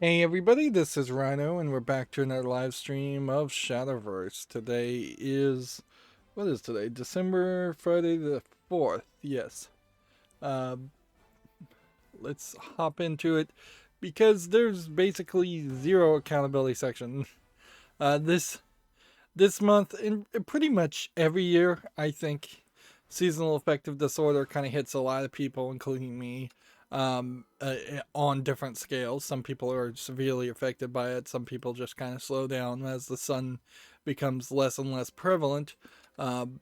Hey everybody, this is Rydo, and we're back to another live stream of Shadowverse. Today is, what is today? December, Friday the 4th, yes. Uh, let's hop into it, because there's basically zero accountability section. This month, and pretty much every year, I think, seasonal affective disorder kind of hits a lot of people, including me, on different scales. Some people are severely affected by it. Some people just kind of slow down as the sun becomes less and less prevalent, um,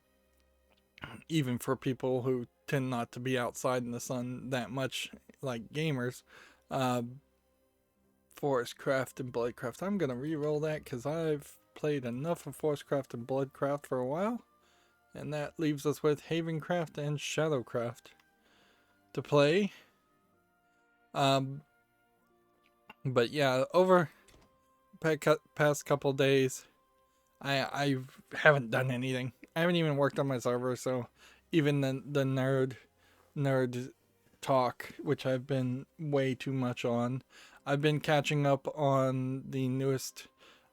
even for people who tend not to be outside in the sun that much, like gamers. Uh, Forestcraft and Bloodcraft. I'm going to re-roll that because I've played enough of Forestcraft and Bloodcraft for a while. And that leaves us with Havencraft and Shadowcraft to play. Um, but yeah, over past couple days, I haven't done anything. I haven't even worked on my server, so even the nerd talk, which I've been way too much on, I've been catching up on the newest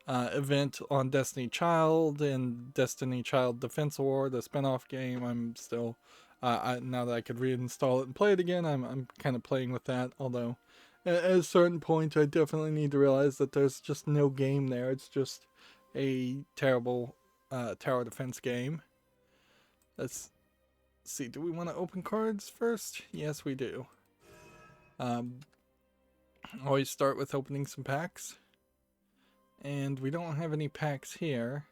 event on Destiny Child and Destiny Child Defense War, the spinoff game. I'm still, now that I could reinstall it and play it again, I'm kind of playing with that. Although, at a certain point, I definitely need to realize that there's just no game there. It's just a terrible tower defense game. Let's see. Do we want to open cards first? Yes, we do. Um, Always start with opening some packs. And we don't have any packs here.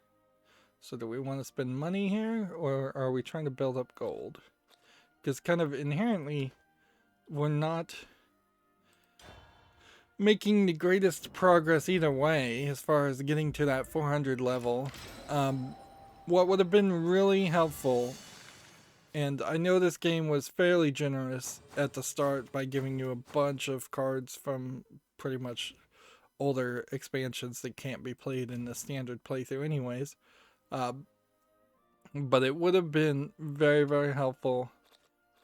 So do we want to spend money here, or are we trying to build up gold? Because kind of inherently, we're not making the greatest progress either way as far as getting to that 400 level. What would have been really helpful, and I know this game was fairly generous at the start by giving you a bunch of cards from pretty much older expansions that can't be played in the standard playthrough anyways. Uh, but it would have been very, very helpful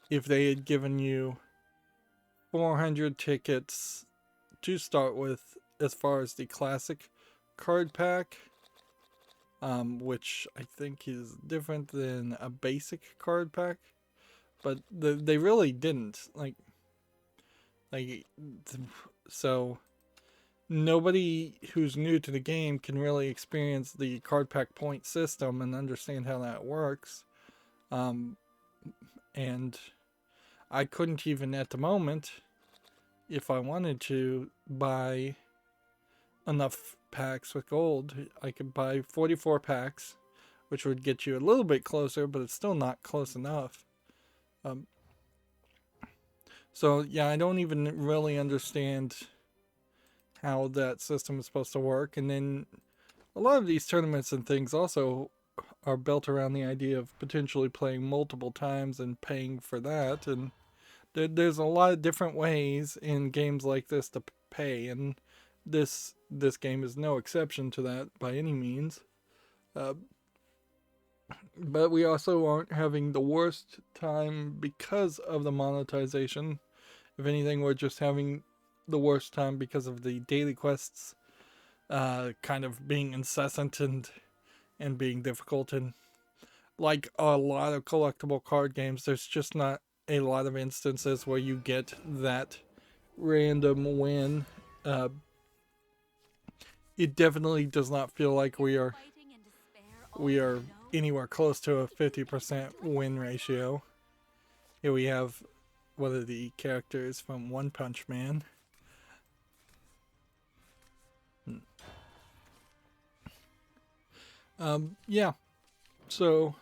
if they had given you 400 tickets to start with as far as the classic card pack, which I think is different than a basic card pack. But they really didn't. Like, so nobody who's new to the game can really experience the card pack point system and understand how that works. And I couldn't even at the moment, if I wanted to, buy enough packs with gold. I could buy 44 packs, which would get you a little bit closer, but it's still not close enough. Um, so yeah, I don't even really understand how that system is supposed to work. And then a lot of these tournaments and things also are built around the idea of potentially playing multiple times and paying for that. And there's a lot of different ways in games like this to pay, and this game is no exception to that by any means. Uh, but we also aren't having the worst time because of the monetization. If anything, we're just having the worst time because of the daily quests kind of being incessant and being difficult. And like a lot of collectible card games, there's just not a lot of instances where you get that random win. Uh, it definitely does not feel like we are anywhere close to a 50% win ratio. Here we have one of the characters from One Punch Man. Yeah, so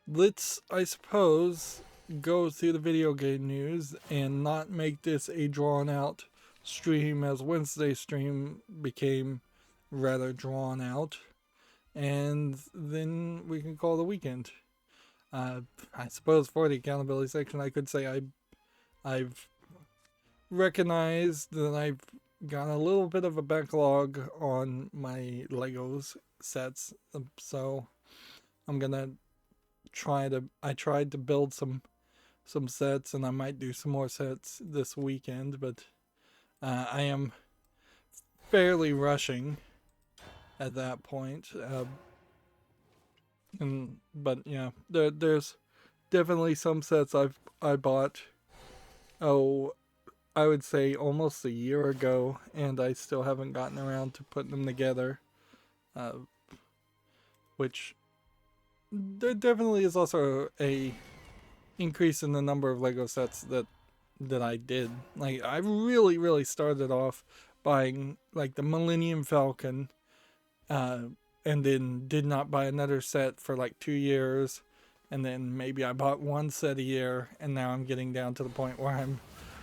let's, I suppose, go through the video game news and not make this a drawn out stream, as Wednesday's stream became rather drawn out. And then we can call the weekend. I suppose for the accountability section, I could say I've recognized that I've got a little bit of a backlog on my Legos sets, so I'm gonna I tried to build some some sets, and I might do some more sets this weekend, but I am fairly rushing at that point. But yeah, there's definitely some sets I bought, oh, I would say almost a year ago, and I still haven't gotten around to putting them together. Which there definitely is also a increase in the number of Lego sets that I did. Like, I really started off buying like the Millennium Falcon, and then did not buy another set for like 2 years, and then maybe I bought one set a year, and now I'm getting down to the point where I'm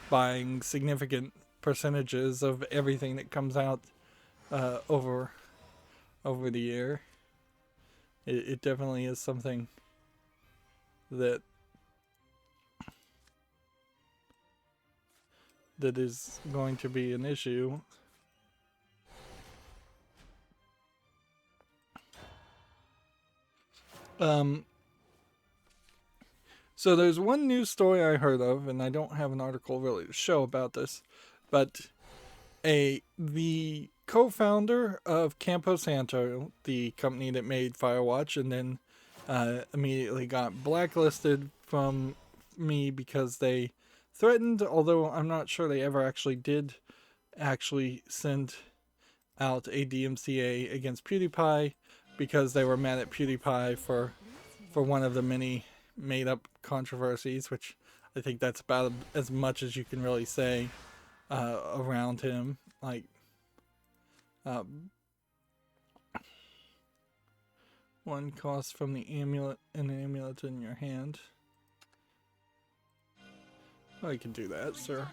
buying significant percentages of everything that comes out over the year. It definitely is something that is going to be an issue. So there's one news story I heard of, and I don't have an article really to show about this, but the co-founder of Campo Santo, the company that made Firewatch, and then immediately got blacklisted from me because they threatened, although I'm not sure they ever actually did send out a DMCA against PewDiePie, because they were mad at PewDiePie for one of the many made up controversies, which I think that's about as much as you can really say around him. Like, one cost from the amulet, and an amulet in your hand. Oh, you can do that, sir.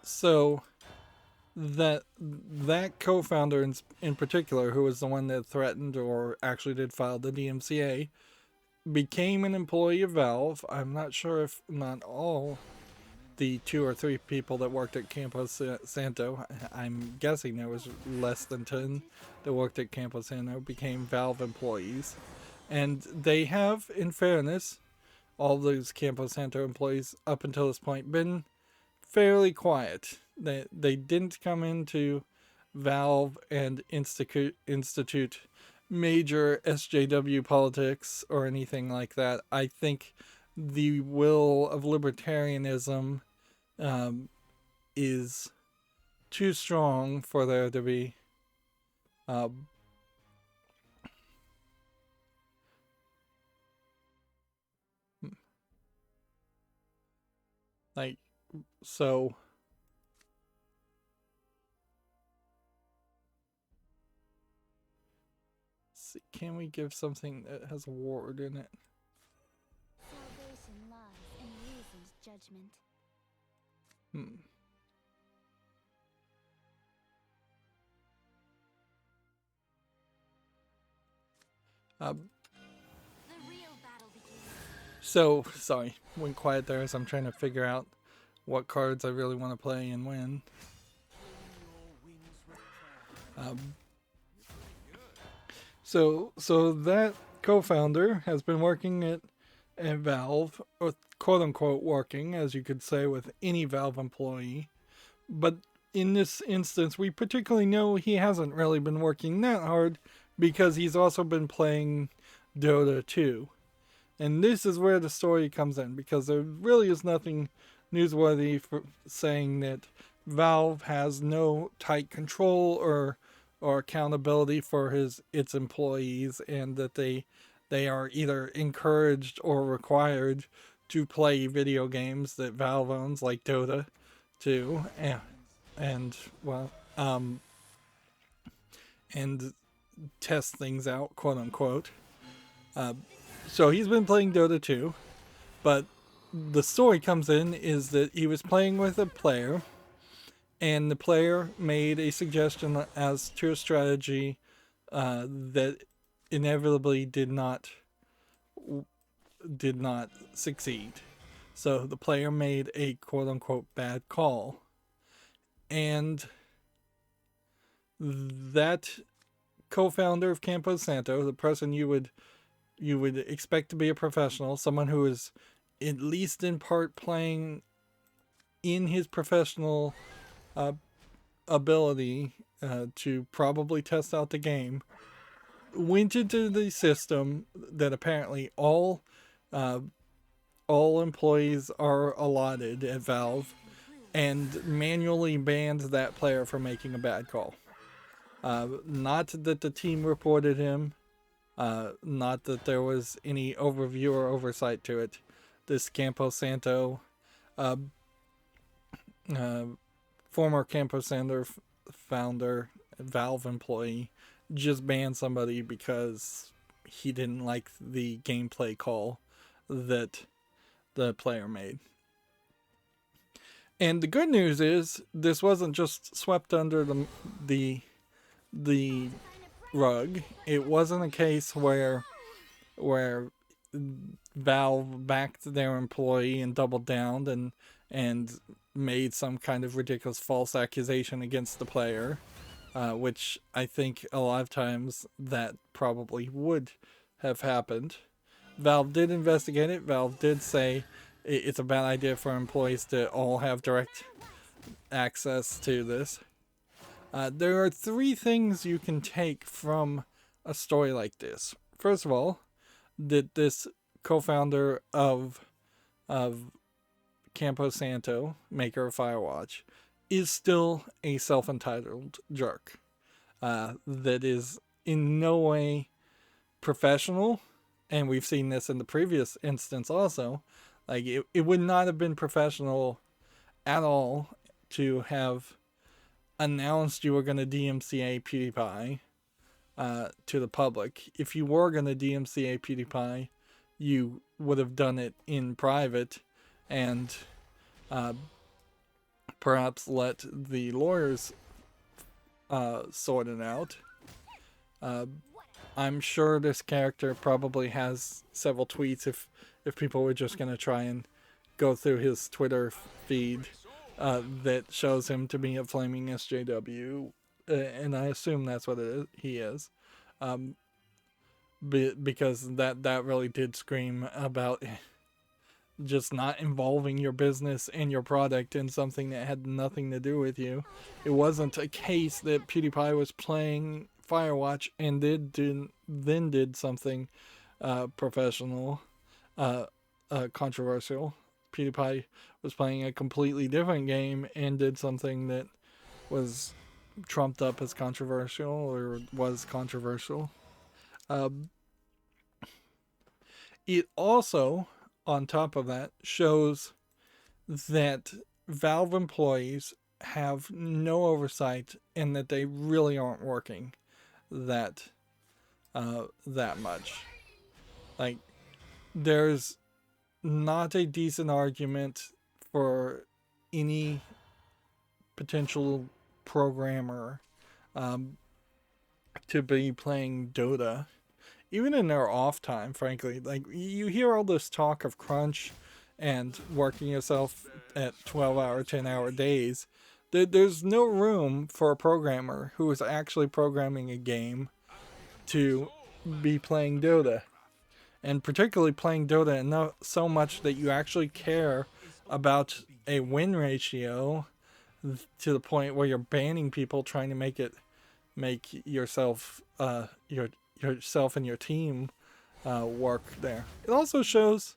So that co-founder in particular, who was the one that threatened or actually did file the DMCA, became an employee of Valve. I'm not sure if not all the 2 or 3 people that worked at Campo Santo, I'm guessing there was less than 10 that worked at Campo Santo, became Valve employees. And they have, in fairness, all those Campo Santo employees up until this point been fairly quiet. They didn't come into Valve and institute major SJW politics or anything like that. I think the will of libertarianism is too strong for there to be like, so see, can we give something that has a ward in it? Salvation lies in reasoned judgment. The real battle begins. So, sorry, went quiet there as I'm trying to figure out what cards I really want to play and when. So that co-founder has been working at Valve, or quote unquote working, as you could say with any Valve employee. But in this instance, we particularly know he hasn't really been working that hard, because he's also been playing Dota 2. And this is where the story comes in, because there really is nothing newsworthy for saying that Valve has no tight control or accountability for its employees, and that they are either encouraged or required to play video games that Valve owns, like Dota 2, and test things out, quote unquote. So he's been playing Dota 2, but the story comes in is that he was playing with a player, and the player made a suggestion as to a strategy that inevitably did not succeed. So the player made a quote-unquote bad call, and that co-founder of Campo Santo, the person you would expect to be a professional, someone who is at least in part playing in his professional ability to probably test out the game, went into the system that apparently all employees are allotted at Valve, and manually banned that player from making a bad call. Not that the team reported him, not that there was any overview or oversight to it. This Campo Santo, former Campo Santo founder, Valve employee, just banned somebody because he didn't like the gameplay call that the player made. And the good news is this wasn't just swept under the rug. It wasn't a case where Valve backed their employee and doubled down and made some kind of ridiculous false accusation against the player, which I think a lot of times that probably would have happened. Valve did investigate it. Valve did say it's a bad idea for employees to all have direct access to this. There are 3 things you can take from a story like this. First of all, that this co-founder of Campo Santo, maker of Firewatch, is still a self-entitled jerk. That is in no way professional, and we've seen this in the previous instance also. Like, it would not have been professional at all to have announced you were going to DMCA PewDiePie to the public. If you were going to DMCA PewDiePie, you would have done it in private and perhaps let the lawyers sort it out. I'm sure this character probably has several tweets if people were just going to try and go through his Twitter feed that shows him to be a flaming SJW, and I assume that's what he is, because that really did scream about just not involving your business and your product in something that had nothing to do with you. It wasn't a case that PewDiePie was playing Firewatch and then did something professional, controversial. PewDiePie was playing a completely different game and did something that was trumped up as controversial, or was controversial. It also, on top of that, shows that Valve employees have no oversight and that they really aren't working that much. Like, there's not a decent argument for any potential programmer to be playing Dota, even in their off time, frankly. Like, you hear all this talk of crunch and working yourself at 12-hour, 10-hour days. There's no room for a programmer who is actually programming a game to be playing Dota. And particularly playing Dota so much that you actually care about a win ratio to the point where you're banning people trying to make yourself yourself and your team work there. It also shows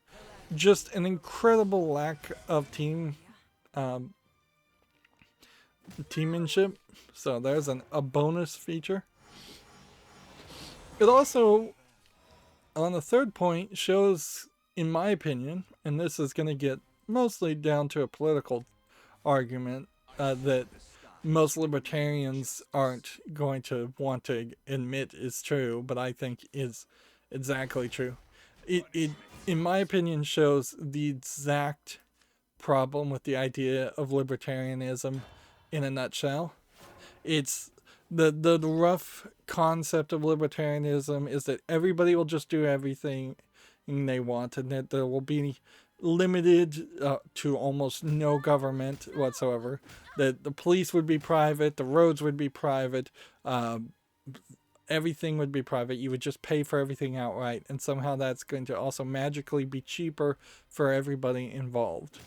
just an incredible lack of teammanship. So there's a bonus feature. It also, on the third point, shows, in my opinion, and this is going to get mostly down to a political argument that most libertarians aren't going to want to admit is true, but I think is exactly true. It in my opinion, shows the exact problem with the idea of libertarianism in a nutshell. It's the rough concept of libertarianism is that everybody will just do everything they want, and that there will be limited to almost no government whatsoever. That the police would be private, the roads would be private, everything would be private. You would just pay for everything outright, and somehow that's going to also magically be cheaper for everybody involved.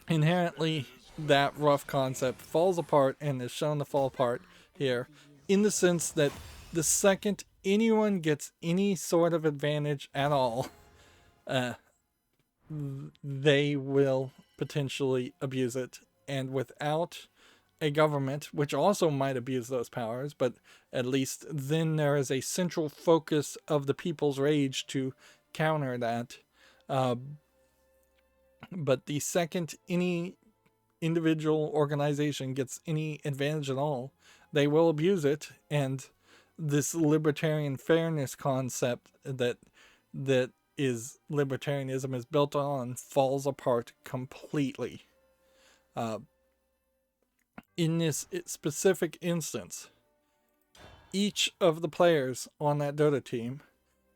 Inherently, that rough concept falls apart and is shown to fall apart here, in the sense that the second anyone gets any sort of advantage at all, they will potentially abuse it. And without a government, which also might abuse those powers, but at least then there is a central focus of the people's rage to counter that. But the second any individual organization gets any advantage at all, they will abuse it, and this libertarian fairness concept that is libertarianism is built on falls apart completely. In this specific instance, each of the players on that Dota team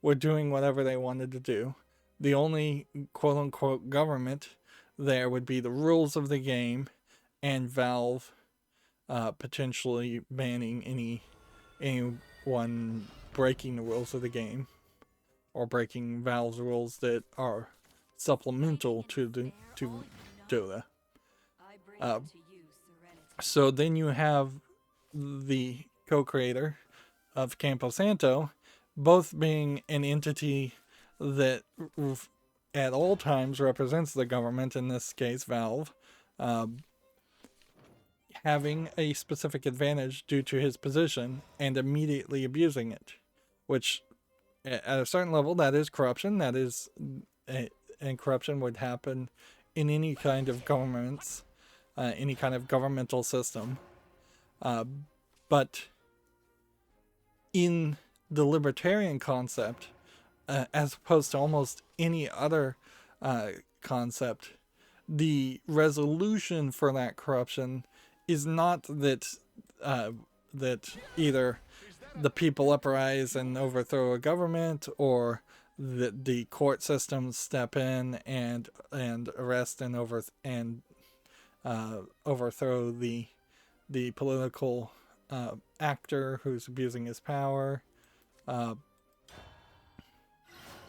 were doing whatever they wanted to do. The only quote-unquote government there would be the rules of the game, and Valve potentially banning anyone breaking the rules of the game, or breaking Valve's rules that are supplemental to Dota. So then you have the co-creator of Campo Santo, both being an entity that at all times represents the government, in this case Valve, having a specific advantage due to his position and immediately abusing it, which at a certain level that is corruption. That is, and corruption would happen in any kind of governments, any kind of governmental system, but in the libertarian concept, as opposed to almost any other concept, the resolution for that corruption is not that that either the people uprise and overthrow a government, or that the court systems step in and arrest and overthrow the political actor who's abusing his power,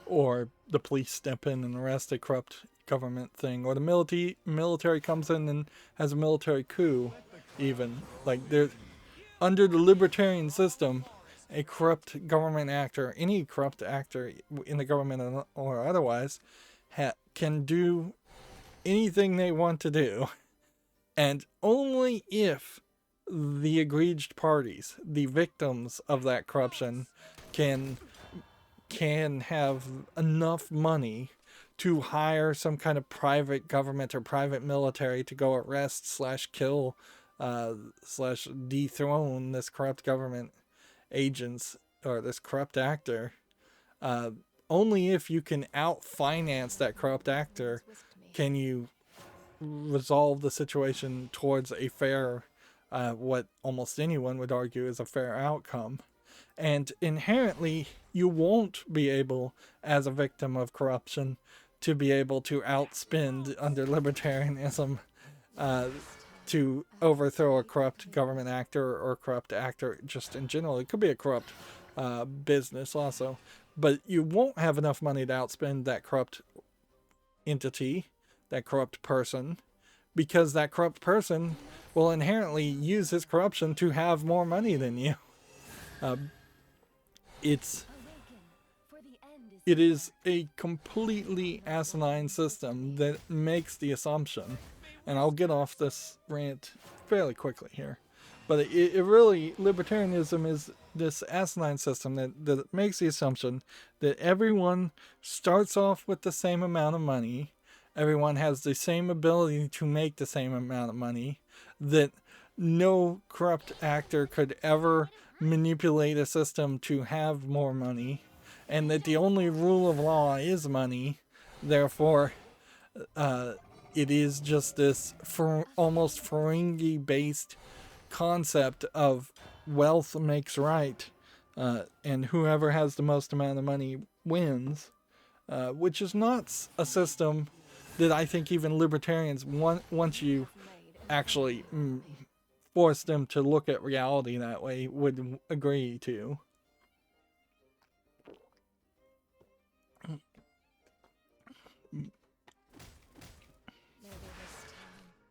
or the police step in and arrest a corrupt government thing, or the military comes in and has a military coup. Even like there, under the libertarian system, a corrupt government actor, any corrupt actor in the government or otherwise, can do anything they want to do, and only if the aggrieved parties, the victims of that corruption, can have enough money to hire some kind of private government or private military to go arrest / kill / dethrone this corrupt government agents or this corrupt actor. Only if you can out-finance that corrupt actor can you resolve the situation towards a fair, what almost anyone would argue is a fair outcome. And inherently, you won't be able, as a victim of corruption, to be able to outspend under libertarianism to overthrow a corrupt government actor or corrupt actor just in general. It could be a corrupt business also. But you won't have enough money to outspend that corrupt entity, that corrupt person, because that corrupt person will inherently use his corruption to have more money than you. It is a completely asinine system that makes the assumption, and I'll get off this rant fairly quickly here, but it really, libertarianism is this asinine system that makes the assumption that everyone starts off with the same amount of money, everyone has the same ability to make the same amount of money, that no corrupt actor could ever manipulate a system to have more money, and that the only rule of law is money. Therefore, it is just this almost Ferengi-based concept of wealth makes right, and whoever has the most amount of money wins, which is not a system that I think even libertarians, once you actually force them to look at reality that way would agree to.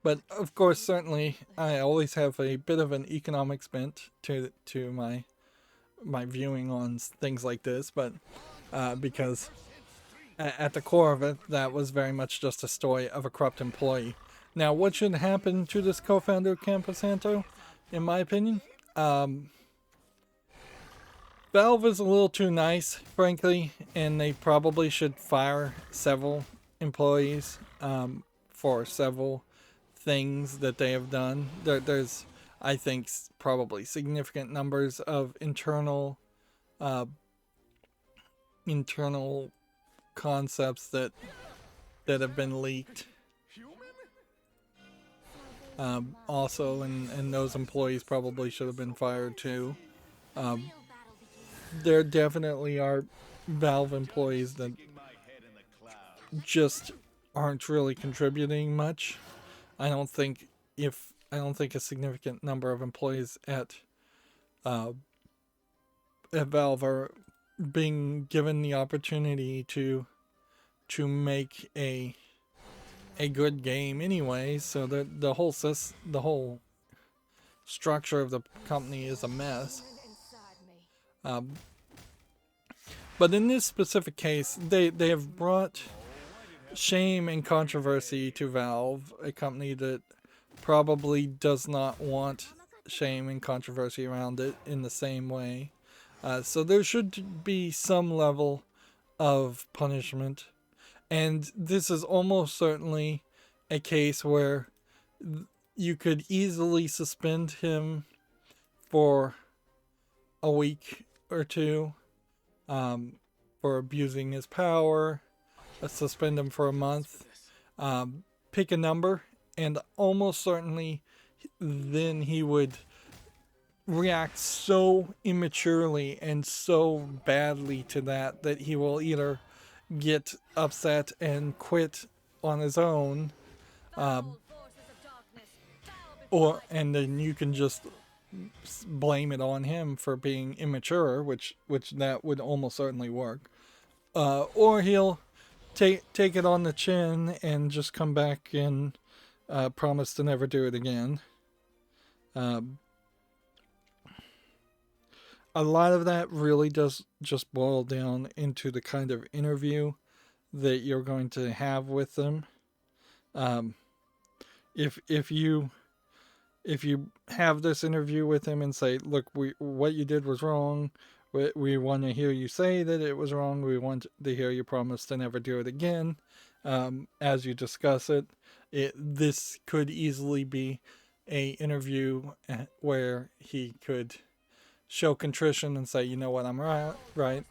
But of course, certainly, I always have a bit of an economics bent to my viewing on things like this. But because at the core of it, that was very much just a story of a corrupt employee. Now, what should happen to this co-founder of Campo Santo, in my opinion? Valve is a little too nice, frankly, and they probably should fire several employees for several things that they have done. There's, I think, probably significant numbers of internal concepts that have been leaked. Also, and those employees probably should have been fired too. There definitely are Valve employees that just aren't really contributing much. I don't think a significant number of employees at Valve are being given the opportunity to make a good game anyway. So the whole structure of the company is a mess. But in this specific case, they have brought shame and controversy to Valve, a company that probably does not want shame and controversy around it in the same way. So there should be some level of punishment. And this is almost certainly a case where you could easily suspend him for a week or two for abusing his power, suspend him for a month, pick a number, and almost certainly then he would react so immaturely and so badly to that he will either get upset and quit on his own, and then you can just blame it on him for being immature, which that would almost certainly work, or he'll take it on the chin and just come back and promise to never do it again. A lot of that really does just boil down into the kind of interview that you're going to have with them. If you have this interview with him and say, look, what you did was wrong. We want to hear you say that it was wrong. We want to hear you promise to never do it again. As you discuss it, this could easily be a interview where he could show contrition and say, you know what, I'm right.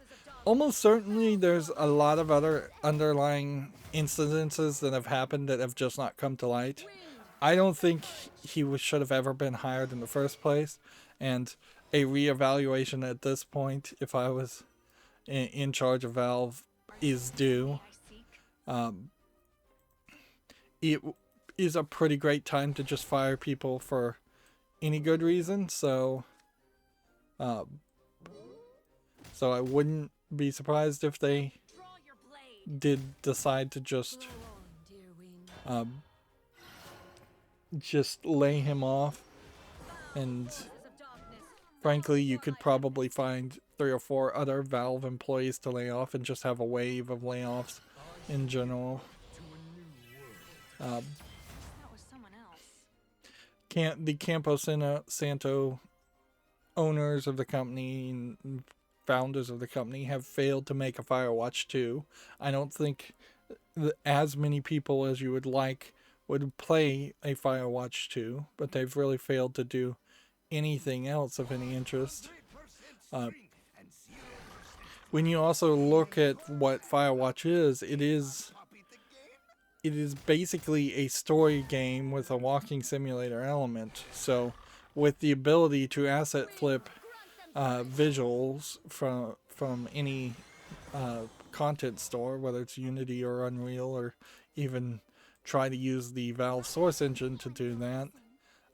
Almost certainly there's a lot of other underlying incidences that have happened that have just not come to light. I don't think he should have ever been hired in the first place, and a reevaluation at this point, if I was in charge of Valve, is due. It is a pretty great time to just fire people for any good reason, so I wouldn't be surprised if they did decide to just lay him off. And frankly, you could probably find 3 or 4 other Valve employees to lay off and just have a wave of layoffs in general. The Campo Santo owners of the company and founders of the company have failed to make a Firewatch 2. I don't think as many people as you would like would play a Firewatch 2, but they've really failed to do anything else of any interest. When you also look at what Firewatch is, it is basically a story game with a walking simulator element. So with the ability to asset flip visuals from any content store, whether it's Unity or Unreal, or even try to use the Valve Source engine to do that,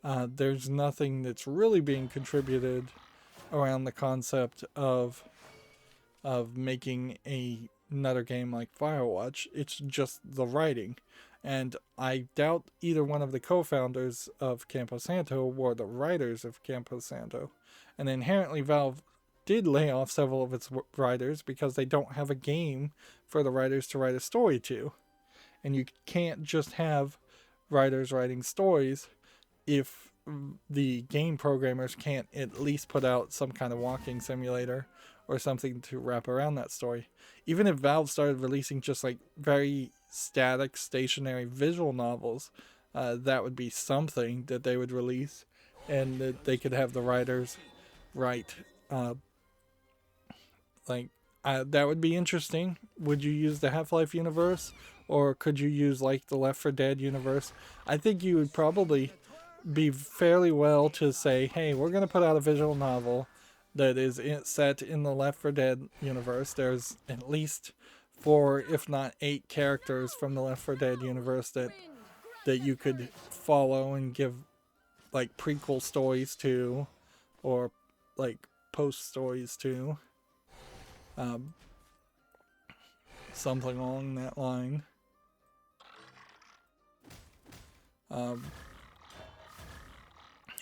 there's nothing that's really being contributed around the concept of making another game like Firewatch. It's just the writing. And I doubt either one of the co-founders of Campo Santo were the writers of Campo Santo. And inherently, Valve did lay off several of its writers because they don't have a game for the writers to write a story to. And you can't just have writers writing stories if the game programmers can't at least put out some kind of walking simulator or something to wrap around that story. Even if Valve started releasing just like very static, stationary visual novels, that would be something that they would release, and that they could have the writers write. That would be interesting. Would you use the Half-Life universe, or could you use like the Left 4 Dead universe? I think you would probably be fairly well to say, hey, we're going to put out a visual novel that is set in the Left 4 Dead universe. There's at least 4, if not 8 characters from the Left 4 Dead universe that you could follow and give like prequel stories to, or like post stories to. Something along that line.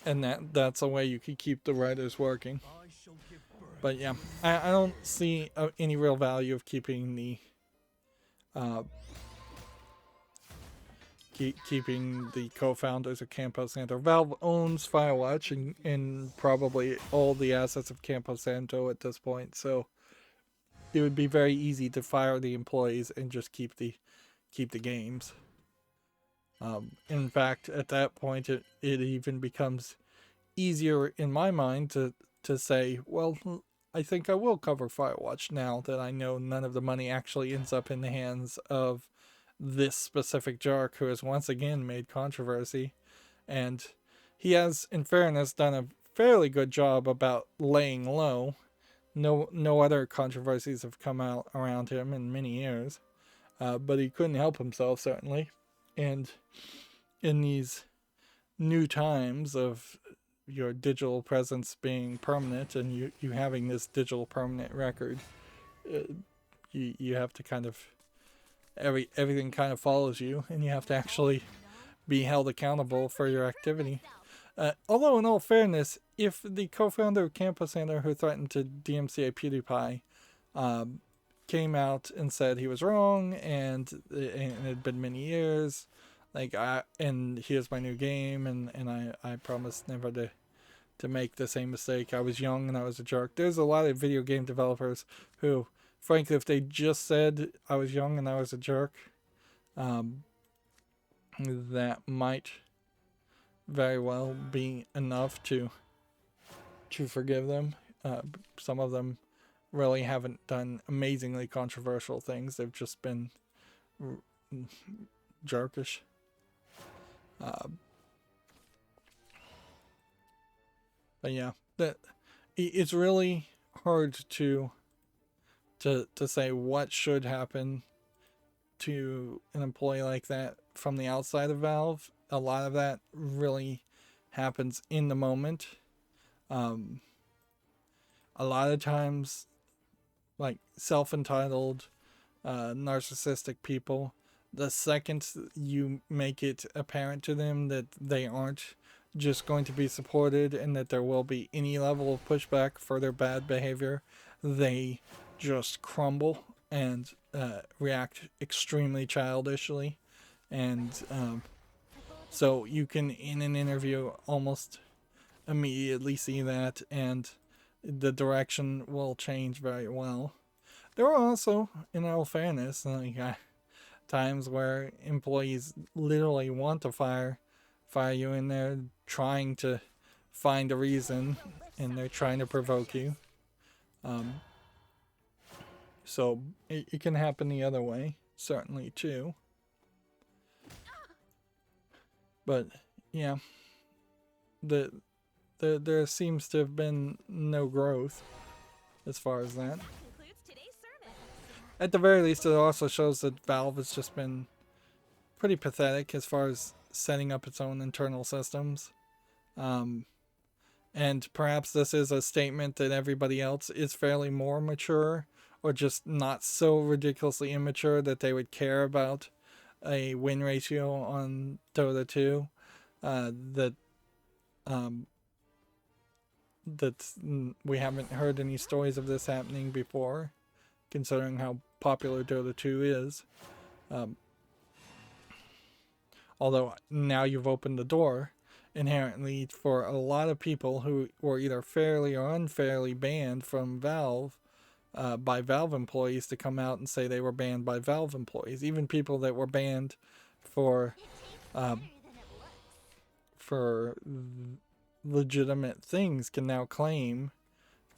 And that's a way you could keep the writers working. But yeah, I don't see any real value of keeping the keeping the co-founders of Campo Santo. Valve owns Firewatch and probably all the assets of Campo Santo at this point, so it would be very easy to fire the employees and just keep the games. In fact, at that point, it even becomes easier in my mind to say, well, I think I will cover Firewatch now that I know none of the money actually ends up in the hands of this specific jerk who has once again made controversy. And he has, in fairness, done a fairly good job about laying low. No other controversies have come out around him in many years. But he couldn't help himself, certainly. And in these new times of your digital presence being permanent and you having this digital permanent record, you have to kind of, everything kind of follows you, and you have to actually be held accountable for your activity. Although in all fairness, if the co-founder of Campo Santo who threatened to DMCA PewDiePie came out and said he was wrong and it had been many years, and here's my new game, and I promised never to make the same mistake. I was young and I was a jerk. There's a lot of video game developers who, frankly, if they just said I was young and I was a jerk, that might very well be enough to forgive them. Some of them really haven't done amazingly controversial things. They've just been jerkish. But yeah, it's really hard to say what should happen to an employee like that from the outside of Valve. A lot of that really happens in the moment. A lot of times, like self-entitled, narcissistic people, the second you make it apparent to them that they aren't just going to be supported and that there will be any level of pushback for their bad behavior, they just crumble and react extremely childishly. And so you can, in an interview, almost immediately see that, and the direction will change very well. There are also, in all fairness, times where employees literally want to fire you, and they're trying to find a reason, and they're trying to provoke you. So it can happen the other way, certainly too. But yeah, there seems to have been no growth as far as that. At the very least, it also shows that Valve has just been pretty pathetic as far as setting up its own internal systems. And perhaps this is a statement that everybody else is fairly more mature, or just not so ridiculously immature that they would care about a win ratio on Dota 2. That we haven't heard any stories of this happening before, considering how popular Dota 2 is. Although now you've opened the door inherently for a lot of people who were either fairly or unfairly banned from Valve by Valve employees to come out and say they were banned by Valve employees. Even people that were banned for for legitimate things can now claim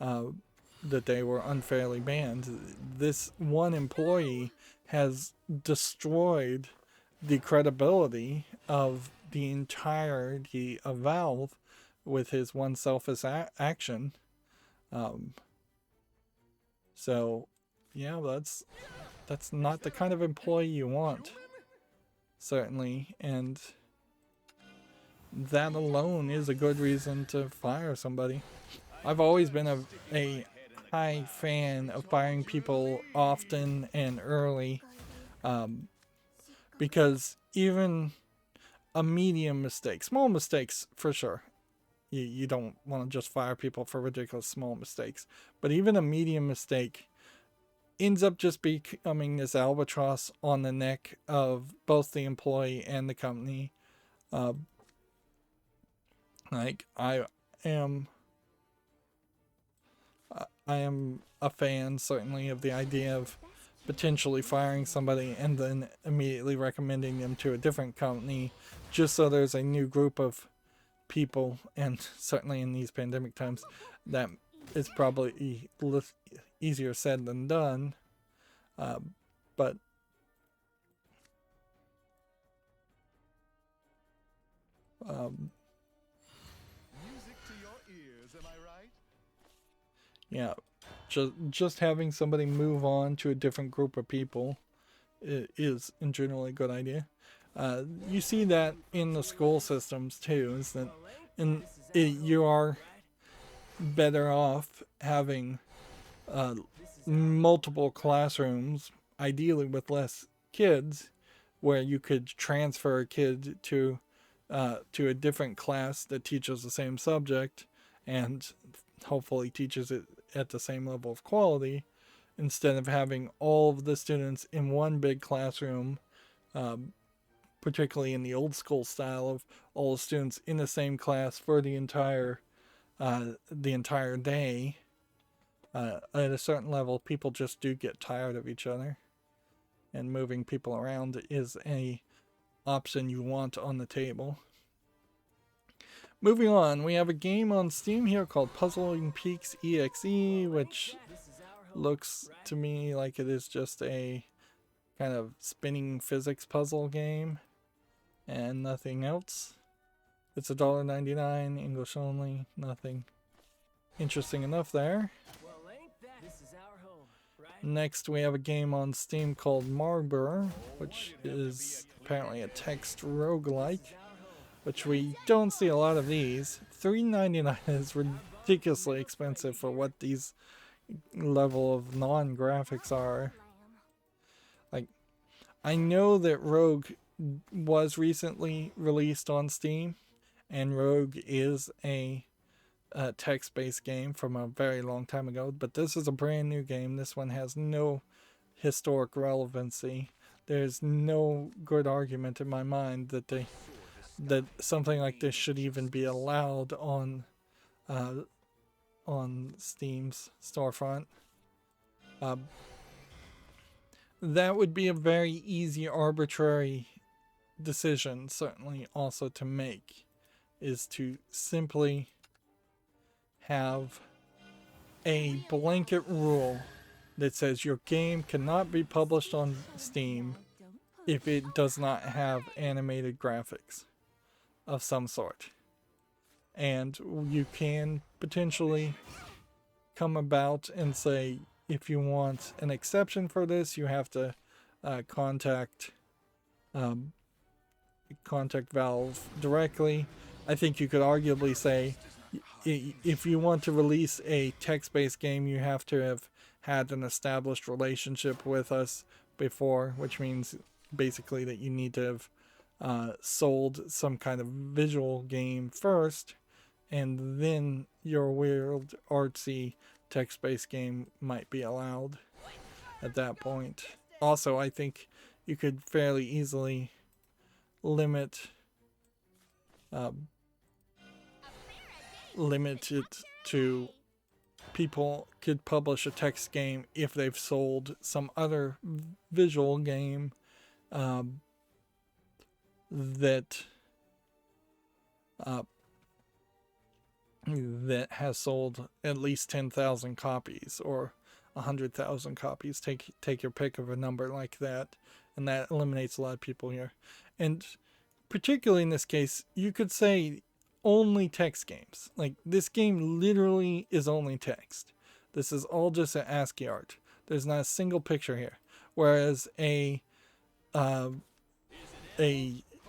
that they were unfairly banned. This one employee has destroyed the credibility of the entirety of Valve with his one selfish action. So, yeah, that's not the kind of employee you want, certainly, and that alone is a good reason to fire somebody. I've always been a high fan of firing people often and early, because even a medium mistake, small mistakes for sure, you don't want to just fire people for ridiculous small mistakes, but even a medium mistake ends up just becoming this albatross on the neck of both the employee and the company. Like I am a fan, certainly, of the idea of potentially firing somebody and then immediately recommending them to a different company, just so there's a new group of people, and certainly in these pandemic times, that is probably easier said than done. But Music to your ears, am I right? yeah, just having somebody move on to a different group of people is in general a good idea. You see that in the school systems too, is that you are better off having multiple classrooms, ideally with less kids, where you could transfer a kid to a different class that teaches the same subject and hopefully teaches it at the same level of quality, instead of having all of the students in one big classroom, particularly in the old school style of all the students in the same class for the entire day. At a certain level, people just do get tired of each other, and moving people around is a option you want on the table. Moving on, we have a game on Steam here called Puzzling Peaks EXE, which looks to me like it is just a kind of spinning physics puzzle game and nothing else. It's $1.99, English only, nothing interesting enough there. Next, we have a game on Steam called Marbor, which is apparently a text roguelike, which we don't see a lot of these. $3.99 is ridiculously expensive for what these level of non-graphics are. Like, I know that Rogue was recently released on Steam, and Rogue is a text-based game from a very long time ago, but this is a brand new game. This one has no historic relevancy. There's no good argument in my mind that something like this should even be allowed on Steam's storefront. That would be a very easy, arbitrary decision, certainly also to make, is to simply have a blanket rule that says your game cannot be published on Steam if it does not have animated graphics of some sort. And you can potentially come about and say, if you want an exception for this, you have to contact Valve directly, I think you could arguably say if you want to release a text-based game, you have to have had an established relationship with us before, which means basically that you need to have sold some kind of visual game first, and then your weird artsy text-based game might be allowed at that point. Also, I think you could fairly easily limit limit it to people could publish a text game if they've sold some other visual game that that has sold at least 10,000 copies or 100,000 copies. Take your pick of a number like that, and that eliminates a lot of people here. And particularly in this case, you could say only text games. Like, this game literally is only text. This is all just an ASCII art. There's not a single picture here. Whereas a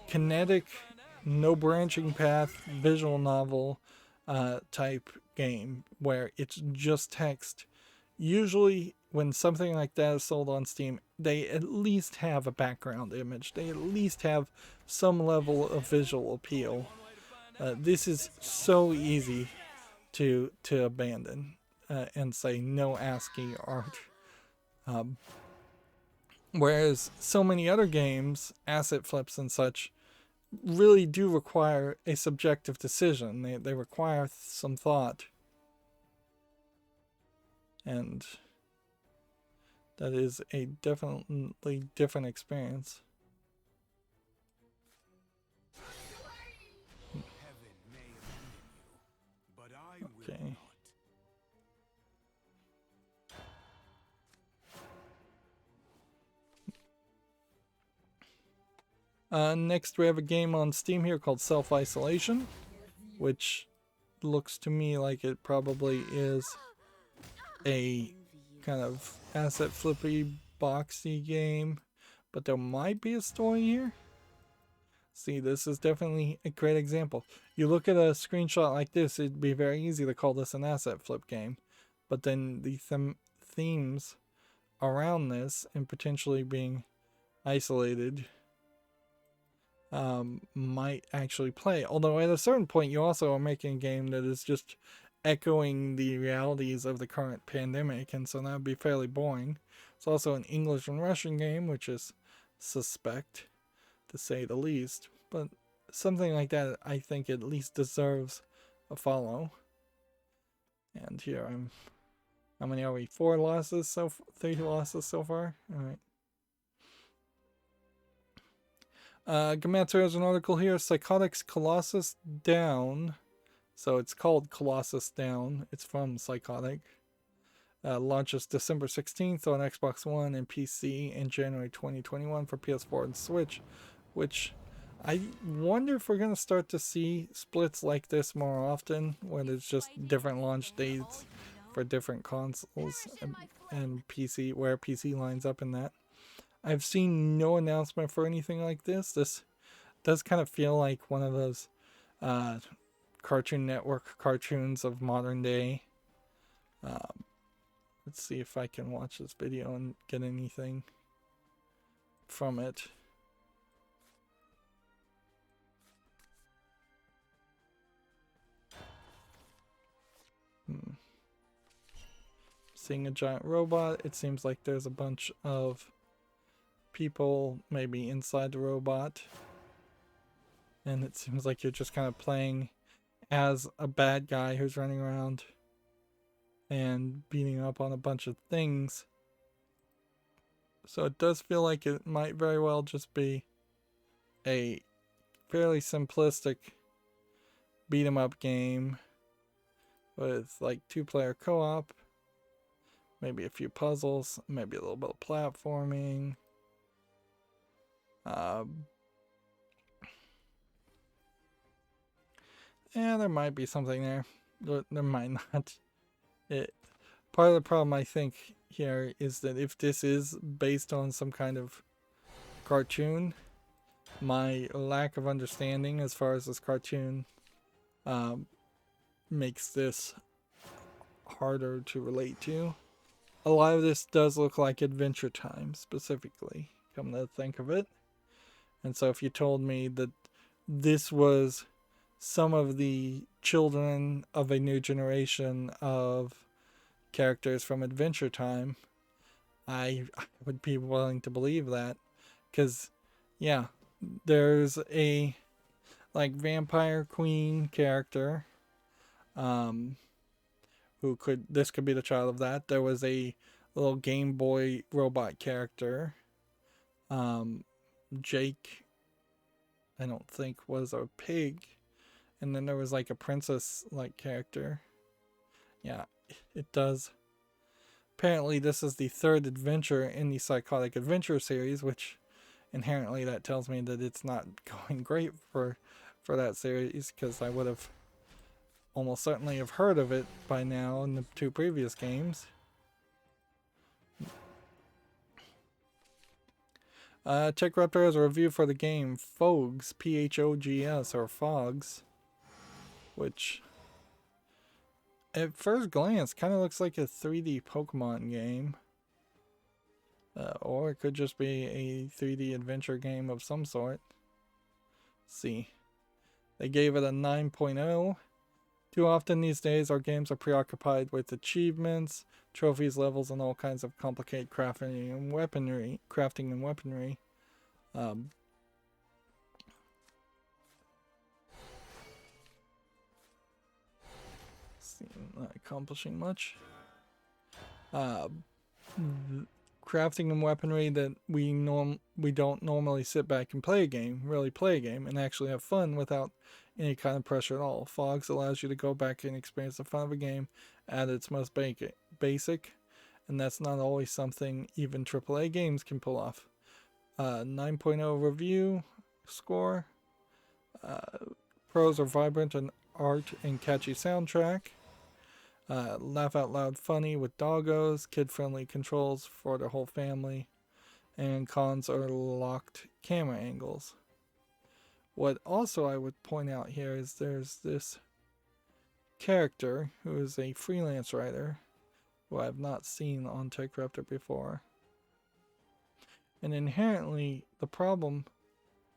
kinetic, no branching path visual novel type game where it's just text, usually when something like that is sold on Steam, they at least have a background image. They at least have some level of visual appeal. This is so easy to abandon and say no ASCII art. Whereas so many other games, asset flips and such, really do require a subjective decision. They require some thought. And that is a definitely different experience. Okay. Next we have a game on Steam here called Self-Isolation, which looks to me like it probably is a kind of asset flippy boxy game, but there might be a story here. See, this is definitely a great example. You look at a screenshot like this, it'd be very easy to call this an asset flip game, but then the themes around this and potentially being isolated might actually play. Although at a certain point you also are making a game that is just echoing the realities of the current pandemic, and so that would be fairly boring. It's also an English and Russian game, which is suspect to say the least, but something like that I think at least deserves a follow. And here how many are we? 3 losses so far. All right. Gamatsu has an article here, Psychotics Colossus Down. So it's called Colossus Down. It's from Psychotic. Launches December 16th on Xbox One and PC in January 2021 for PS4 and Switch, which I wonder if we're going to start to see splits like this more often, where there's just different launch dates for different consoles and PC, where PC lines up in that. I've seen no announcement for anything like this. This does kind of feel like one of those Cartoon Network cartoons of modern day. Let's see if I can watch this video and get anything from it. Seeing a giant robot. It seems like there's a bunch of people maybe inside the robot, and it seems like you're just kind of playing as a bad guy who's running around and beating up on a bunch of things. So it does feel like it might very well just be a fairly simplistic beat 'em up game with like 2-player co-op, maybe a few puzzles, maybe a little bit of platforming. Yeah, there might be something there. There might not. Part of the problem I think here is that if this is based on some kind of cartoon, my lack of understanding as far as this cartoon makes this harder to relate to. A lot of this does look like Adventure Time specifically, come to think of it. And so if you told me that this was some of the children of a new generation of characters from Adventure Time, I would be willing to believe that. Because, yeah, there's a like vampire queen character who this could be the child of that. There was a little Game Boy robot character. Jake, I don't think, was a pig. And then there was like a princess like character. Yeah, it does. Apparently this is the third adventure in the Psychotic Adventure series, which inherently that tells me that it's not going great for that series, because I would have almost certainly have heard of it by now in the 2 previous games. Tinkertown has a review for the game Phogs, P-H-O-G-S, or Fogs, which at first glance kind of looks like a 3D Pokemon game. Or it could just be a 3D adventure game of some sort. Let's see. They gave it a 9.0. Too often these days our games are preoccupied with achievements, trophies, levels, and all kinds of complicated crafting and weaponry. Not accomplishing much. Crafting and weaponry that we don't normally sit back and play a game, and actually have fun without any kind of pressure at all. Fogs allows you to go back and experience the fun of a game at its most basic, and that's not always something even AAA games can pull off. 9.0 review score. Pros are vibrant and art and catchy soundtrack. Laugh out loud funny with doggos, kid-friendly controls for the whole family, and cons are locked camera angles. What also I would point out here is there's this character who is a freelance writer who I have not seen on Tinkertown before. And inherently, the problem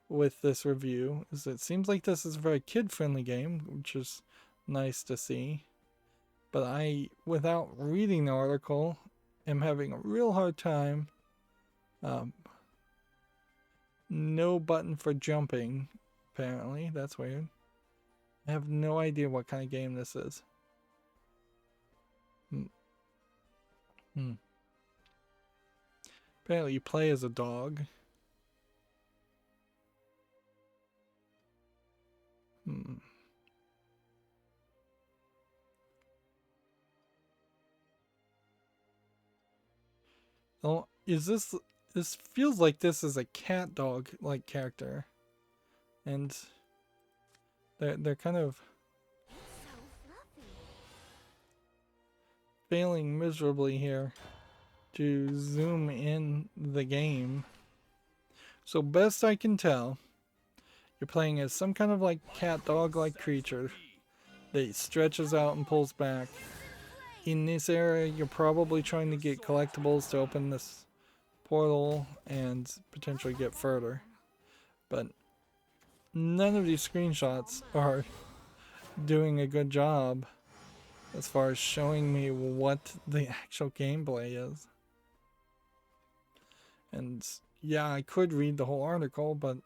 with this review is it seems like this is a very kid-friendly game, which is nice to see. But I, without reading the article, am having a real hard time. No button for jumping, apparently. That's weird. I have no idea what kind of game this is. Apparently you play as a dog. Oh, is this feels like this is a cat dog like character. And they're kind of failing miserably here to zoom in the game. So best I can tell, you're playing as some kind of like cat dog like creature that stretches out and pulls back. In this area, you're probably trying to get collectibles to open this portal and potentially get further. But none of these screenshots are doing a good job as far as showing me what the actual gameplay is. And yeah, I could read the whole article, but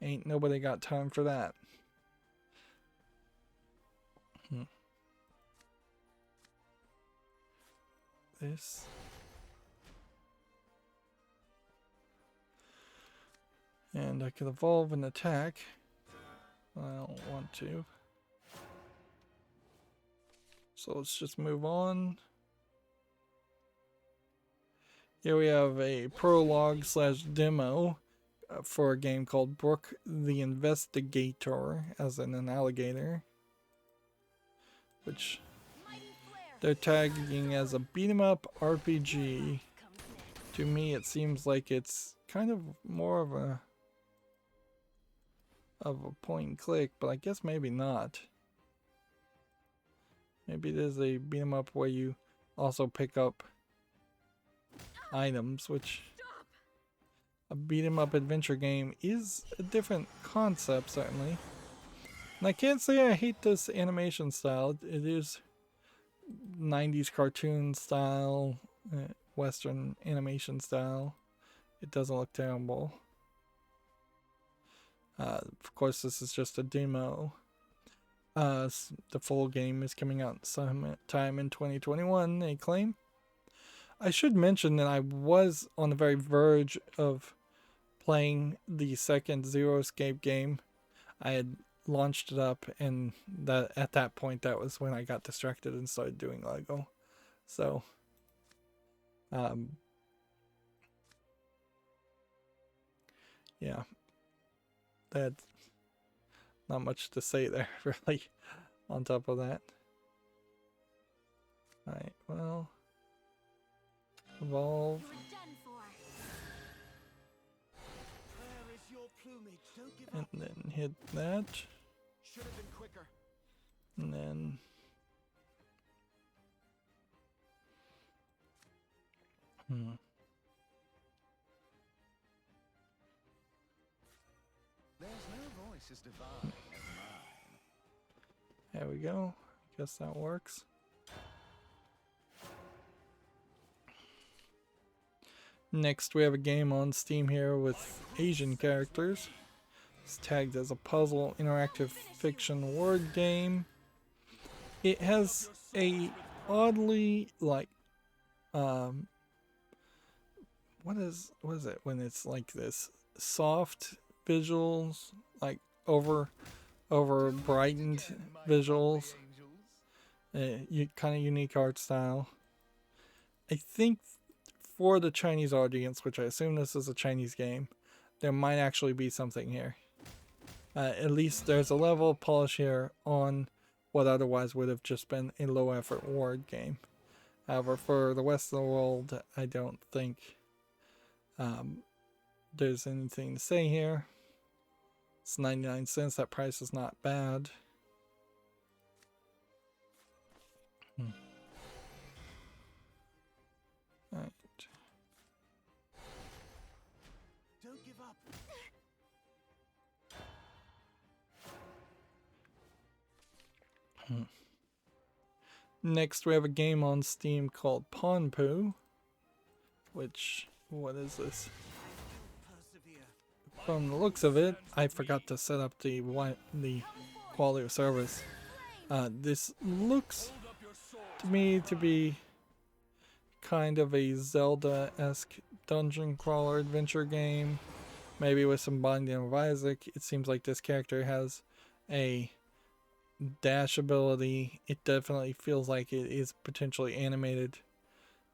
ain't nobody got time for that. This. And I could evolve and attack. I don't want to. So let's just move on. Here we have a prologue / demo for a game called Brooke the Investigator, as in an alligator, which they're tagging as a beat-em-up RPG. To me, it seems like it's kind of more of a point and click, but I guess maybe not. Maybe it is a beat 'em up where you also pick up items, which a beat 'em up adventure game is a different concept, certainly. And I can't say I hate this animation style. It is 90s cartoon style, Western animation style. It doesn't look terrible. Of course, this is just a demo. The full game is coming out sometime in 2021, they claim. I should mention that I was on the very verge of playing the second Zero Escape game. I had launched it up, and that at that point, that was when I got distracted and started doing Lego. So, yeah, that's not much to say there, really, on top of that. Alright, well, evolve. And then hit that. Should have been quicker. And then There's no voice as divine as mine. there we go. Guess that works. Next, we have a game on Steam here with Asian characters. It's tagged as a puzzle interactive fiction word game. It has a oddly like what is it when it's like this soft visuals, like over brightened visuals, kind of unique art style. I think for the Chinese audience, which I assume this is a Chinese game, there might actually be something here. At least there's a level of polish here on what otherwise would have just been a low effort word game. However, for the rest of the world, I don't think there's anything to say here. It's 99 cents. That price is not bad. Alright. Don't give up. Next, we have a game on Steam called Ponpu, which, what is this? From the looks of it, I forgot to set up the quality of service. This looks to me to be kind of a Zelda-esque dungeon crawler adventure game, maybe with some Binding of Isaac. It seems like this character has a dash ability. It definitely feels like it is potentially animated,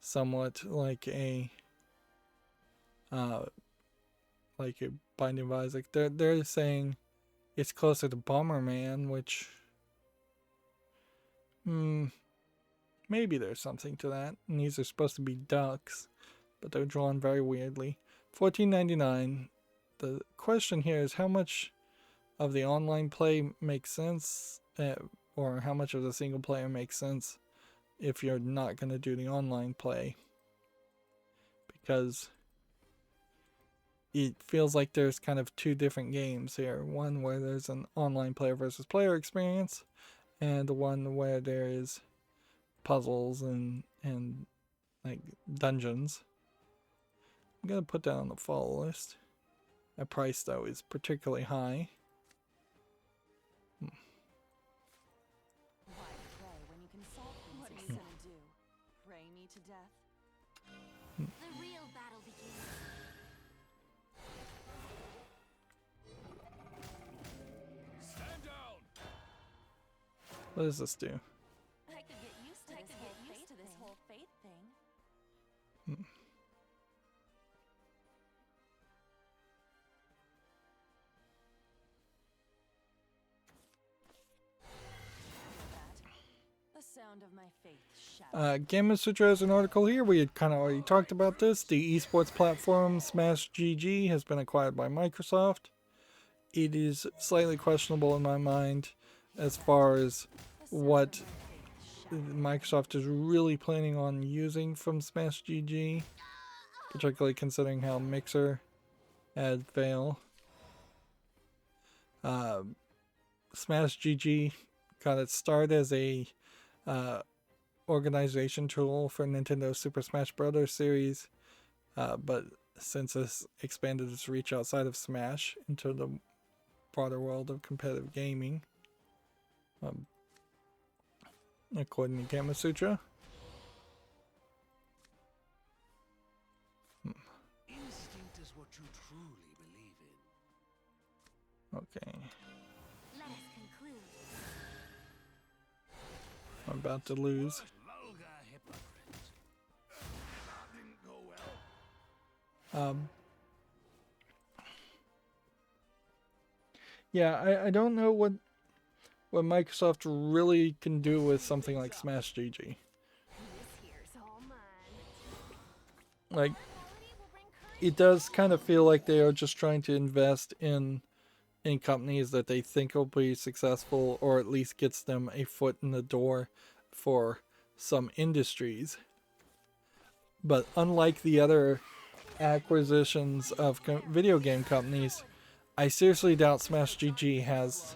somewhat like a Binding of Isaac. They're saying it's closer to Bomberman, which maybe there's something to that. And these are supposed to be ducks, but they're drawn very weirdly. $14.99. The question here is how much of the online play makes sense, or how much of the single player makes sense if you're not going to do the online play, because it feels like there's kind of two different games here. One where there's an online player versus player experience, and the one where there is puzzles and like dungeons. I'm gonna put that on the follow list. That price though is particularly high. Why pray when you can solve things? What are you gonna do? Pray me to death? The real battle begins. Stand down. What does this do? I could get used to this whole faith thing. The sound of my faith shadow. Gamma Sutra has an article here. We had kind of already talked about this. The esports platform Smash GG has been acquired by Microsoft. It is slightly questionable in my mind as far as what Microsoft is really planning on using from Smash GG, particularly considering how Mixer had failed. Smash GG got its start as a organization tool for Nintendo Super Smash Bros. Series, but since it's expanded its reach outside of Smash into the broader world of competitive gaming, according to Gamma Sutra. Instinct is what you truly believe in. Okay, Let us conclude. I'm about to lose. Vulgar hypocrite. That didn't go well. Yeah, I don't know what Microsoft really can do with something like Smash GG. This here's all mine. Like, Quality will bring courage. it does kind of feel like they are just trying to invest in companies that they think will be successful, or at least gets them a foot in the door for some industries. But unlike the other acquisitions of video game companies, I seriously doubt Smash GG has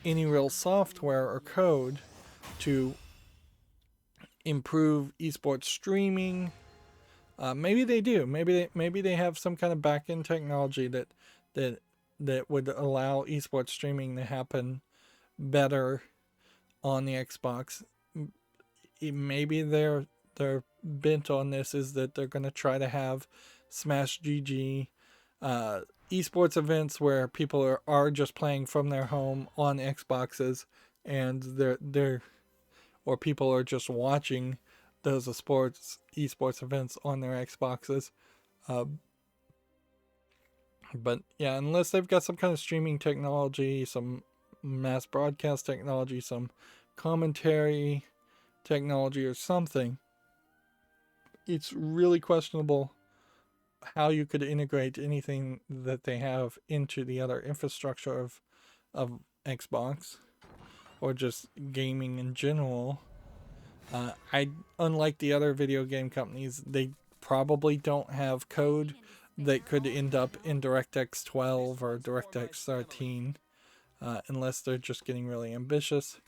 any real software or code to improve esports streaming. Maybe they do. Maybe they have some kind of back-end technology that would allow esports streaming to happen better on the Xbox. Maybe their bent on this is that they're going to try to have Smash GG esports events where people are just playing from their home on Xboxes, and or people are just watching those esports events on their Xboxes. But yeah, unless they've got some kind of streaming technology, some mass broadcast technology, some commentary technology or something, it's really questionable how you could integrate anything that they have into the other infrastructure of Xbox or just gaming in general. Unlike the other video game companies, they probably don't have code that could end up in DirectX 12 or DirectX 13, unless they're just getting really ambitious.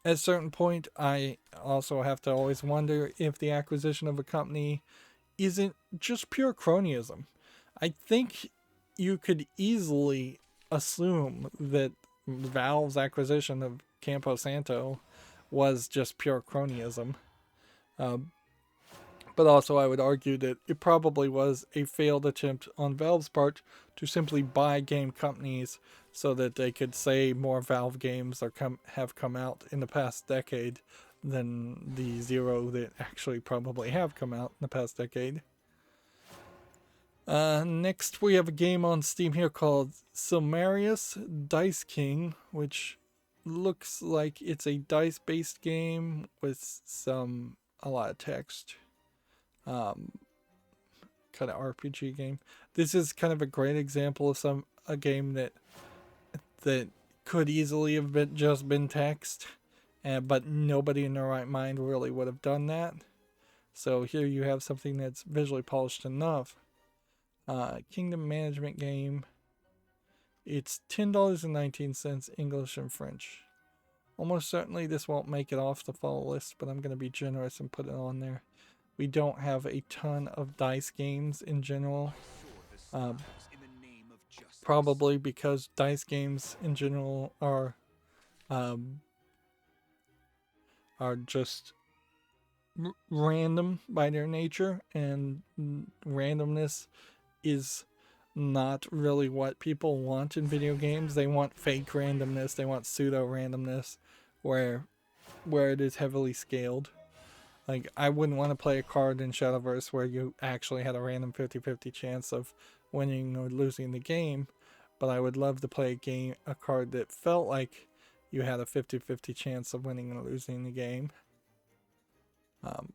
At a certain point, I also have to always wonder if the acquisition of a company isn't just pure cronyism. I think you could easily assume that Valve's acquisition of Campo Santo was just pure cronyism. But also I would argue that it probably was a failed attempt on Valve's part to simply buy game companies so that they could say more Valve games have come out in the past decade than the 0 that actually probably have come out in the past decade. Next we have a game on Steam here called Samarius Dice King, which looks like it's a dice-based game with a lot of text. Kind of RPG game. This is kind of a great example of a game that could easily have been text, but nobody in their right mind really would have done that. So here you have something that's visually polished enough. Kingdom management game. It's $10.19 English and French. Almost certainly this won't make it off the follow list, but I'm going to be generous and put it on there. We don't have a ton of dice games in general. Probably because dice games in general are just random by their nature, and randomness is not really what people want in video games. They want fake randomness, they want pseudo randomness where it is heavily scaled. Like, I wouldn't want to play a card in Shadowverse where you actually had a random 50-50 chance of winning or losing the game, but I would love to play a card that felt like you had a 50-50 chance of winning or losing the game. Of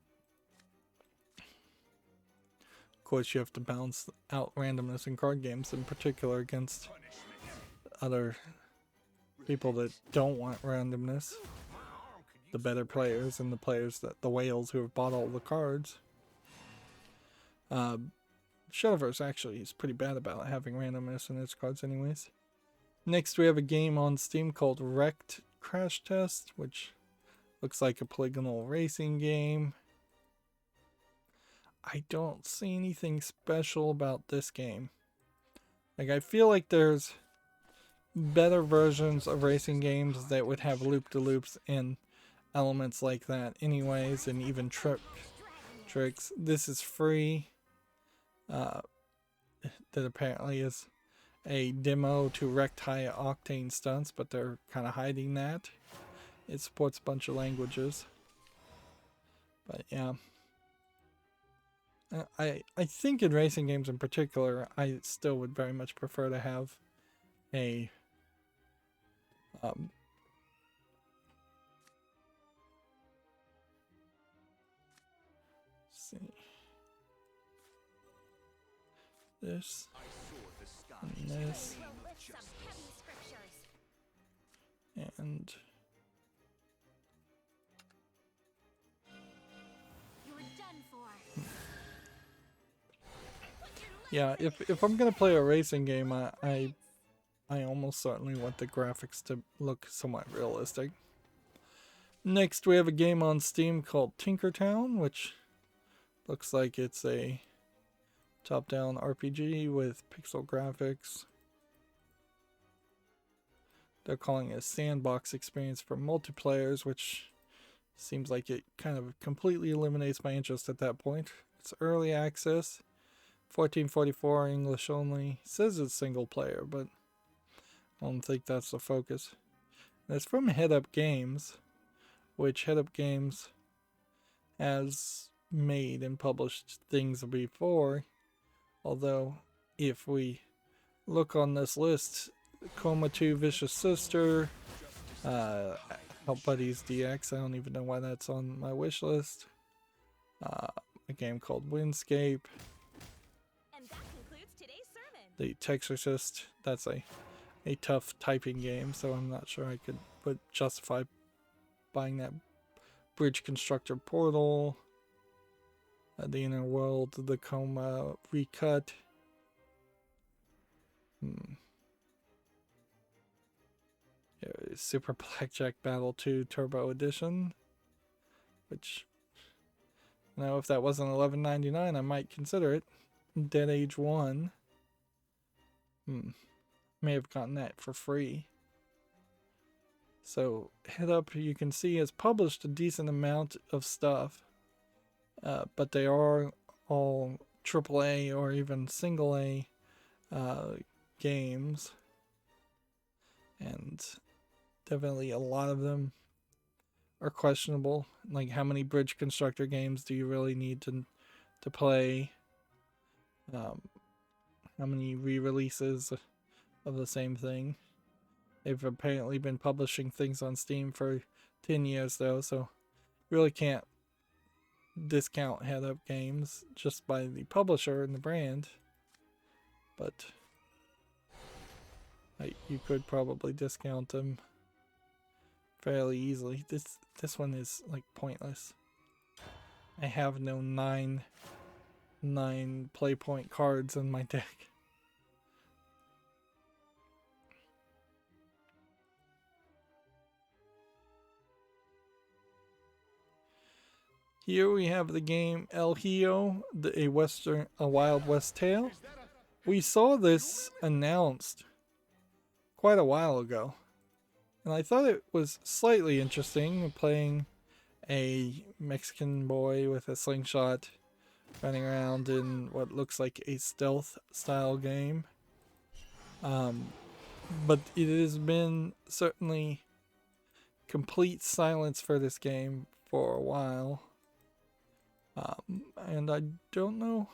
course, you have to balance out randomness in card games, in particular against other people that don't want randomness. My arm could the better players and the players that the whales who have bought all the cards. Shadowverse actually is pretty bad about having randomness in its cards anyways. Next we have a game on Steam called Wrecked Crash Test, which looks like a polygonal racing game. I don't see anything special about this game. Like, I feel like there's better versions of racing games that would have loop-de-loops and elements like that anyways, and even tricks. This is free. That apparently is a demo to wrecked high octane stunts, but they're kind of hiding that. It supports a bunch of languages. But yeah. I think in racing games in particular, I still would very much prefer to have a see this and this and yeah, if I'm gonna play a racing game, I almost certainly want the graphics to look somewhat realistic. Next, we have a game on Steam called Tinkertown, which looks like it's a top-down RPG with pixel graphics. They're calling it a sandbox experience for multiplayers, which seems like it kind of completely eliminates my interest at that point. It's early access, 1444 English only. It says it's single player, but I don't think that's the focus. And it's from Head Up Games, which Head Up Games has made and published things before. Although, if we look on this list, Coma 2 Vicious Sister, Help Buddies DX, I don't even know why that's on my wish list. A game called Windscape. And that concludes today's sermon. The Texorcist, that's a tough typing game, so I'm not sure I could justify buying that. Bridge Constructor Portal, The Inner World, The Coma Recut. Yeah, Super Blackjack Battle 2 Turbo Edition, which, you know, if that wasn't $11.99, I might consider it. Dead Age 1. May have gotten that for free. So, Head Up, you can see, has published a decent amount of stuff. But they are all AAA or even single A games. And definitely a lot of them are questionable. Like, how many Bridge Constructor games do you really need to play? How many re-releases of the same thing? They've apparently been publishing things on Steam for 10 years though, so really can't discount Head Up Games just by the publisher and the brand. But you could probably discount them fairly easily. This one is like pointless. I have no 9 play point cards in my deck. Here we have the game El Hio, a Wild West Tale. We saw this announced quite a while ago, and I thought it was slightly interesting, playing a Mexican boy with a slingshot running around in what looks like a stealth style game. But it has been certainly complete silence for this game for a while. And I don't know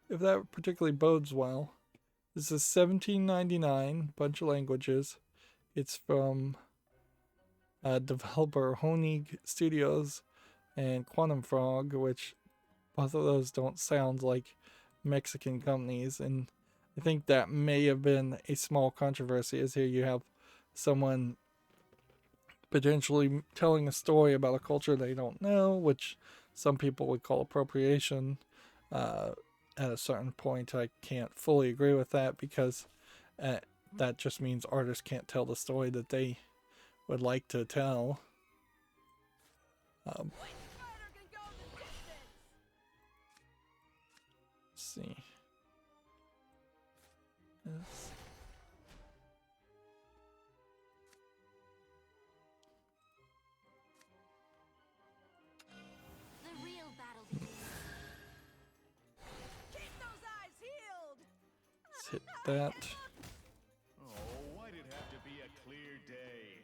if that particularly bodes well. This is $17.99, bunch of languages. It's from developer Honig Studios and Quantum Frog, which both of those don't sound like Mexican companies, and I think that may have been a small controversy, as here you have someone potentially telling a story about a culture they don't know, which some people would call appropriation. At a certain point, I can't fully agree with that because that just means artists can't tell the story that they would like to tell. Let's see. Yes. The real battle begins. Keep those eyes healed! Let's hit that. Oh, why'd it have to be a clear day?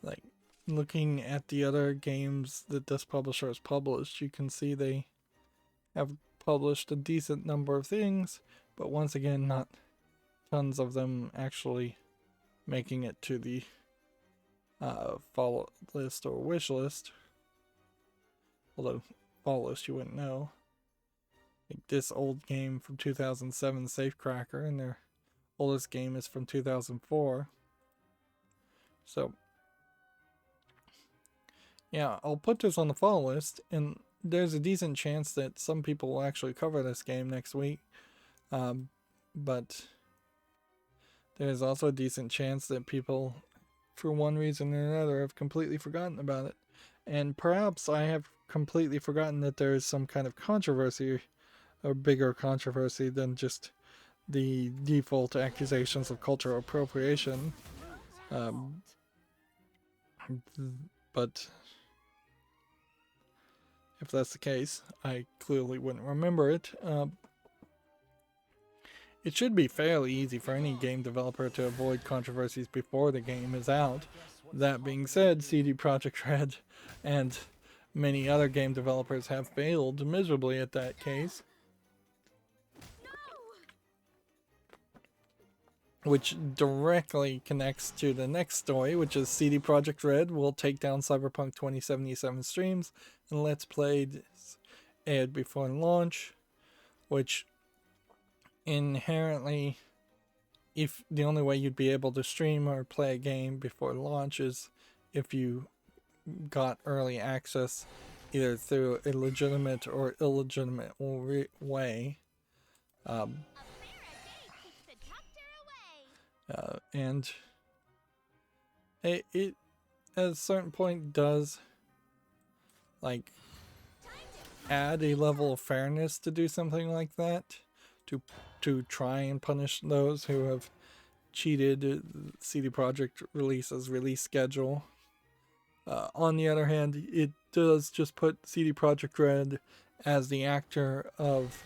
Like, looking at the other games that this publisher has published, you can see they have published a decent number of things, but once again, not tons of them actually making it to the follow list or wish list. Although, follow list you wouldn't know. Like this old game from 2007, Safecracker, and their oldest game is from 2004. So, yeah, I'll put this on the follow list, and there's a decent chance that some people will actually cover this game next week. But there's also a decent chance that people, for one reason or another, have completely forgotten about it. And perhaps I have completely forgotten that there is some kind of controversy, or bigger controversy than just the default accusations of cultural appropriation. But if that's the case, I clearly wouldn't remember it. It should be fairly easy for any game developer to avoid controversies before the game is out. That being said, CD Projekt Red and many other game developers have failed miserably at that case. Which directly connects to the next story, which is CD Projekt Red will take down Cyberpunk 2077 streams and Let's Play aired before launch, which inherently, if the only way you'd be able to stream or play a game before launch is if you got early access either through a legitimate or illegitimate way. And it at a certain point does like add a level of fairness to do something like that, to try and punish those who have cheated CD Projekt release's release schedule. On the other hand, it does just put CD Projekt Red as the actor of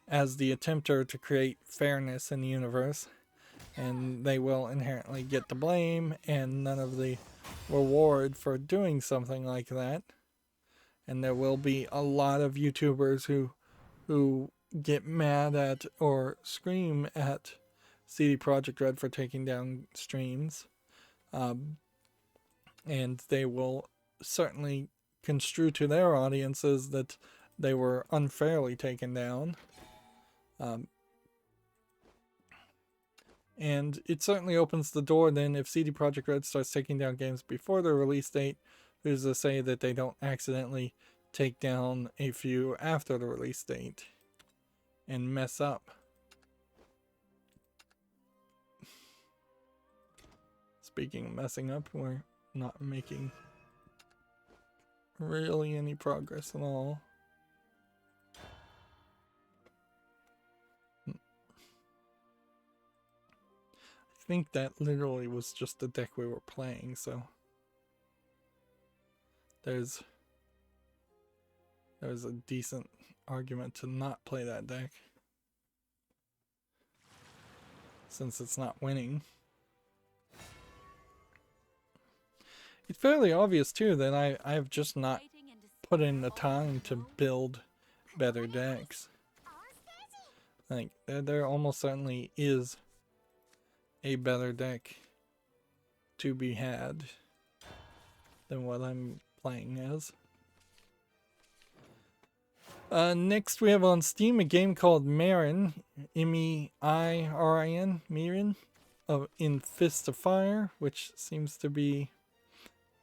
as the attempter to create fairness in the universe, and they will inherently get the blame and none of the reward for doing something like that. And there will be a lot of YouTubers who get mad at or scream at CD Projekt Red for taking down streams, and they will certainly construe to their audiences that they were unfairly taken down. And it certainly opens the door then if CD Projekt Red starts taking down games before their release date, who's to say that they don't accidentally take down a few after the release date and mess up. Speaking of messing up, we're not making really any progress at all. I think that literally was just the deck we were playing, so there's a decent argument to not play that deck since it's not winning. It's fairly obvious too that I've just not put in the time to build better decks. Like there almost certainly is a better deck to be had than what I'm playing as. Next we have on Steam a game called Marin, M-E-I-R-I-N, Mirin. of In Fist of Fire, which seems to be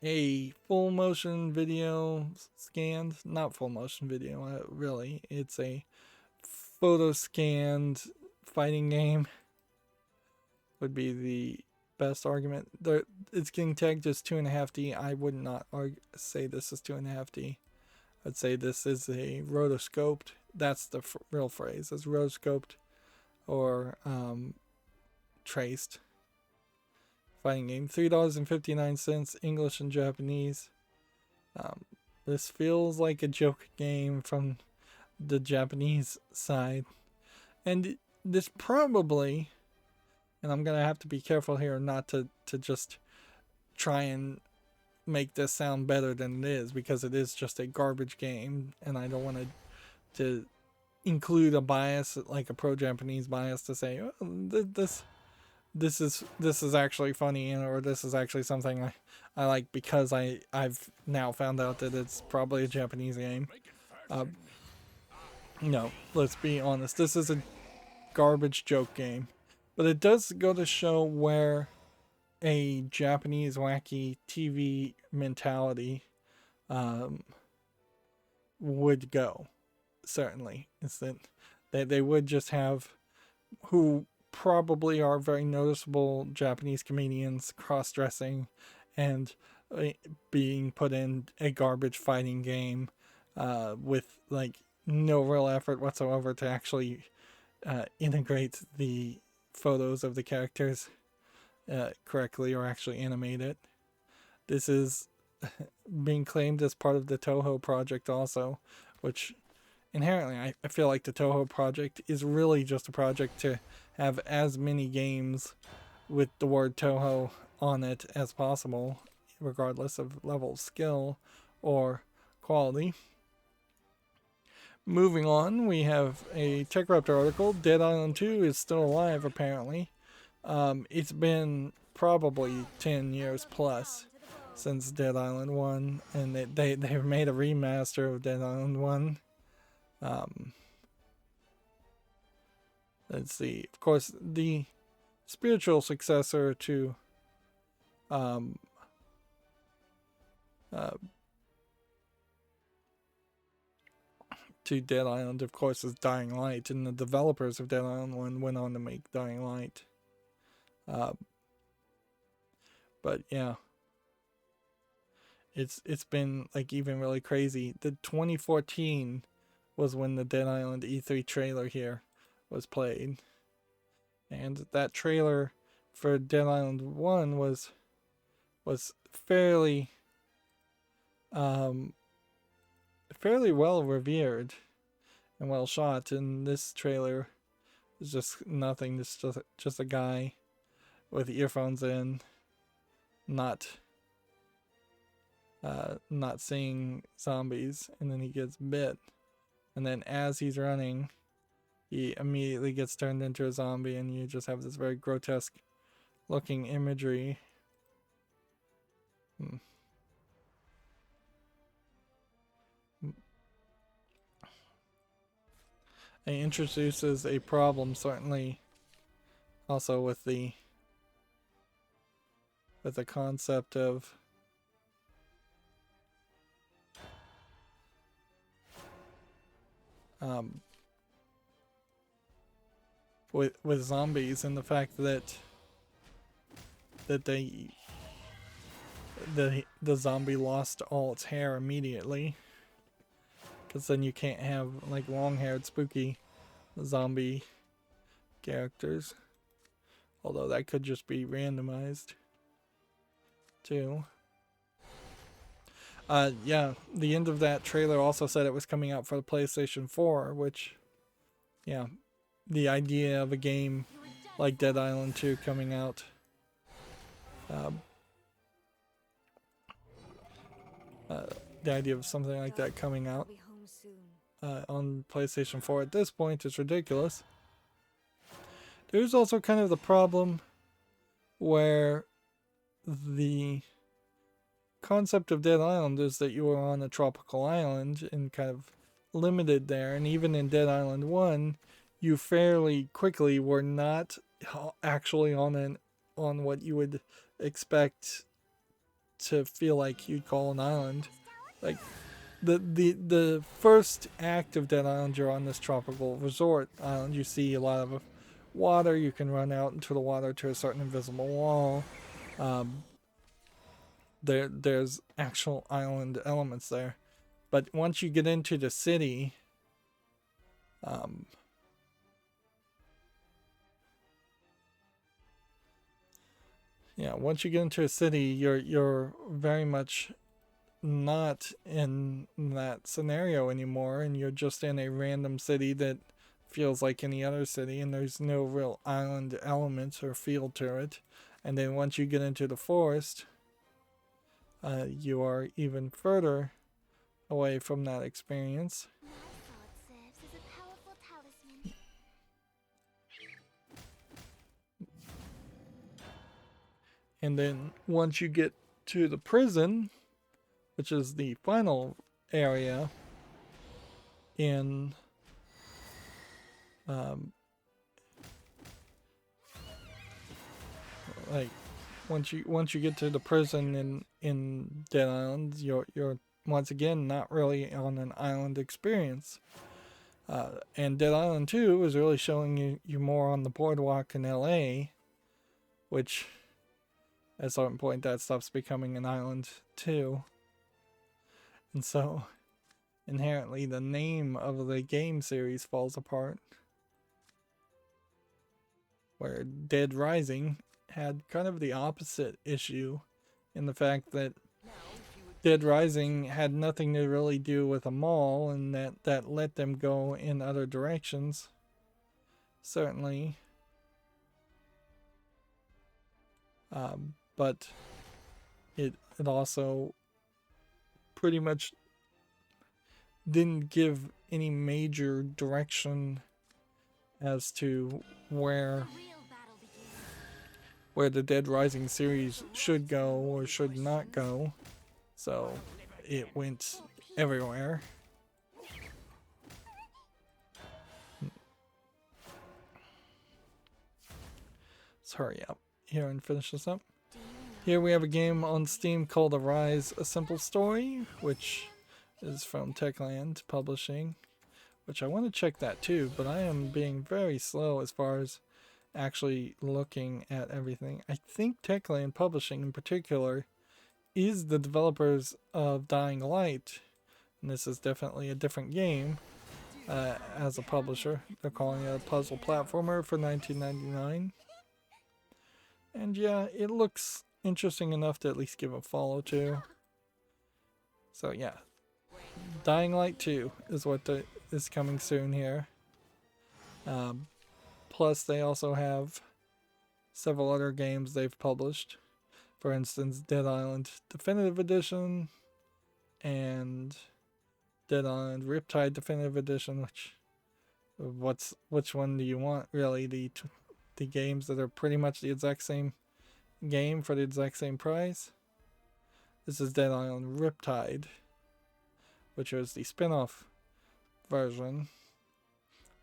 a full motion video scanned, not full motion video, really. It's a photo scanned fighting game, would be the best argument. It's getting tagged as 2.5D. I would not say this is 2.5D. I'd say this is a rotoscoped. That's the real phrase, is rotoscoped or traced fighting game. $3.59, English and Japanese. This feels like a joke game from the Japanese side. And this probably, and I'm gonna have to be careful here not to just try and make this sound better than it is, because it is just a garbage game, and I don't want to include a bias, like a pro-Japanese bias, to say, oh, this is actually funny, or this is actually something I like, because I've now found out that it's probably a Japanese game. No, let's be honest, this is a garbage joke game. But it does go to show where a Japanese wacky TV mentality would go. Certainly, is that they would just have, who probably are very noticeable Japanese comedians, cross-dressing and being put in a garbage fighting game with like no real effort whatsoever to actually integrate the photos of the characters correctly, or actually animate it. This is being claimed as part of the Toho project also, which inherently I feel like the Toho project is really just a project to have as many games with the word Toho on it as possible, regardless of level of skill or quality. Moving on, we have a TechRaptor article. Dead Island 2 is still alive, apparently. It's been probably 10 years plus since Dead Island 1, and they've made a remaster of Dead Island 1. Let's see. Of course, the spiritual successor to Dead Island, of course, is Dying Light, and the developers of Dead Island 1 went on to make Dying Light. But yeah, it's been like even really crazy. The 2014 was when the Dead Island E3 trailer here was played, and that trailer for Dead Island 1 was fairly well revered and well shot, and this trailer is just nothing. It's just a guy with earphones in, not seeing zombies, and then he gets bit, and then as he's running, he immediately gets turned into a zombie, and you just have this very grotesque looking imagery. It introduces a problem, certainly, also with the concept of with zombies, and the fact that the zombie lost all its hair immediately, because then you can't have like long-haired spooky zombie characters, although that could just be randomized too. Yeah, the end of that trailer also said it was coming out for the PlayStation 4, which, yeah, the idea of a game like Dead Island 2 coming out the idea of something like that coming out on PlayStation 4 at this point is ridiculous. There's also kind of the problem where the concept of Dead Island is that you are on a tropical island and kind of limited there, and even in Dead Island 1 you fairly quickly were not actually on on what you would expect to feel like you'd call an island. Like the first act of Dead Island, you're on this tropical resort island. You see a lot of water. You can run out into the water to a certain invisible wall. There's actual island elements there. But once you get into the city, once you get into a city, you're very much not in that scenario anymore, and you're just in a random city that feels like any other city, and there's no real island elements or feel to it. And then once you get into the forest, you are even further away from that experience. My sword serves as a powerful talisman. And then once you get to the prison, which is the final area in like once you get to the prison in Dead Island, you're once again not really on an island experience. And Dead Island 2 is really showing you more on the boardwalk in LA, which at a certain point that stops becoming an island too. And so, inherently, the name of the game series falls apart. Where Dead Rising had kind of the opposite issue in the fact that Dead Rising had nothing to really do with a mall, and that let them go in other directions. Certainly. But it also pretty much didn't give any major direction as to where the Dead Rising series should go or should not go. So it went everywhere. Let's hurry up here and finish this up. Here we have a game on Steam called Arise, A Simple Story, which is from Techland Publishing, which I want to check that too, but I am being very slow as far as actually looking at everything. I think Techland Publishing in particular is the developers of Dying Light, and this is definitely a different game as a publisher. They're calling it a puzzle platformer for $19.99. And yeah, it looks interesting enough to at least give a follow to. So yeah, Dying Light 2 is what is coming soon here. Plus they also have several other games they've published. For instance, Dead Island Definitive Edition and Dead Island Riptide Definitive Edition, which one do you want really? The games that are pretty much the exact same game for the exact same price. This is Dead Island Riptide, which is the spin-off version,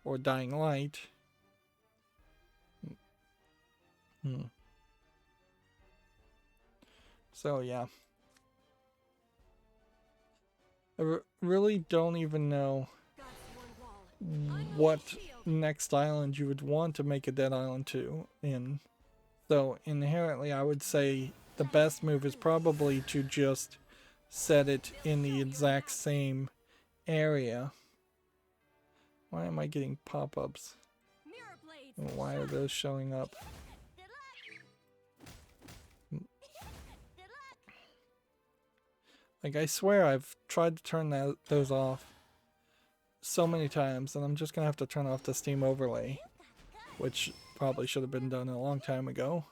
or Dying Light. So yeah, I really don't even know what next island you would want to make a Dead Island 2 in. So inherently I would say the best move is probably to just set it in the exact same area. Why am I getting pop-ups? Why are those showing up? Like, I swear I've tried to turn those off so many times, and I'm just gonna have to turn off the Steam overlay, which probably should have been done a long time ago.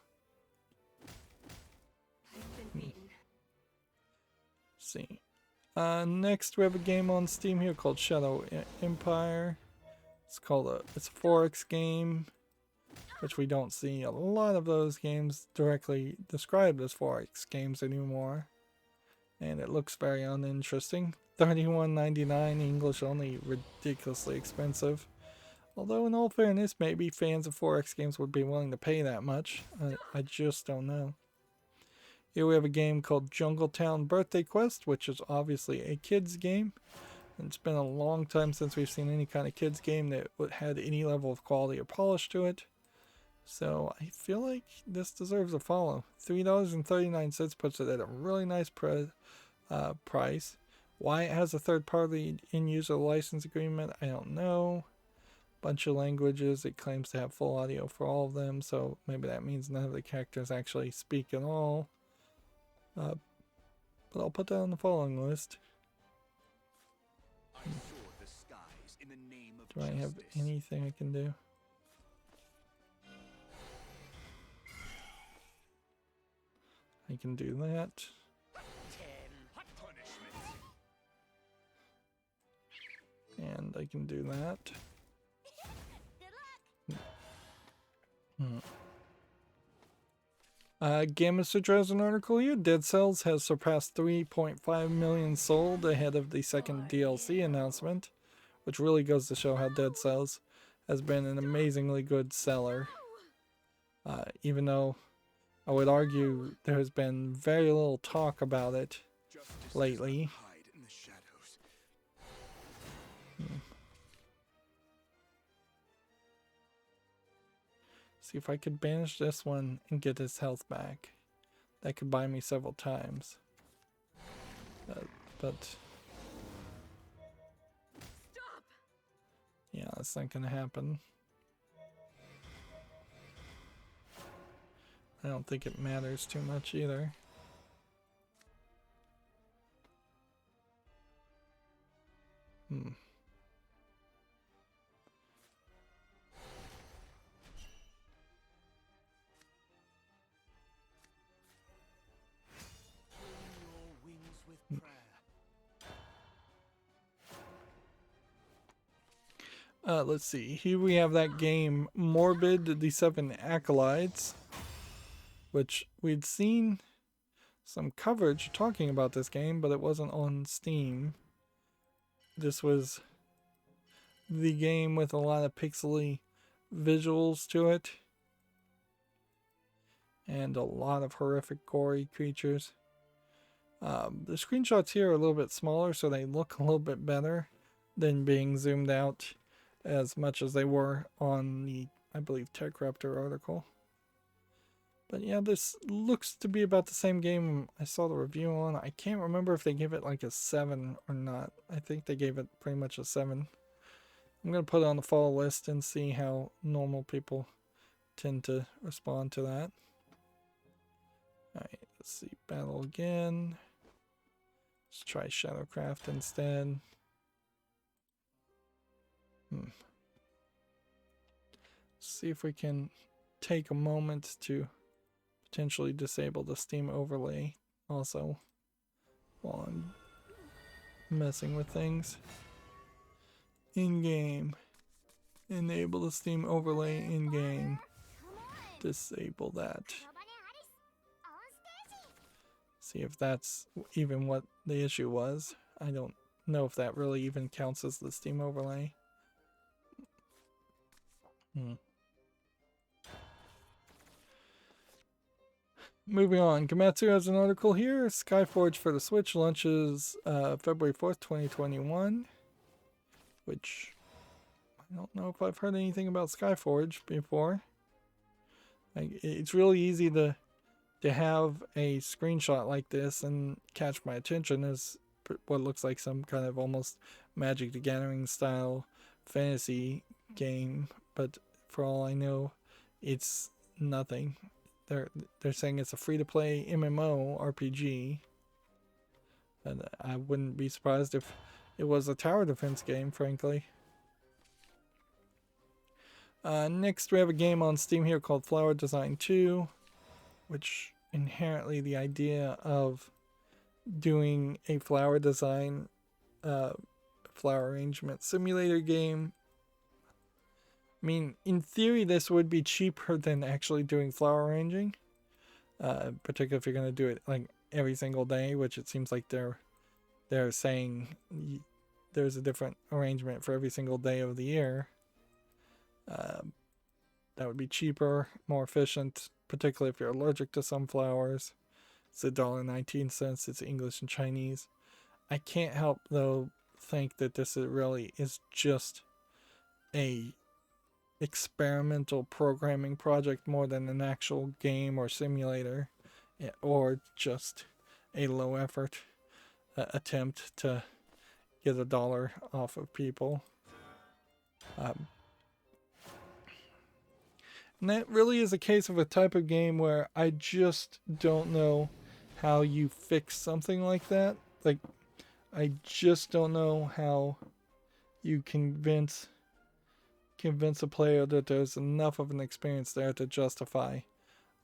Let's see. Next we have a game on Steam here called Shadow Empire. It's a 4X game, which we don't see a lot of those games directly described as 4X games anymore. And it looks very uninteresting. $31.99 English only, ridiculously expensive. Although in all fairness, maybe fans of 4X games would be willing to pay that much. I just don't know. Here we have a game called Jungletown Birthday Quest, which is obviously a kids game. And it's been a long time since we've seen any kind of kids game that had any level of quality or polish to it. So I feel like this deserves a follow. $3.39 puts it at a really nice price. Why it has a third-party in-user license agreement, I don't know. Bunch of languages. It claims to have full audio for all of them, so maybe that means none of the characters actually speak at all. But I'll put that on the following list. I soar the skies in the name of Do I have justice. anything I can do? I can do that. 10 hot punishments. And I can do that. Good luck. Gamma Sutra has an article here. Dead Cells has surpassed 3.5 million sold ahead of the second DLC announcement, which really goes to show how Dead Cells has been an amazingly good seller. Even though I would argue there has been very little talk about it Justice lately. does not hide in the shadows. See if I could banish this one and get his health back. That could buy me several times. But Stop. yeah, that's not gonna happen. I don't think it matters too much either. Fill your wings with prayer. Let's see. Here we have that game, Morbid, the Seven Acolytes, which we'd seen some coverage talking about this game, but it wasn't on Steam. This was the game with a lot of pixely visuals to it, and a lot of horrific, gory creatures. The screenshots here are a little bit smaller, so they look a little bit better than being zoomed out as much as they were on the, I believe, TechRaptor article. But yeah, this looks to be about the same game I saw the review on. I can't remember if they gave it like a 7 or not. I think they gave it pretty much a 7. I'm going to put it on the fall list and see how normal people tend to respond to that. Alright, let's see. Battle again. Let's try Shadowcraft instead. See if we can take a moment to potentially disable the Steam overlay also while I'm messing with things. In-game. Enable the Steam overlay in-game. Disable that. See if that's even what the issue was. I don't know if that really even counts as the Steam overlay. Moving on, Gamatsu has an article here. Skyforge for the Switch launches February 4th, 2021. Which, I don't know if I've heard anything about Skyforge before. Like, it's really easy to have a screenshot like this and catch my attention as what looks like some kind of almost Magic the Gathering style fantasy game. But for all I know, it's nothing. They're saying it's a free-to-play MMO RPG, and I wouldn't be surprised if it was a tower defense game, frankly. Next, we have a game on Steam here called Flower Design 2, which inherently the idea of doing a flower design, flower arrangement simulator game. I mean, in theory, this would be cheaper than actually doing flower arranging, particularly if you're going to do it like every single day, which it seems like they're saying there's a different arrangement for every single day of the year. That would be cheaper, more efficient, particularly if you're allergic to some flowers. It's $1.19. It's English and Chinese. I can't help though think that this really is just a experimental programming project more than an actual game or simulator, or just a low effort attempt to get $1 off of people. And that really is a case of a type of game where I just don't know how you fix something like that. Like, I just don't know how you convince a player that there's enough of an experience there to justify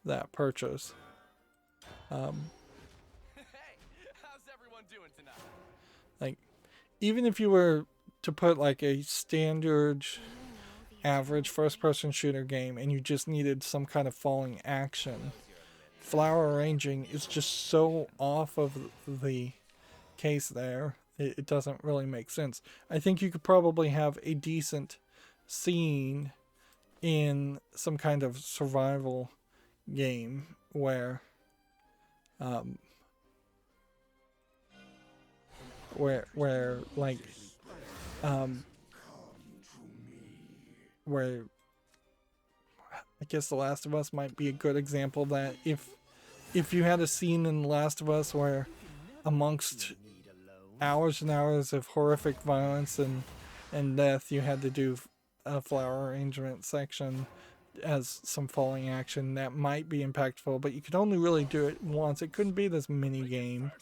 that purchase. Hey, how's everyone doing tonight? Like, even if you were to put like a standard average first-person shooter game and you just needed some kind of falling action, flower arranging is just so off of the case there. It doesn't really make sense. I think you could probably have a decent scene in some kind of survival game where where I guess The Last of Us might be a good example of that. If you had a scene in The Last of Us where amongst hours and hours of horrific violence and death, you had to do a flower arrangement section as some falling action, that might be impactful, but you could only really do it once. It couldn't be this mini game.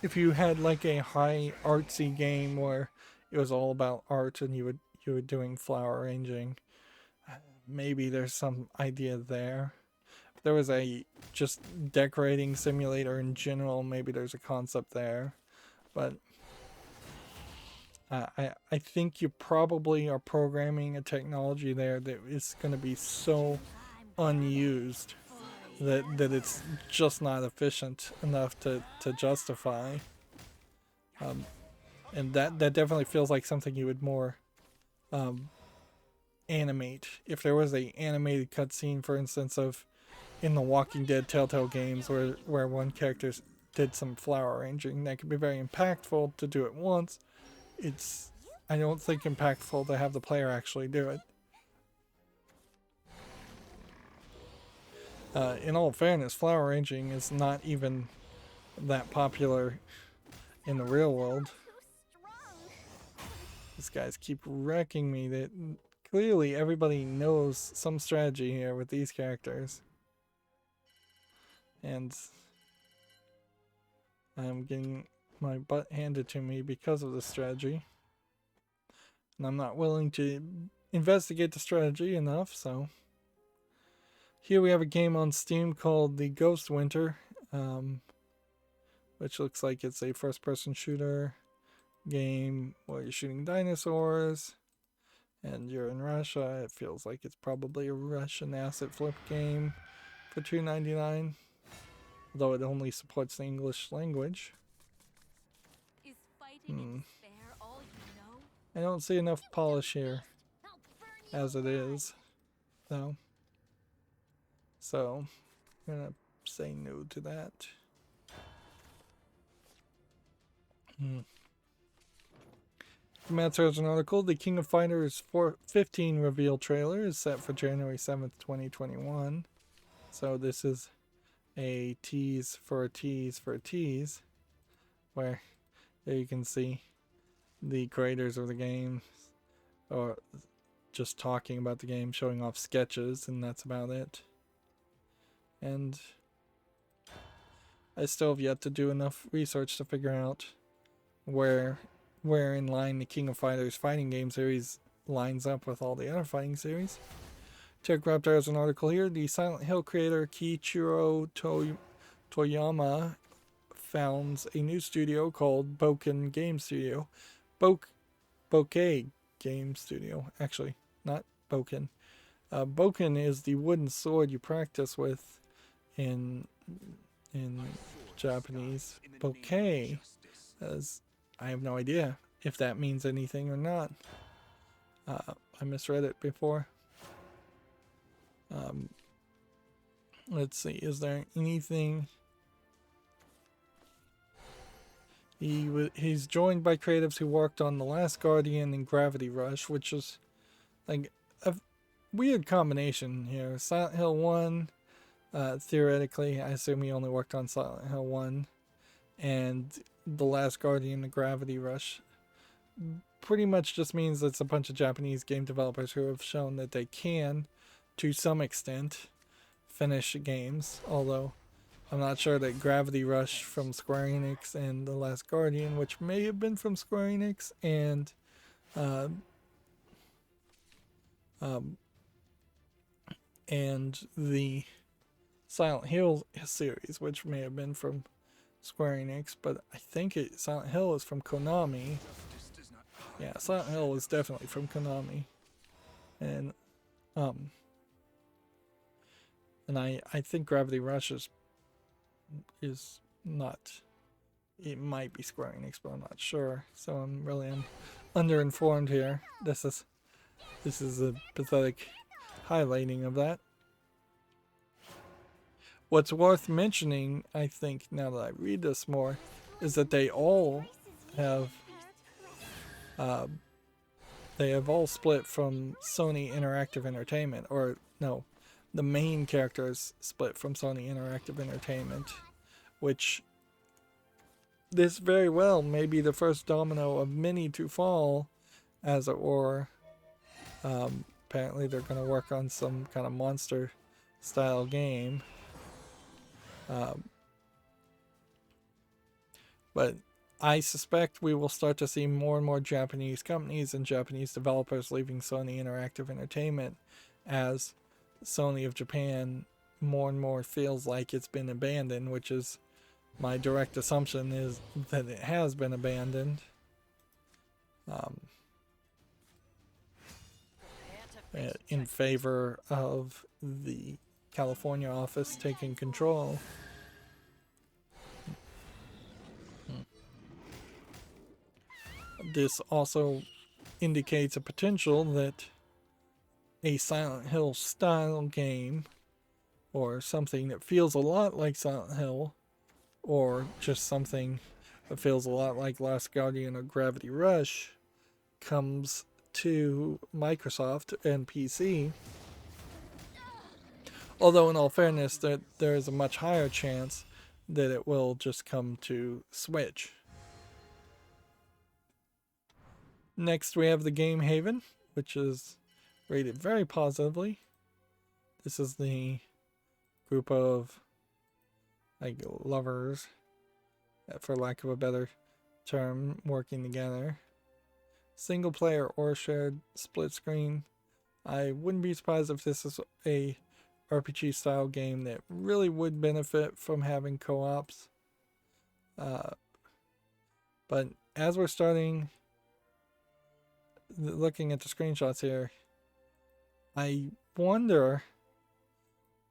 If you had like a high artsy game where it was all about art and you were doing flower arranging, maybe there's some idea there. If there was a just decorating simulator in general, maybe there's a concept there. But I think you probably are programming a technology there that is going to be so unused that it's just not efficient enough to justify. And that definitely feels like something you would more animate. If there was a animated cutscene, for instance, of in the Walking Dead Telltale games where one character did some flower arranging, that could be very impactful to do it once. I don't think impactful to have the player actually do it. In all fairness, flower arranging is not even that popular in the real world. These guys keep wrecking me. That clearly everybody knows some strategy here with these characters. And I'm getting my butt handed to me because of the strategy. And I'm not willing to investigate the strategy enough, so... Here we have a game on Steam called The Ghost Winter, which looks like it's a first-person shooter game where you're shooting dinosaurs, and you're in Russia. It feels like it's probably a Russian asset flip game for $2.99, though it only supports the English language. Is fighting fair all you know? I don't see enough polish here as it is, though. So, I'm gonna say no to that. Matt has an article. The King of Fighters 15 reveal trailer is set for January 7th, 2021. So this is a tease for a tease for a tease, where there you can see the creators of the game, or just talking about the game, showing off sketches, and that's about it. And I still have yet to do enough research to figure out where in line the King of Fighters fighting game series lines up with all the other fighting series. TechRaptor has an article here. The Silent Hill creator Kiichiro Toyama founds a new studio called Boken Game Studio. Bokeh Game Studio, actually, not Boken. Boken is the wooden sword you practice with in Japanese. Bokeh, as I have no idea if that means anything or not. I misread it before. Let's see, is there anything? He's joined by creatives who worked on The Last Guardian and Gravity Rush, which is like a weird combination here. Silent Hill 1, theoretically, I assume he only worked on Silent Hill 1, and The Last Guardian and Gravity Rush. Pretty much just means it's a bunch of Japanese game developers who have shown that they can, to some extent, finish games, although I'm not sure that Gravity Rush from Square Enix and The Last Guardian, which may have been from Square Enix, and the Silent Hill series, which may have been from Square Enix, but I think Silent Hill is from Konami. Yeah, Silent Hill is definitely from Konami, and I think Gravity Rush is not. It might be Square Enix, but I'm not sure. So I'm underinformed here. This is a pathetic highlighting of that. What's worth mentioning, I think, now that I read this more, is that they all have split from Sony Interactive Entertainment, or no, the main characters split from Sony Interactive Entertainment, which this very well may be the first domino of many to fall, as it were. Apparently they're going to work on some kind of monster style game. But I suspect we will start to see more and more Japanese companies and Japanese developers leaving Sony Interactive Entertainment, as Sony of Japan more and more feels like it's been abandoned, which is my direct assumption is that it has been abandoned. In favor of the California office taking control. This also indicates a potential that a Silent Hill style game, or something that feels a lot like Silent Hill, or just something that feels a lot like Last Guardian or Gravity Rush, comes to Microsoft and PC. Although in all fairness, that there is a much higher chance that it will just come to Switch. Next we have the Game Haven, which is rated very positively. This is the group of like lovers, for lack of a better term, working together. Single player or shared split screen. I wouldn't be surprised if this is a RPG style game that really would benefit from having co-ops. But as we're starting looking at the screenshots here, I wonder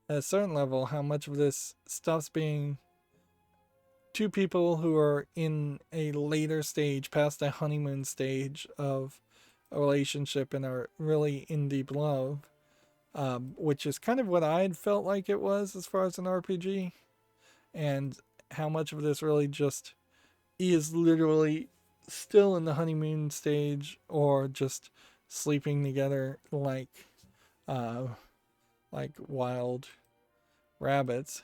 at a certain level how much of this stuff's being two people who are in a later stage, past the honeymoon stage of a relationship and are really in deep love, which is kind of what I had felt like it was as far as an RPG, and how much of this really just is literally still in the honeymoon stage, or just sleeping together like wild rabbits.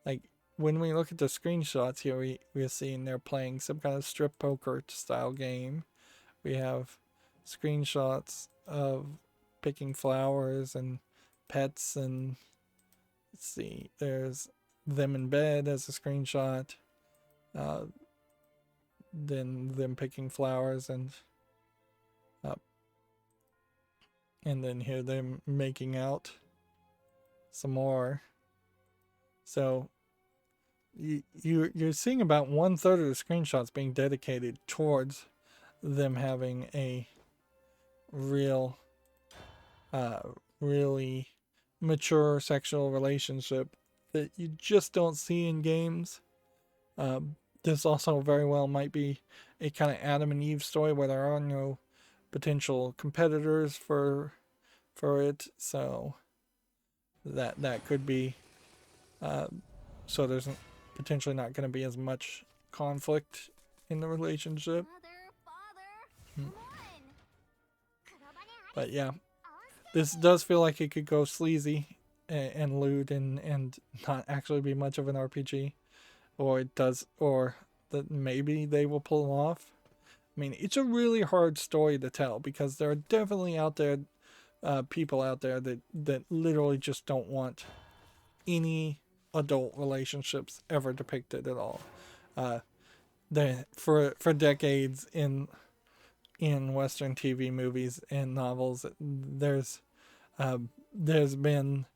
Like, when we look at the screenshots here, we're seeing they're playing some kind of strip poker style game. We have screenshots of picking flowers and pets, and let's see, there's them in bed as a screenshot, then them picking flowers, and then here them making out some more. So you're seeing about 1/3 of the screenshots being dedicated towards them having a real really mature sexual relationship that you just don't see in games. This also very well might be a kind of Adam and Eve story where there are no potential competitors for it, so that could be so there's potentially not going to be as much conflict in the relationship. Mother, father, come on. But yeah, this does feel like it could go sleazy and lewd and not actually be much of an RPG, or it does, or that maybe they will pull it off. I mean, it's a really hard story to tell because there are definitely out there people out there that literally just don't want any adult relationships ever depicted at all. For decades in Western TV movies and novels, there's been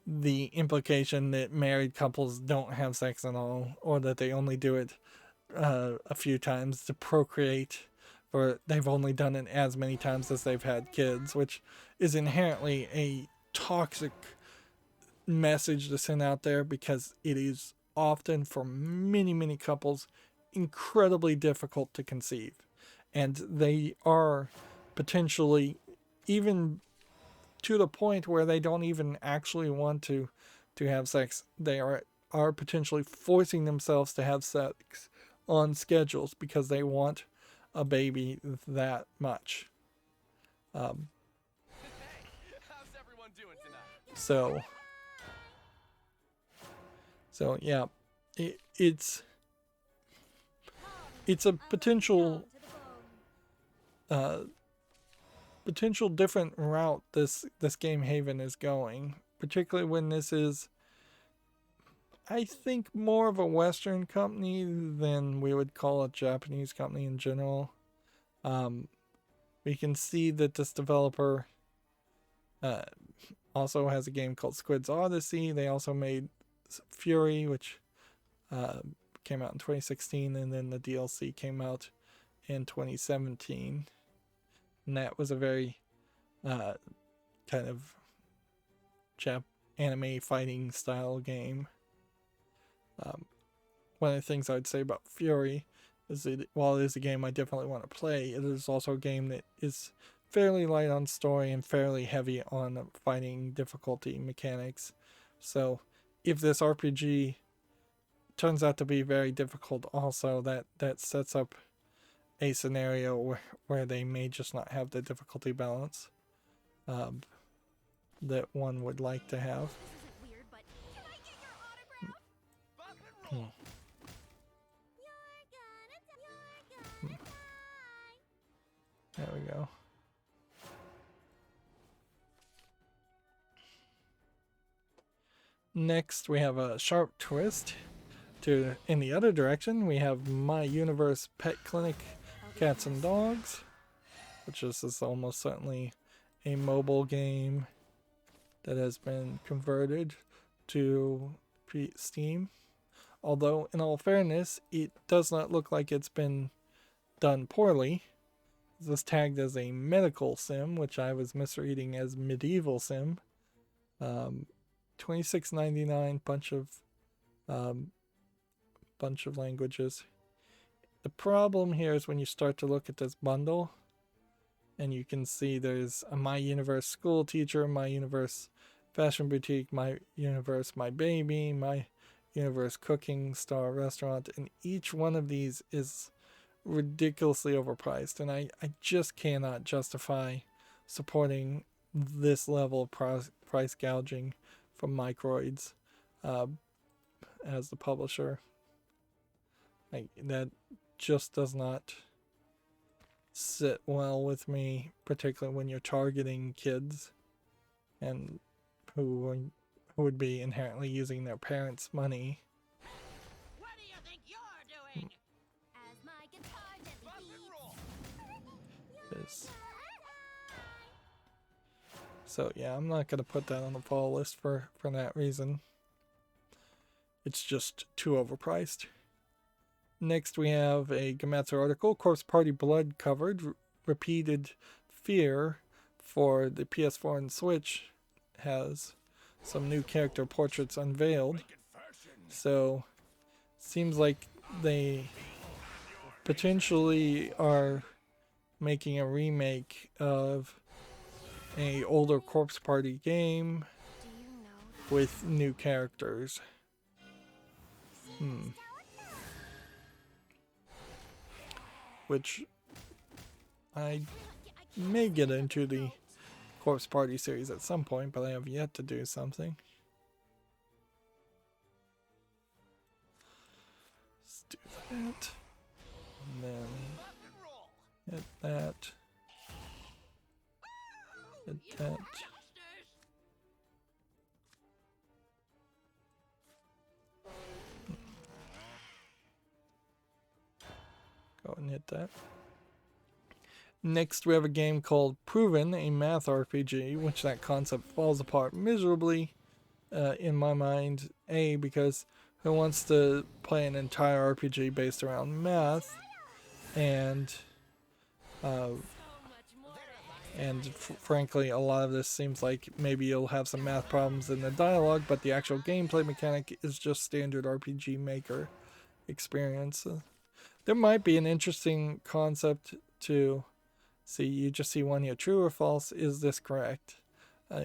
the implication that married couples don't have sex at all, or that they only do it a few times to procreate, or they've only done it as many times as they've had kids, which is inherently a toxic message to send out there, because it is often, for many couples, incredibly difficult to conceive, and they are potentially even to the point where they don't even actually want to have sex. They are potentially forcing themselves to have sex on schedules because they want a baby that much. Hey, how's everyone doing tonight? So yeah, it's a potential different route this game Haven is going, particularly when this is, I think, more of a Western company than we would call a Japanese company in general. We can see that this developer also has a game called Squid's Odyssey. They also made Fury, which came out in 2016, and then the DLC came out in 2017. And that was a very kind of anime fighting style game. One of the things I would say about Fury is that while it is a game I definitely want to play, it is also a game that is fairly light on story and fairly heavy on fighting difficulty mechanics. So if this RPG turns out to be very difficult also, that sets up a scenario where they may just not have the difficulty balance that one would like to have. This isn't weird, but can I get your autograph? Rock and roll. You're gonna die. There we go. Next, we have a sharp twist in the other direction. We have My Universe Pet Clinic Cats and Dogs, which is almost certainly a mobile game that has been converted to Steam. Although, in all fairness, it does not look like it's been done poorly. This is tagged as a medical sim, which I was misreading as medieval sim. $26.99, bunch of languages. The problem here is when you start to look at this bundle, and you can see there's a My Universe School Teacher, My Universe Fashion Boutique, My Universe My Baby, My Universe Cooking Star Restaurant, and each one of these is ridiculously overpriced, and I just cannot justify supporting this level of price gouging from Microids as the publisher. That just does not sit well with me, particularly when you're targeting kids and who would be inherently using their parents' money. What do you think you're doing? As my guitar gently beats. So yeah, I'm not gonna put that on the fall list for that reason. It's just too overpriced. Next we have a Gamatsu article, Corpse Party Blood covered, repeated fear for the PS4 and Switch has some new character portraits unveiled. So seems like they potentially are making a remake of a older Corpse Party game Do you know with new characters. Which I may get into the Corpse Party series at some point, but I have yet to do something. Let's do that. And then hit that. Hit that. Go and hit that. Next, we have a game called Proven, a math RPG, which that concept falls apart miserably in my mind. A, because who wants to play an entire RPG based around math, and frankly, a lot of this seems like maybe you'll have some math problems in the dialogue, but the actual gameplay mechanic is just standard RPG Maker experience. There might be an interesting concept to see. You just see one here, true or false, is this correct,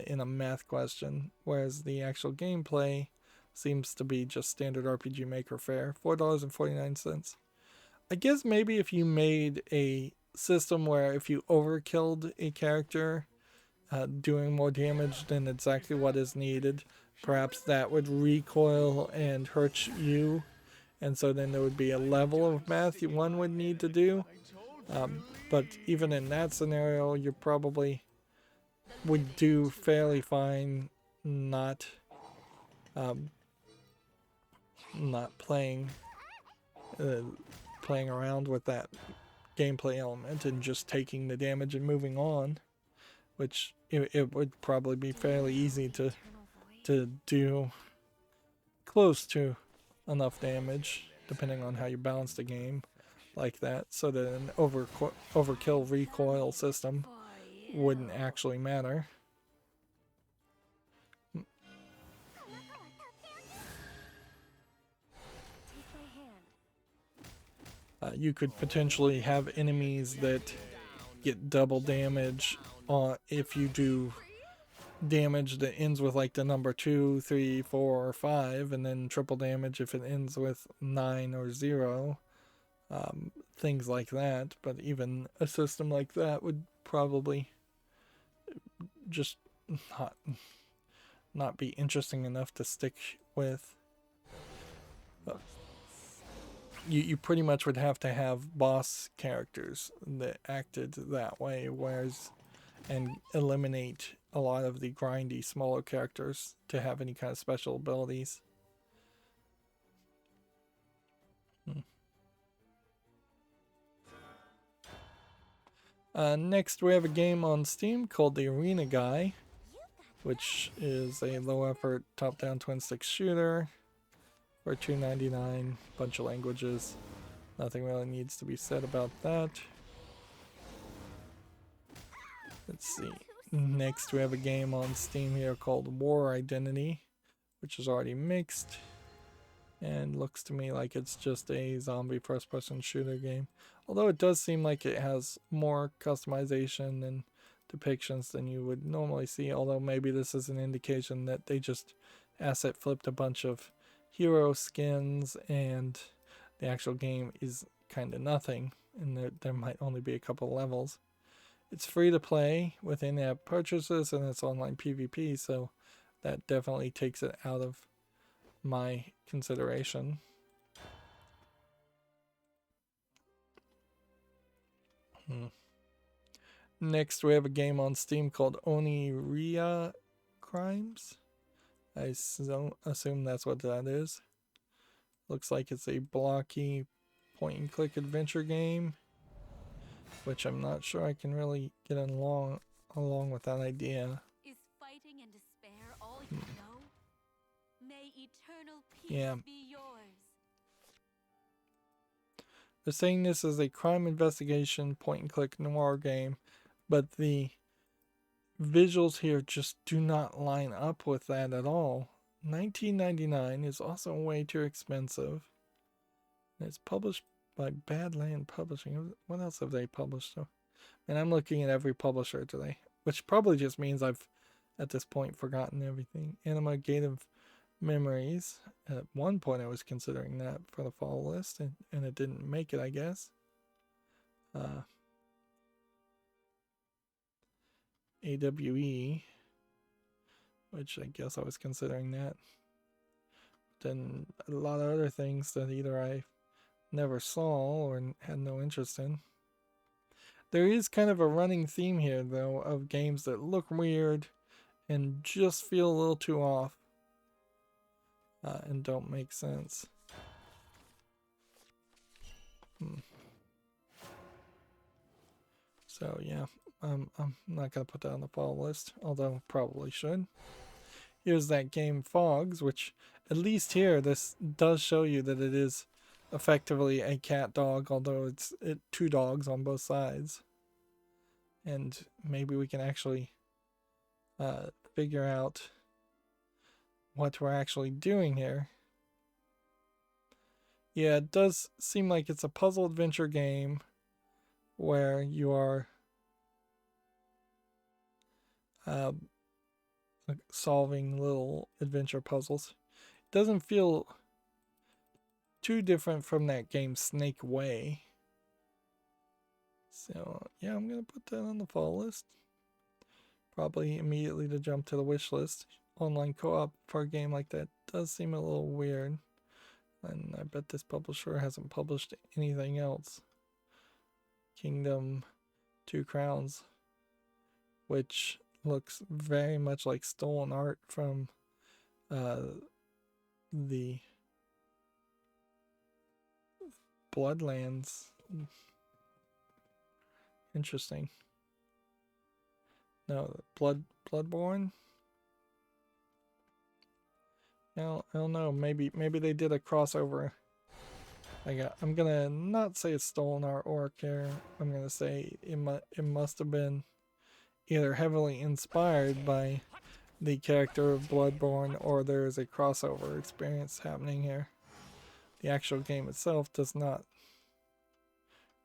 in a math question, whereas the actual gameplay seems to be just standard RPG Maker fare. $4.49. I guess maybe if you made a system where if you overkilled a character doing more damage than exactly what is needed, perhaps that would recoil and hurt you, and so then there would be a level of math one would need to do. But even in that scenario, you probably would do fairly fine not playing around with that gameplay element and just taking the damage and moving on, which it would probably be fairly easy to do close to enough damage, depending on how you balance the game like that, so that an overkill recoil system wouldn't actually matter. You could potentially have enemies that get double damage if you do damage that ends with like the number 2, 3, 4, or 5, and then triple damage if it ends with 9 or 0. Things like that. But even a system like that would probably just not be interesting enough to stick with. You pretty much would have to have boss characters that acted that way, and eliminate a lot of the grindy smaller characters to have any kind of special abilities. Next, we have a game on Steam called The Arena Guy, which is a low-effort top-down twin-stick shooter for $2.99. Bunch of languages. Nothing really needs to be said about that. Let's see. Next, we have a game on Steam here called War Identity, which is already mixed, and looks to me like it's just a zombie first-person shooter game. Although it does seem like it has more customization and depictions than you would normally see, although maybe this is an indication that they just asset flipped a bunch of hero skins and the actual game is kind of nothing, and there might only be a couple levels. It's free to play with in-app purchases, and it's online PvP, so that definitely takes it out of my consideration. Next, we have a game on Steam called Oniria Crimes. I assume that's what that is. Looks like it's a blocky point-and-click adventure game, which I'm not sure I can really get along with that idea. Is fighting and despair all you know? May eternal peace be yours. They're saying this is a crime investigation point-and-click noir game, but the visuals here just do not line up with that at all. $19.99 is also way too expensive. It's published by Badland Publishing. What else have they published? And I'm looking at every publisher today, which probably just means I've, at this point, forgotten everything. Anima Gate of Memories. At one point, I was considering that for the fall list, and it didn't make it, I guess. AWE, which I guess I was considering that. Then a lot of other things that either I never saw or had no interest in. There is kind of a running theme here, though, of games that look weird and just feel a little too off and don't make sense. So yeah, I'm not gonna put that on the fall list, although probably should. Here's that game Fogs, which at least here this does show you that it is effectively a cat dog, although it's two dogs on both sides. And maybe we can actually figure out what we're actually doing here. Yeah, it does seem like it's a puzzle adventure game where you are solving little adventure puzzles. It doesn't feel too different from that game Snake Way. So yeah, I'm gonna put that on the fall list. Probably immediately to jump to the wish list. Online co-op for a game like that does seem a little weird. And I bet this publisher hasn't published anything else. Kingdom Two Crowns, which looks very much like stolen art from the Bloodlands. Interesting. No, Bloodborne? I don't know. Maybe they did a crossover. I'm gonna not say it's stolen artwork here. I'm gonna say it must have been either heavily inspired by the character of Bloodborne, or there is a crossover experience happening here. The actual game itself does not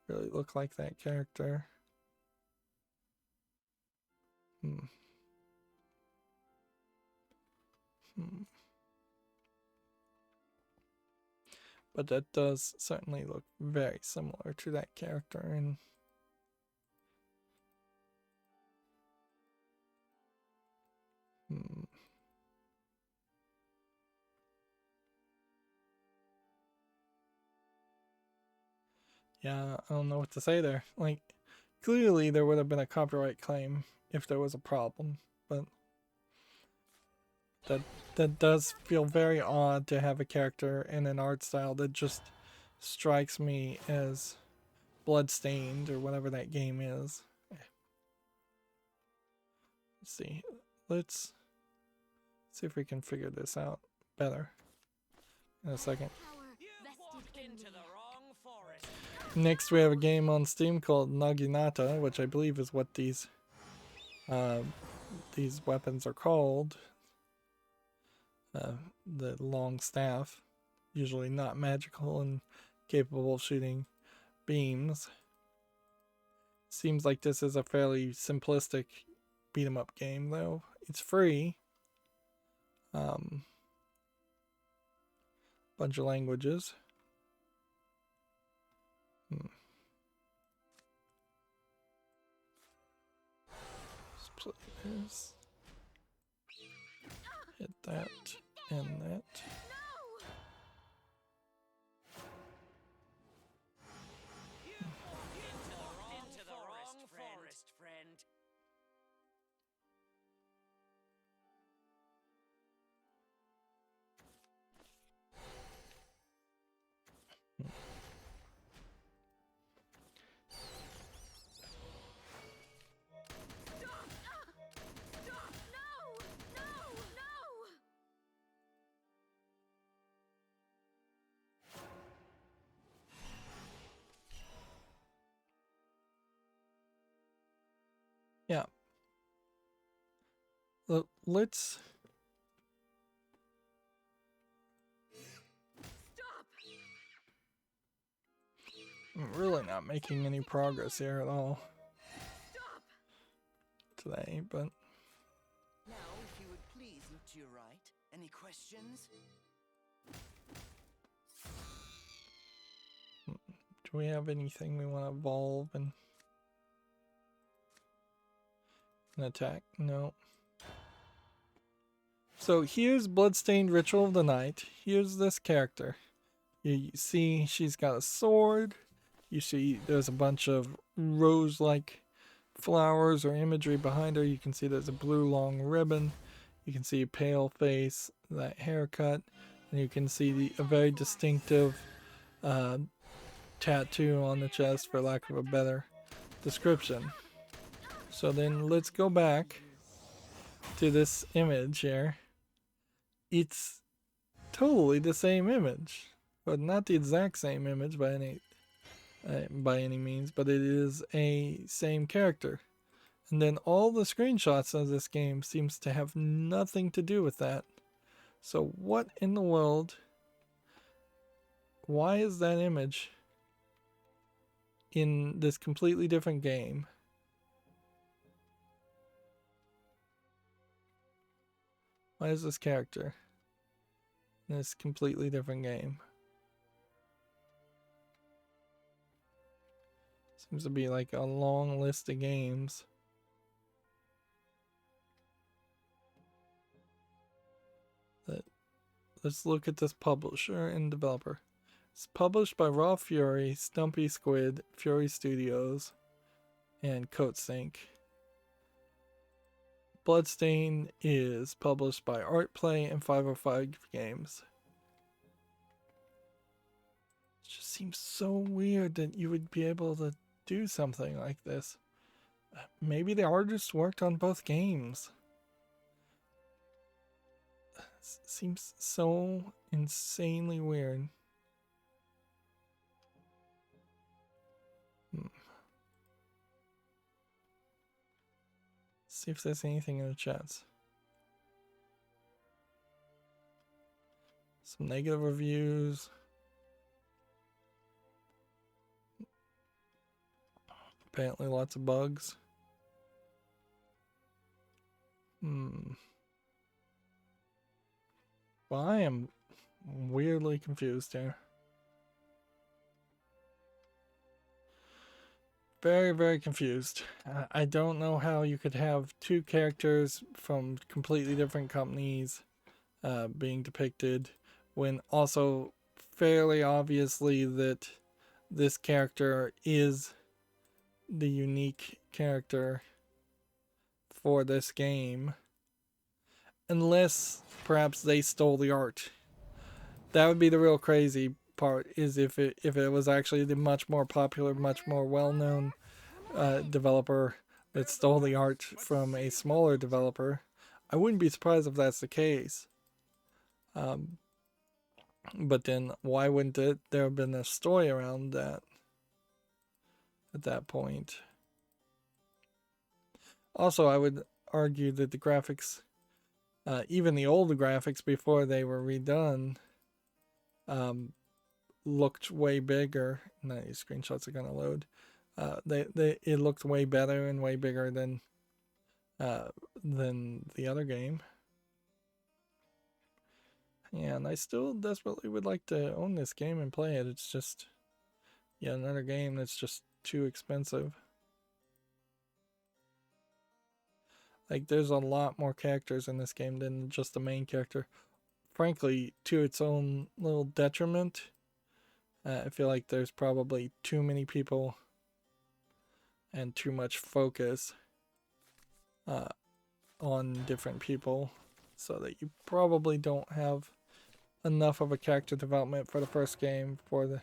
really look like that character. But that does certainly look very similar to that character. And yeah, I don't know what to say there. Like, clearly there would have been a copyright claim if there was a problem, but that does feel very odd to have a character in an art style that just strikes me as Bloodstained or whatever that game is. Let's see. Let's see if we can figure this out better in a second. Next we have a game on Steam called Naginata, which I believe is what these weapons are called. The long staff, usually not magical and capable of shooting beams. Seems like this is a fairly simplistic beat 'em up game, though. It's free. Bunch of languages. Let's play this. Hit that and that. Into the wrong forest, friend. Yeah. Let's I'm really not making any progress here at all. today, but Now, if you would please look to your right. Any questions? do we have anything we want to evolve and attack? No. So here's Bloodstained Ritual of the Night. Here's this character. You see she's got a sword. You see there's a bunch of rose-like flowers or imagery behind her. You can see there's a blue long ribbon. You can see a pale face, that haircut, and you can see a very distinctive tattoo on the chest, for lack of a better description. So then let's go back to this image here. It's totally the same image, but not the exact same image by any means, but it is a same character. And then all the screenshots of this game seems to have nothing to do with that. So what in the world? Why is that image in this completely different game? Why is this character in this completely different game? Seems to be like a long list of games. Let's look at this publisher and developer. It's published by Raw Fury, Stumpy Squid, Fury Studios, and Coatsink. Bloodstained is published by Artplay and 505 Games. It just seems so weird that you would be able to do something like this. Maybe the artists worked on both games. Seems so insanely weird. See if there's anything in the chats. Some negative reviews. Apparently lots of bugs. Well, I am weirdly confused here. Very, very confused. I don't know how you could have two characters from completely different companies being depicted, when also fairly obviously that this character is the unique character for this game. Unless perhaps they stole the art. That would be the real crazy part, is if it was actually the much more popular, much more well-known developer that stole the art from a smaller developer. I wouldn't be surprised if that's the case. But then why wouldn't there have been a story around that at that point? Also, I would argue that the graphics, even the old graphics before they were redone, looked way bigger. Now these screenshots are gonna load. It looked way better and way bigger than the other game. Yeah, and I still desperately would like to own this game and play it. It's just, yeah, another game that's just too expensive. Like, there's a lot more characters in this game than just the main character. Frankly, to its own little detriment, I feel like there's probably too many people and too much focus on different people, so that you probably don't have enough of a character development for the first game for the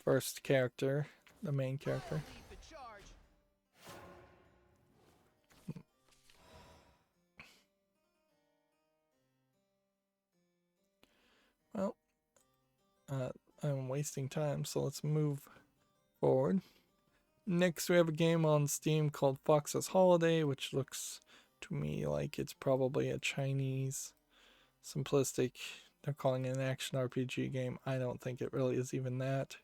first character, the main character. Well, I'm wasting time, so let's move forward. Next, we have a game on Steam called Fox's Holiday, which looks to me like it's probably a Chinese, simplistic, they're calling it an action RPG game. I don't think it really is even that.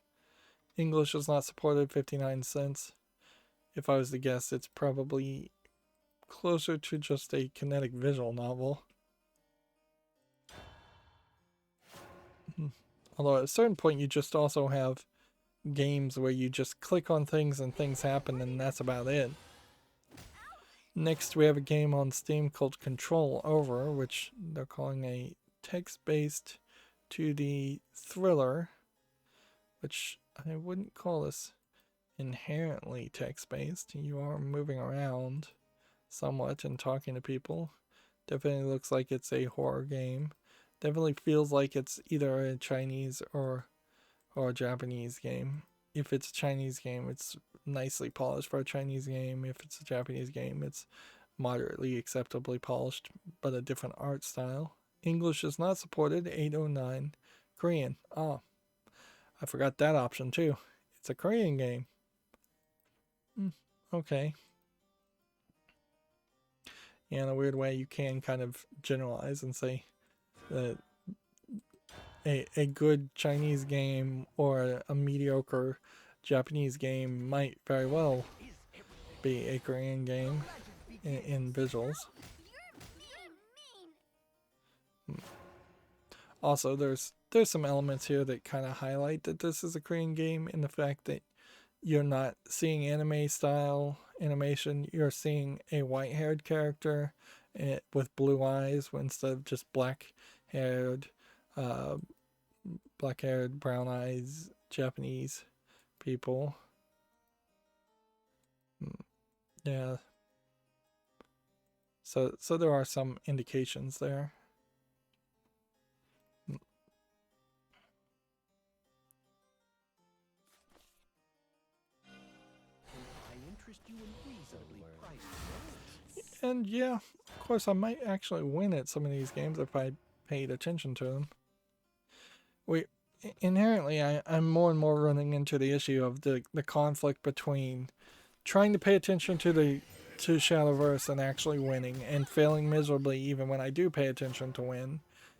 English is not supported, 59 cents. If I was to guess, it's probably closer to just a kinetic visual novel. Although at a certain point you just also have games where you just click on things and things happen and that's about it. Next we have a game on Steam called Control Over, which they're calling a text-based 2D thriller, which I wouldn't call this inherently text-based. You are moving around somewhat and talking to people. Definitely looks like it's a horror game. Definitely feels like it's either a Chinese or a Japanese game. If it's a Chinese game, it's nicely polished for a Chinese game. If it's a Japanese game, it's moderately acceptably polished, but a different art style. English is not supported, 809. Korean. Oh, I forgot that option too. It's a Korean game. Okay. Yeah, in a weird way, you can kind of generalize and say that a good Chinese game or a mediocre Japanese game might very well be a Korean game in visuals. Also, there's some elements here that kind of highlight that this is a Korean game in the fact that you're not seeing anime style animation. You're seeing a white-haired character with blue eyes instead of just black-haired, brown eyes Japanese people. Yeah. So there are some indications there. And yeah, of course I might actually win at some of these games if I paid attention to them. Inherently, I'm more and more running into the issue of the conflict between trying to pay attention to Shadowverse and actually winning, and failing miserably even when I do pay attention to win,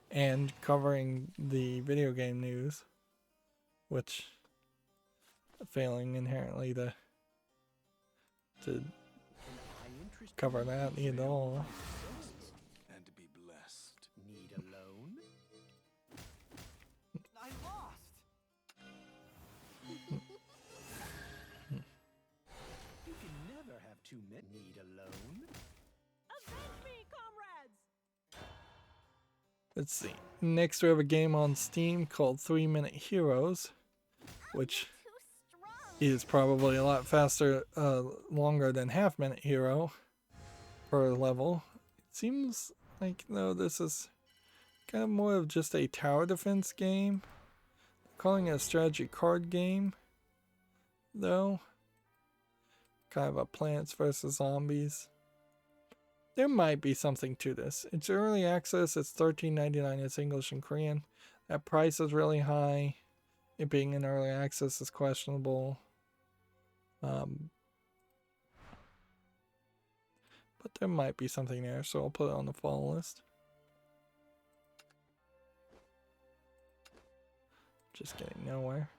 and covering the video game news, which failing inherently to cover that at all. And to be blessed. Need a loan? I lost. You can never have too many. Need a loan? Avenge me, comrades! Let's see. Next we have a game on Steam called 3 Minute Heroes, which is probably a lot faster, longer than Half Minute Hero per level. It seems like, though, this is kind of more of just a tower defense game. They're calling it a strategy card game, though. Kind of a Plants vs. Zombies. There might be something to this. It's early access, it's $13.99, it's English and Korean. That price is really high. It being in early access is questionable. But there might be something there, so I'll put it on the follow list. Just getting nowhere.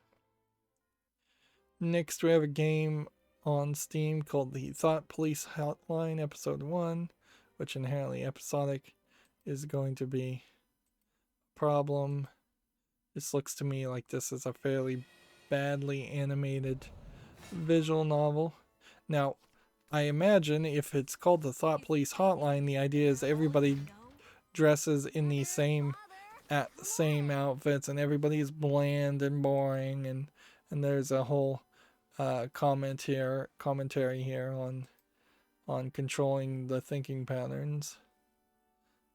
Next we have a game on Steam called the Thought Police Hotline Episode 1, which inherently episodic is going to be a problem. This looks to me like this is a fairly badly animated visual novel. Now, I imagine if it's called the Thought Police Hotline, the idea is everybody dresses in the same outfits and everybody's bland and boring, and there's a whole commentary here on controlling the thinking patterns.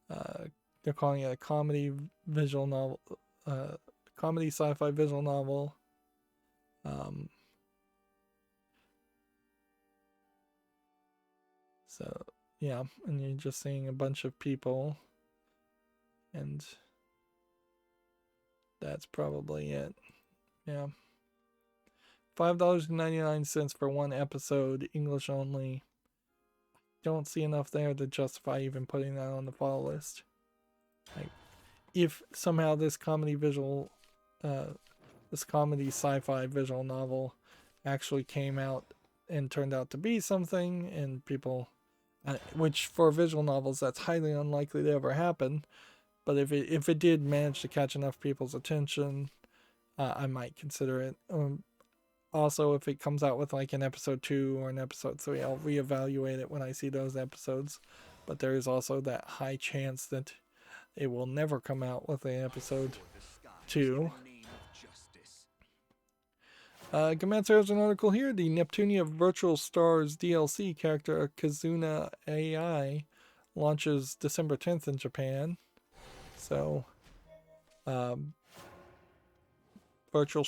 They're calling it a comedy visual novel, comedy sci-fi visual novel. So yeah, and you're just seeing a bunch of people, and that's probably it. Yeah. $5.99 for one episode, English only. Don't see enough there to justify even putting that on the follow list. Like, if somehow this comedy sci-fi visual novel actually came out and turned out to be something, and people which for visual novels that's highly unlikely to ever happen. But if it did manage to catch enough people's attention, I might consider it. Also, if it comes out with like an episode 2 or an episode 3, I'll reevaluate it when I see those episodes. But there is also that high chance that it will never come out with an episode 2. Gamatsu has an article here. The Neptunia Virtual Stars DLC character Kazuna AI launches December 10th in Japan. So, Virtual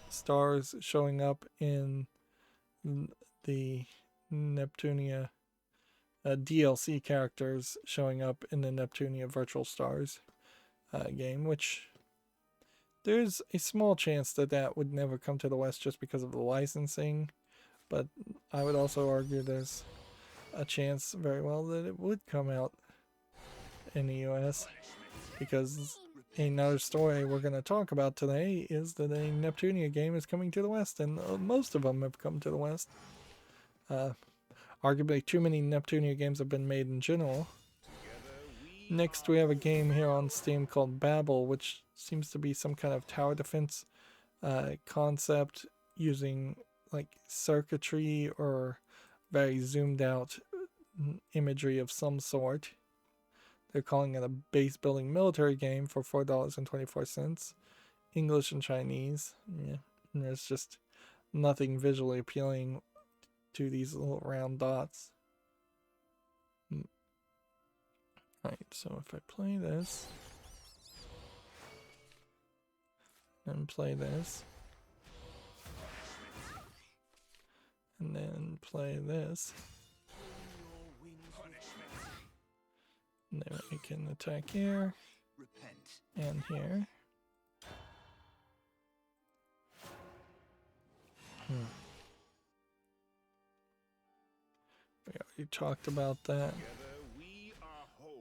Stars showing up in the Neptunia DLC characters showing up in the Neptunia Virtual Stars game, which there's a small chance that that would never come to the West just because of the licensing, but I would also argue there's a chance very well that it would come out in the US, because another story we're going to talk about today is that a Neptunia game is coming to the West, and most of them have come to the West. Arguably too many Neptunia games have been made in general. Next we have a game here on Steam called Babel, which seems to be some kind of tower defense concept using like circuitry or very zoomed out imagery of some sort. They're calling it a base building military game for $4.24. English and Chinese. Yeah, and there's just nothing visually appealing to these little round dots. Alright, so if I play this, and play this, and then play this, and then we can attack here, and here. We already talked about that.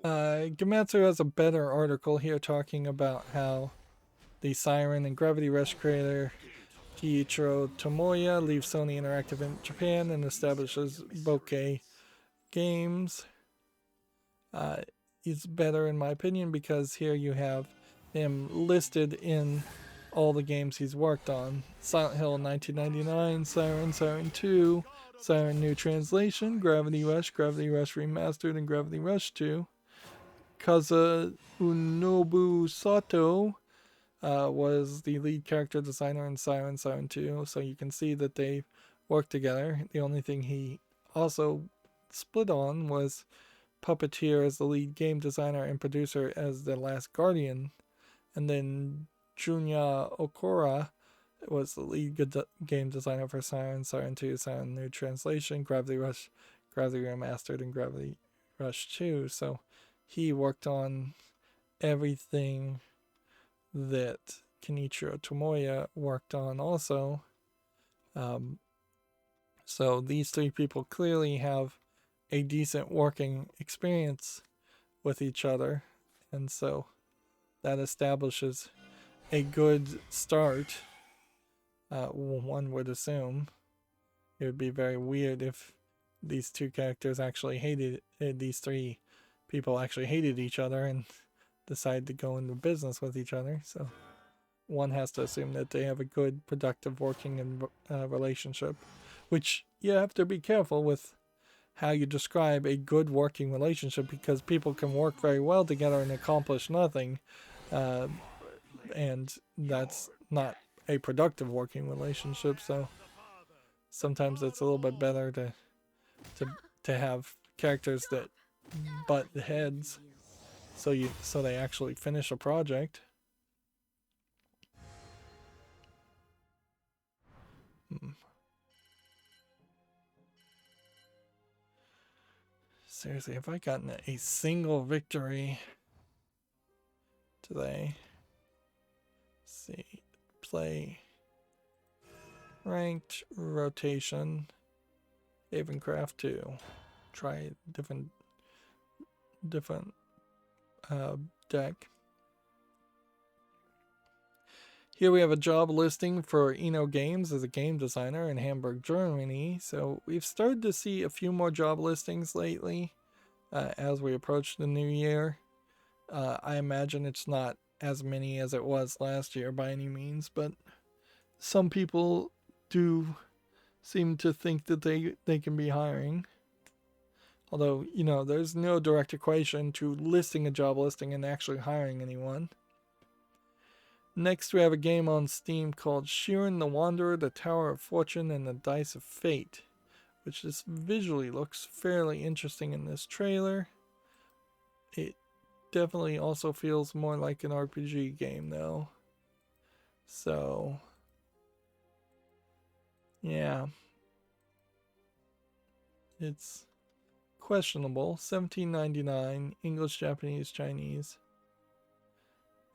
Gamatsu has a better article here talking about how the Siren and Gravity Rush creator Kiichiro Tomoya leaves Sony Interactive in Japan and establishes Bokeh Games. It's better in my opinion because here you have him listed in all the games he's worked on. Silent Hill 1999, Siren, Siren 2, Siren New Translation, Gravity Rush Remastered, and Gravity Rush 2. Kazunobu Sato was the lead character designer in Siren, Siren 2, so you can see that they worked together. The only thing he also split on was Puppeteer as the lead game designer and producer as The Last Guardian, and then Junya Okura was the lead game designer for Siren, Siren 2, Siren New Translation, Gravity Rush, Gravity Remastered, and Gravity Rush 2. So he worked on everything that Kenichiro Tomoya worked on also. So these three people clearly have a decent working experience with each other, and so that establishes a good start. One would assume it would be very weird if these two characters actually hated, these three people actually hated each other and decided to go into business with each other. So one has to assume that they have a good, productive working relationship, which you have to be careful with how you describe a good working relationship, because people can work very well together and accomplish nothing, and that's not a productive working relationship. So sometimes it's a little bit better to have characters that butt heads, so they actually finish a project. Seriously, have I gotten a single victory today? Let's see, play ranked rotation, Havencraft 2. Try different deck. Here we have a job listing for Eno Games as a game designer in Hamburg, Germany. So we've started to see a few more job listings lately as we approach the new year. I imagine it's not as many as it was last year by any means, but some people do seem to think that they can be hiring. Although, you know, there's no direct equation to listing a job listing and actually hiring anyone. Next, we have a game on Steam called Shiren the Wanderer, the Tower of Fortune, and the Dice of Fate, which just visually looks fairly interesting in this trailer. It definitely also feels more like an RPG game, though. So, yeah. It's questionable. $17.99, English, Japanese, Chinese.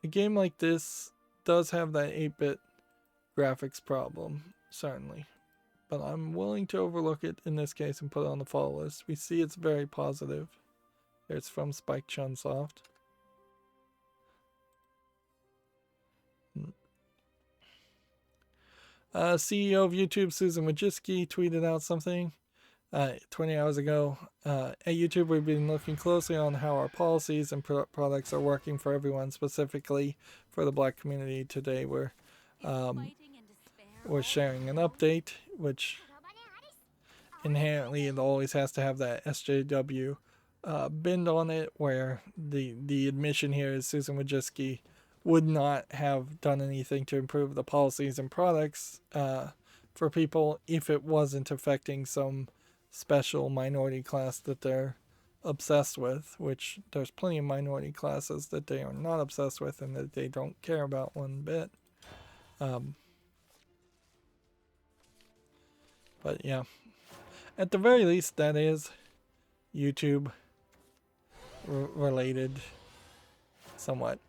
A game like this does have that 8-bit graphics problem, certainly. But I'm willing to overlook it in this case and put it on the follow list. We see it's very positive. It's from Spike Chunsoft. CEO of YouTube, Susan Wojcicki, tweeted out something 20 hours ago. At YouTube, we've been looking closely on how our policies and products are working for everyone, specifically for the Black community. Today, we're sharing an update, which inherently it always has to have that SJW bend on it, where the admission here is Susan Wojcicki would not have done anything to improve the policies and products for people if it wasn't affecting some special minority class that they're obsessed with, which there's plenty of minority classes that they are not obsessed with and that they don't care about one bit. But yeah, at the very least, that is YouTube related somewhat.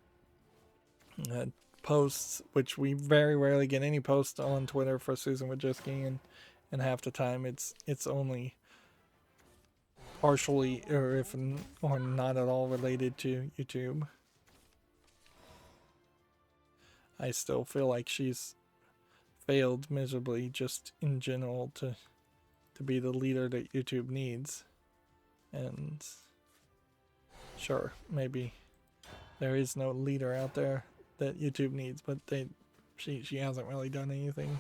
Posts, which we very rarely get any posts on Twitter for Susan Wojcicki, and half the time it's only partially or not at all related to YouTube. I still feel like she's failed miserably just in general to be the leader that YouTube needs. And sure, maybe there is no leader out there that YouTube needs, but she hasn't really done anything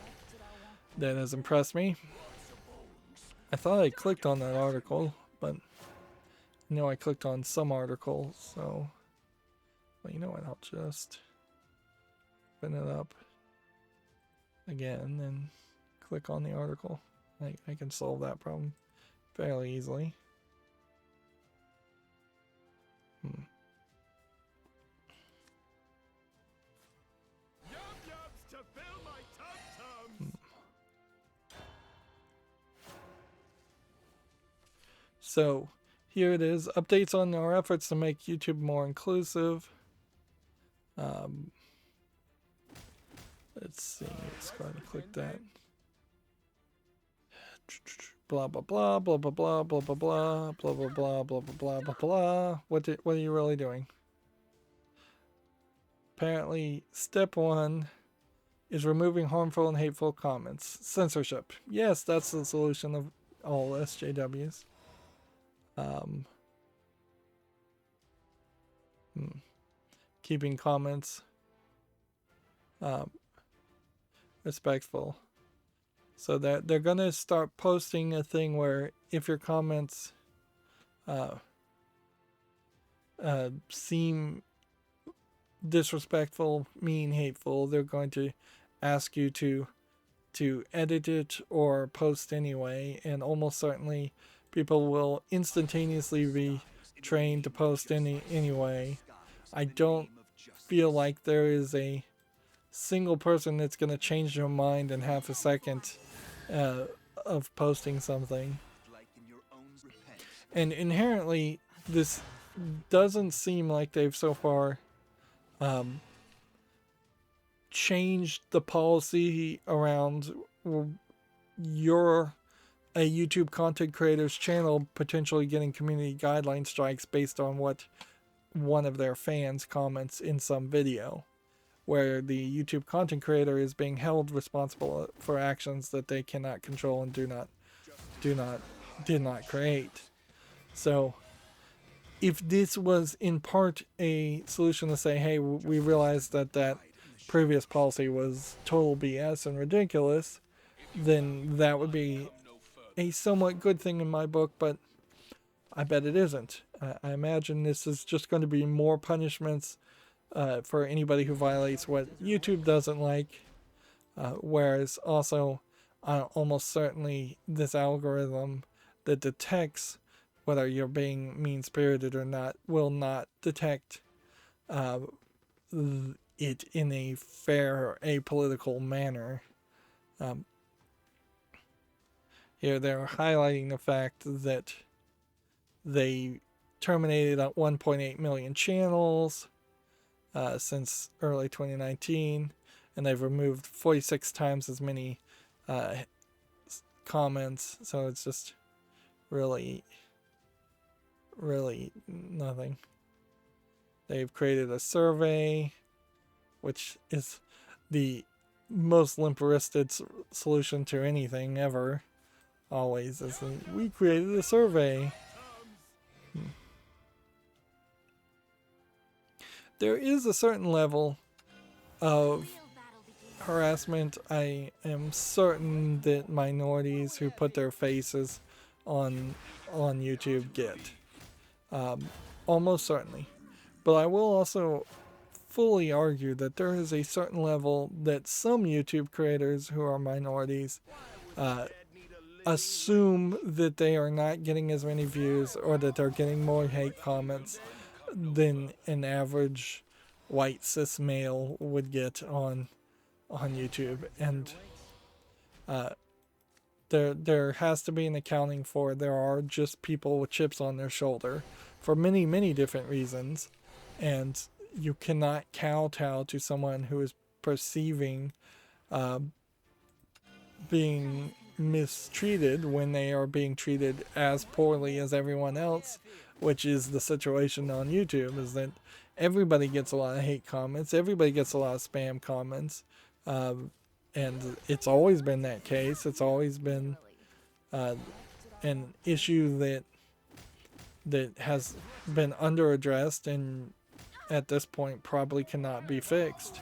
that has impressed me. I thought I clicked on that article, but I clicked on some articles, so well, you know what, I'll just open it up again and click on the article. I can solve that problem fairly easily. So here it is, updates on our efforts to make YouTube more inclusive. Let's see, let's go ahead and click that. Blah blah blah blah blah blah blah blah blah blah blah blah blah blah blah blah. What are you really doing? Apparently, step 1 is removing harmful and hateful comments. Censorship. Yes, that's the solution of all SJWs. Keeping comments respectful. So that they're gonna start posting a thing where if your comments seem disrespectful, mean, hateful, they're going to ask you to edit it or post anyway, and almost certainly people will instantaneously be trained to post anyway. I don't feel like there is a single person that's going to change your mind in half a second of posting something. And inherently, this doesn't seem like they've so far changed the policy around a YouTube content creator's channel potentially getting community guideline strikes based on what one of their fans comments in some video. where the YouTube content creator is being held responsible for actions that they cannot control and did not create. So if this was in part a solution to say, hey, we realized that previous policy was total BS and ridiculous, then that would be a somewhat good thing in my book, but I bet it isn't. I imagine this is just going to be more punishments for anybody who violates what YouTube doesn't like, whereas also almost certainly this algorithm that detects whether you're being mean-spirited or not will not detect it in a fair, apolitical manner. Here they're highlighting the fact that they terminated 1.8 million channels since early 2019, and they've removed 46 times as many comments, so it's just really nothing. They've created a survey, which is the most limp-wristed solution to anything ever. Always is we created a survey. There is a certain level of harassment I am certain that minorities who put their faces on YouTube get. Almost certainly. But I will also fully argue that there is a certain level that some YouTube creators who are minorities assume that they are not getting as many views or that they're getting more hate comments than an average white cis male would get on YouTube. And there has to be an accounting for there are just people with chips on their shoulder for many different reasons, and you cannot kowtow to someone who is perceiving being mistreated when they are being treated as poorly as everyone else, which is the situation on YouTube, is that everybody gets a lot of hate comments, everybody gets a lot of spam comments, and it's always been that case. It's always been an issue that has been under addressed and at this point probably cannot be fixed.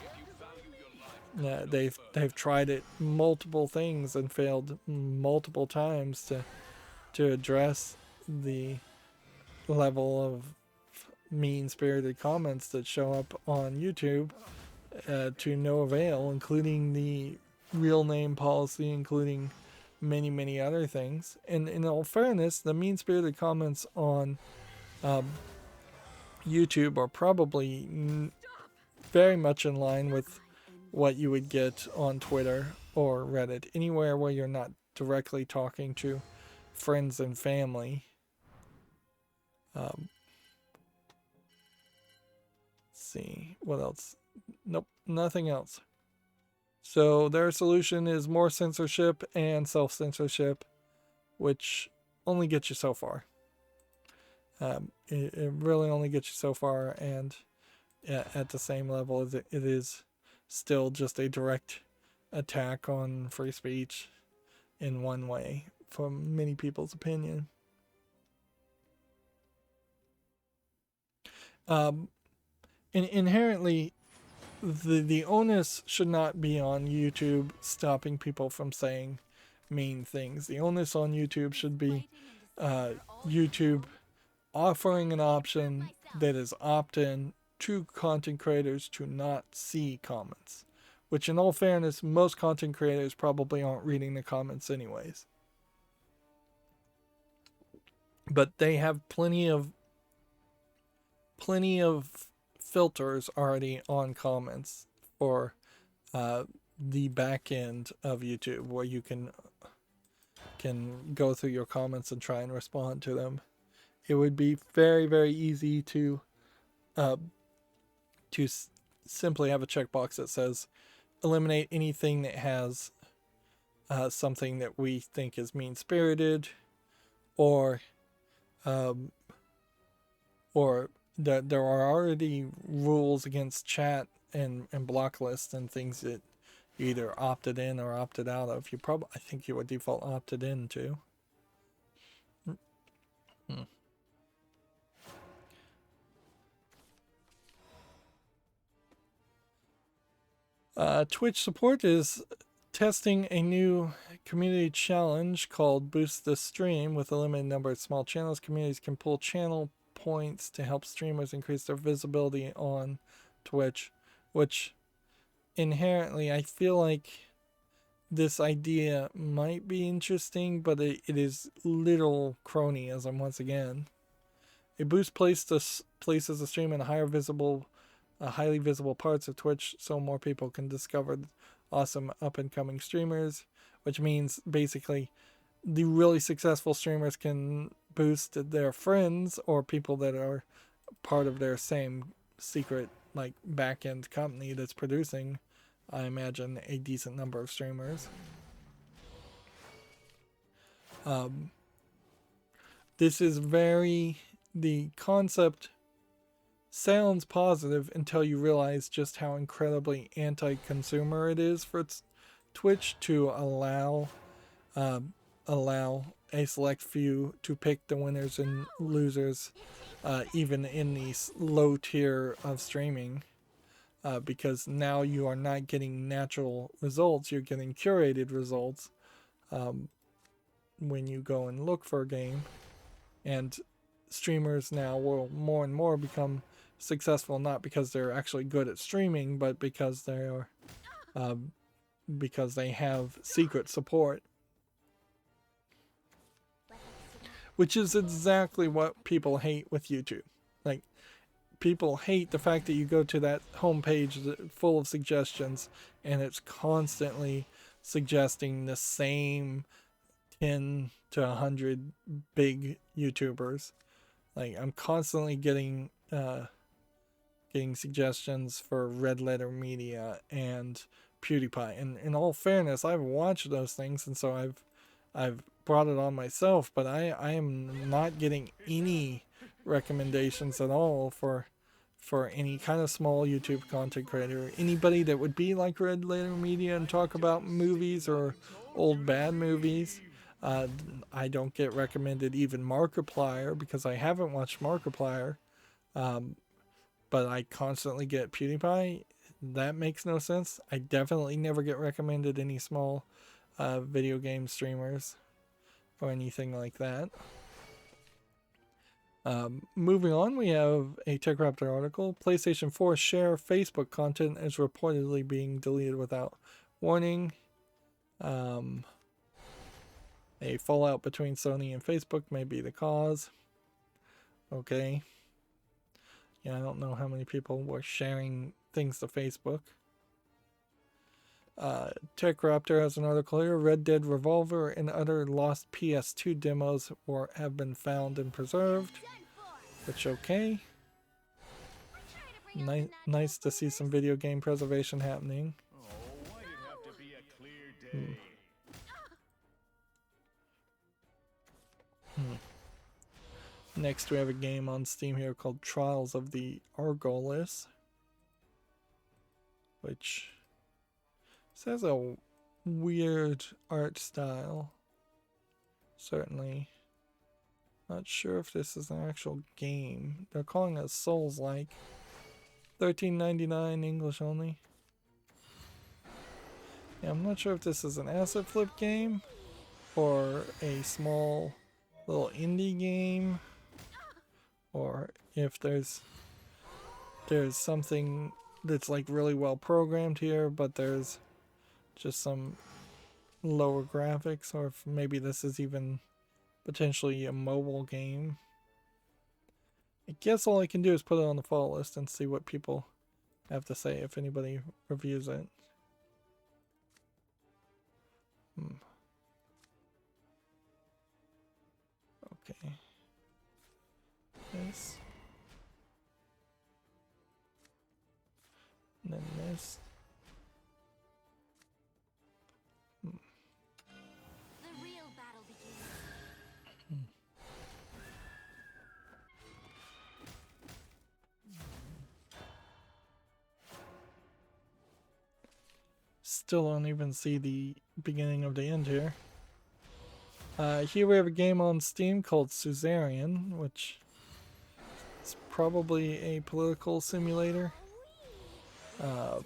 They've tried it multiple things and failed multiple times to address the level of mean-spirited comments that show up on YouTube to no avail, including the real name policy, including many other things. And in all fairness, the mean-spirited comments on YouTube are probably very much in line with what you would get on Twitter or Reddit, anywhere where you're not directly talking to friends and family. Let's see, what else? Nope, nothing else. So their solution is more censorship and self-censorship, which only gets you so far. It really only gets you so far, and at the same level as it is still just a direct attack on free speech in one way, from many people's opinion. And inherently, the onus should not be on YouTube stopping people from saying mean things. The onus on YouTube should be YouTube offering an option that is opt-in to content creators to not see comments, which in all fairness, most content creators probably aren't reading the comments anyways. But they have plenty of filters already on comments for the back end of YouTube, where you can go through your comments and try and respond to them. It would be very easy to simply have a checkbox that says eliminate anything that has something that we think is mean-spirited, or that there are already rules against chat and block lists and things that you either opted in or opted out of. I think you would default opted in too. Twitch support is testing a new community challenge called Boost the Stream. With a limited number of small channels, communities can pull channel points to help streamers increase their visibility on Twitch, which inherently I feel like this idea might be interesting, but it is literal cronyism once again. A boost places the stream in highly visible parts of Twitch so more people can discover awesome up-and-coming streamers, which means basically the really successful streamers can boost their friends or people that are part of their same secret like back-end company that's producing, I imagine, a decent number of streamers. This is the concept sounds positive until you realize just how incredibly anti-consumer it is for Twitch to allow a select few to pick the winners and losers, even in the low tier of streaming, because now you are not getting natural results, you're getting curated results when you go and look for a game. And streamers now will more and more become successful not because they're actually good at streaming, but because they are because they have secret support, which is exactly what people hate with YouTube. Like, people hate the fact that you go to that homepage full of suggestions and it's constantly suggesting the same 10 to 100 big YouTubers. Like, I'm constantly getting suggestions for Red Letter Media and PewDiePie, and in all fairness, I've watched those things, and so I've brought it on myself, but I am not getting any recommendations at all for any kind of small YouTube content creator, anybody that would be like Red Letter Media and talk about movies or old bad movies. I don't get recommended even Markiplier because I haven't watched Markiplier, but I constantly get PewDiePie. That makes no sense. I definitely never get recommended any small video game streamers or anything like that. Moving on, we have a TechRaptor article. PlayStation 4 share Facebook content is reportedly being deleted without warning. A fallout between Sony and Facebook may be the cause. Okay. Yeah, I don't know how many people were sharing things to Facebook. TechRaptor has an article here. Red Dead Revolver and other lost PS2 demos have been found and preserved. Which, okay. Nice to see some video game preservation happening. Oh, why'd it have to be a clear day? Next, we have a game on Steam here called Trials of the Argolis, which has a weird art style. Certainly not sure if this is an actual game. They're calling it Souls-like. $13.99 English only. Yeah, I'm not sure if this is an asset flip game or a small little indie game, or if there's something that's like really well programmed here, but there's just some lower graphics, or if maybe this is even potentially a mobile game. I guess all I can do is put it on the follow list and see what people have to say if anybody reviews it. Okay. This. And then this. The real battle begins. Still don't even see the beginning of the end here. Here we have a game on Steam called Suzerain, which is probably a political simulator. I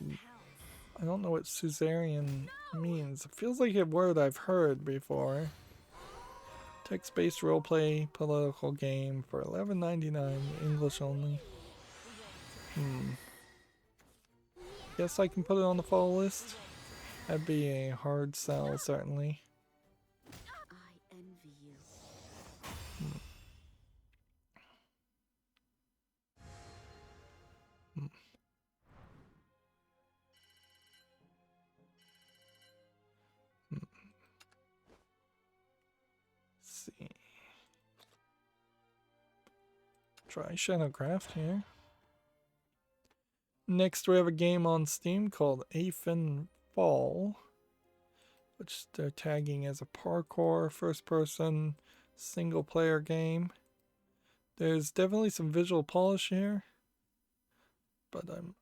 don't know what Suzerain means. It feels like a word I've heard before. Text-based roleplay political game for $11.99, English only. Guess I can put it on the fall list. That'd be a hard sell, certainly. I envy you. Let's see. Try Shadowcraft here. Next, we have a game on Steam called Aphin Fall, which they're tagging as a parkour, first-person, single-player game. There's definitely some visual polish here, but I'm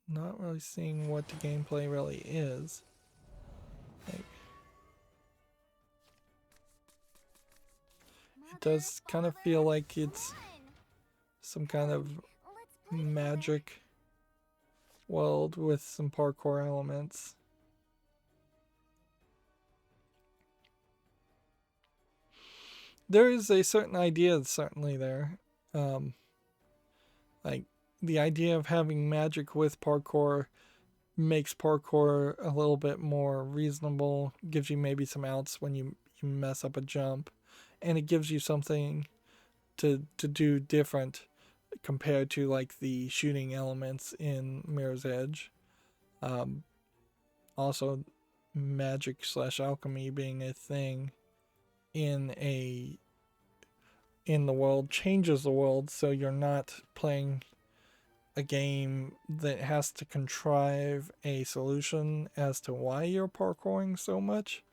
not really seeing what the gameplay really is. Like, it does kind of feel like it's some kind of magic world with some parkour elements. There is a certain idea certainly there. Like the idea of having magic with parkour makes parkour a little bit more reasonable, gives you maybe some outs when you mess up a jump, and it gives you something to do different compared to like the shooting elements in Mirror's Edge. Also, magic / alchemy being a thing in the world changes the world, so you're not playing a game that has to contrive a solution as to why you're parkouring so much,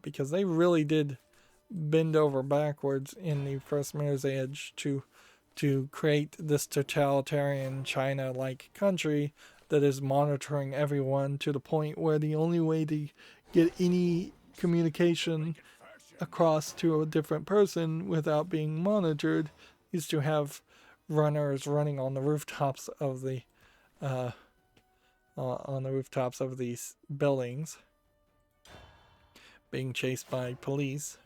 because they really did bend over backwards in the first Mirror's Edge to create this totalitarian China-like country that is monitoring everyone to the point where the only way to get any communication across to a different person without being monitored is to have runners running on the rooftops of the these buildings, being chased by police.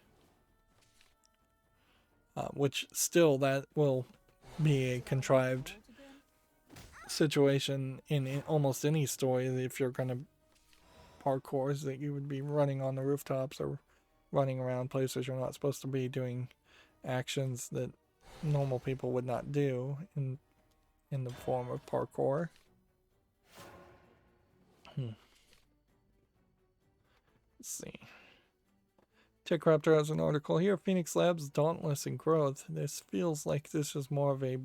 Which still, that will be a contrived situation in almost any story. If you're going to parkour, is that you would be running on the rooftops or running around places you're not supposed to be, doing actions that normal people would not do in the form of parkour. Let's see. TechRaptor has an article here. Phoenix Labs Dauntless in Growth. This feels like this is more of a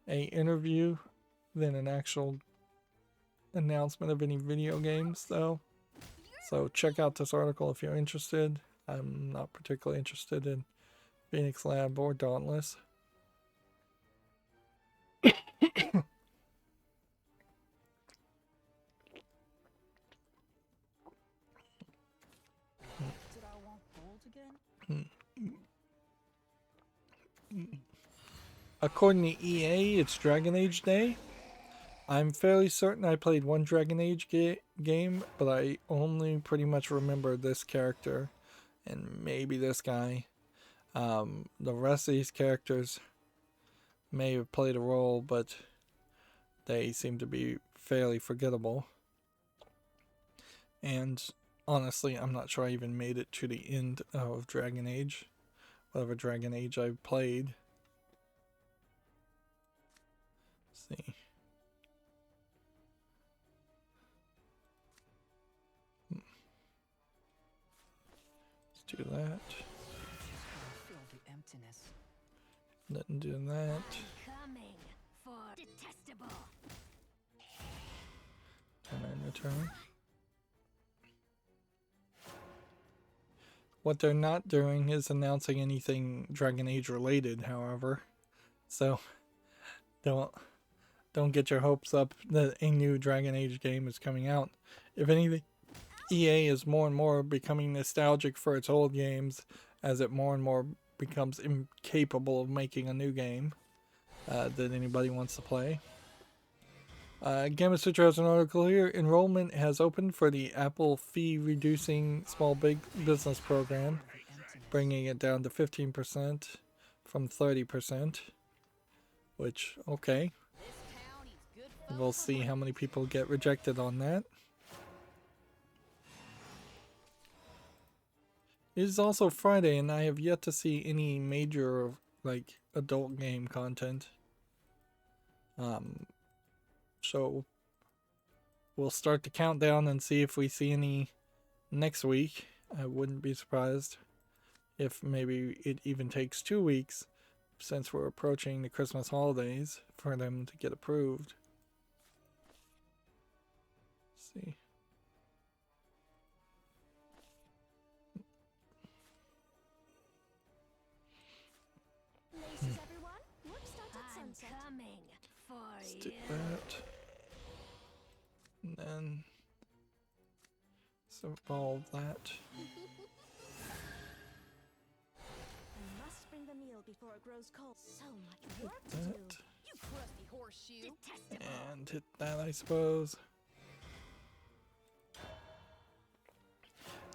interview than an actual announcement of any video games, though. So check out this article if you're interested. I'm not particularly interested in Phoenix Lab or Dauntless. According to EA, it's Dragon Age Day. I'm fairly certain I played one Dragon Age game, but I only pretty much remember this character and maybe this guy. The rest of these characters may have played a role, but they seem to be fairly forgettable. And honestly, I'm not sure I even made it to the end of Dragon Age, whatever Dragon Age I've played. Let's see. Let's do that. Didn't do that. Coming for detestable. And then return. What they're not doing is announcing anything Dragon Age related, however. So don't get your hopes up that a new Dragon Age game is coming out. If anything, EA is more and more becoming nostalgic for its old games as it more and more becomes incapable of making a new game that anybody wants to play. Gamma Sutra has an article here. Enrollment has opened for the Apple fee reducing small big business program, bringing it down to 15% from 30%, which, okay. We'll see how many people get rejected on that. It is also Friday, and I have yet to see any major, like, adult game content. So we'll start the countdown and see if we see any next week. I wouldn't be surprised if maybe it even takes 2 weeks, since we're approaching the Christmas holidays, for them to get approved. Let's see. Laces, everyone. Work starts at I'm sunset. coming for Let's you. do that. And then let's evolve that. I must bring the meal before it grows cold. So much Hit work to do. that. You crusty horseshoe. Detestable. And hit that, I suppose.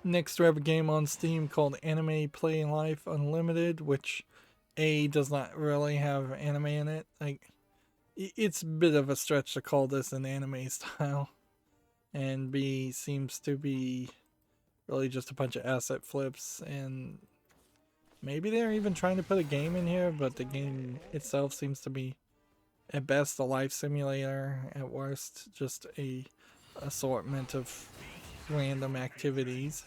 Next, we have a game on Steam called Anime Play Life Unlimited, which A, does not really have anime in it. Like, it's a bit of a stretch to call this an anime style. And B, seems to be really just a bunch of asset flips, and maybe they're even trying to put a game in here, but the game itself seems to be at best a life simulator, at worst just a assortment of random activities.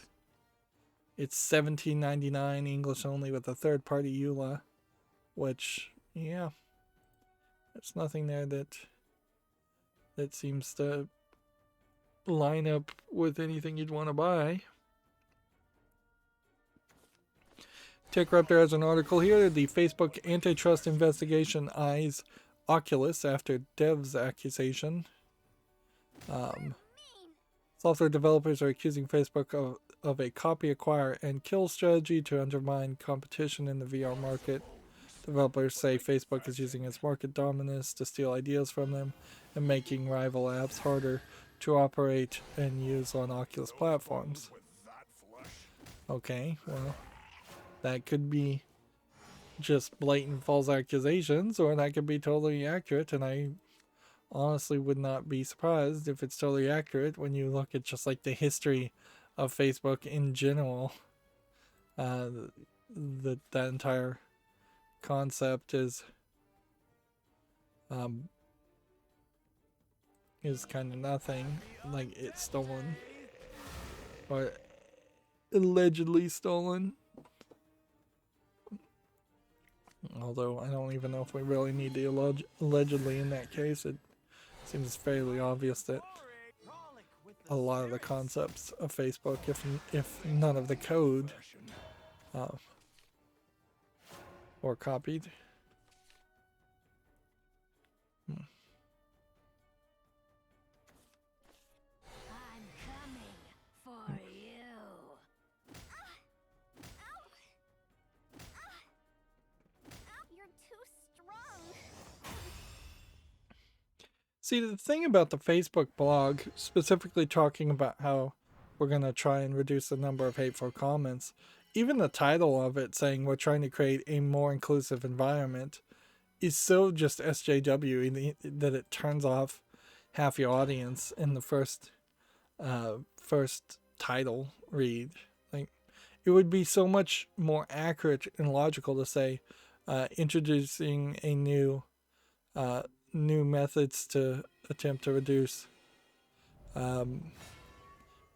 It's $17.99 English only with a third-party EULA, which, yeah, there's nothing there that seems to line up with anything you'd want to buy. TechRaptor has an article here. The Facebook antitrust investigation eyes Oculus after devs accusation. Software developers are accusing Facebook of a copy, acquire, and kill strategy to undermine competition in the VR market. Developers say Facebook is using its market dominance to steal ideas from them and making rival apps harder to operate and use on Oculus platforms. Okay, well, that could be just blatant false accusations, or that could be totally accurate, and I honestly would not be surprised if it's totally accurate when you look at just like the history of Facebook in general. That entire concept is kind of nothing. Like, it's stolen, or allegedly stolen. Although I don't even know if we really need the allegedly in that case. It seems fairly obvious that a lot of the concepts of Facebook, if none of the code, or copied. I'm coming for you. You're too strong. See, the thing about the Facebook blog, specifically talking about how we're going to try and reduce the number of hateful comments, even the title of it saying we're trying to create a more inclusive environment, is so just SJW that it turns off half your audience in the first title read. Like, it would be so much more accurate and logical to say introducing a new methods to attempt to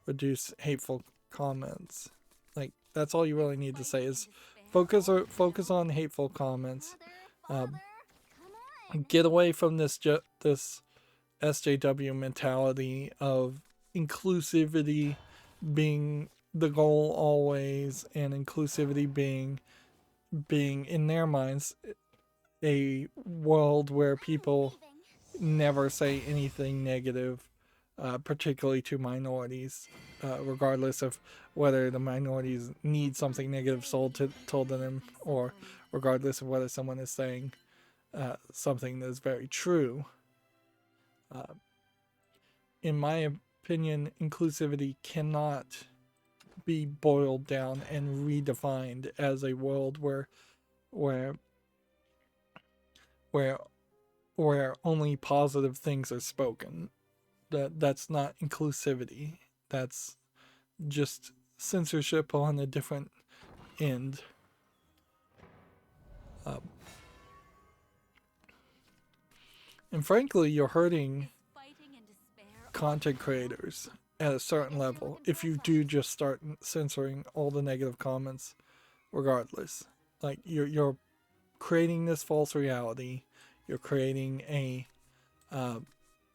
reduce hateful comments. Like, that's all you really need to say is focus on hateful comments. Get away from this SJW mentality of inclusivity being the goal always, and inclusivity being in their minds a world where people never say anything negative, particularly to minorities, regardless of whether the minorities need something negative told to them, or regardless of whether someone is saying something that is very true. In my opinion, inclusivity cannot be boiled down and redefined as a world where only positive things are spoken. That's not inclusivity. That's just censorship on a different end. And frankly, you're hurting Fighting and despair. content creators at a certain level if you do just start censoring all the negative comments regardless. Like you're creating this false reality, you're creating a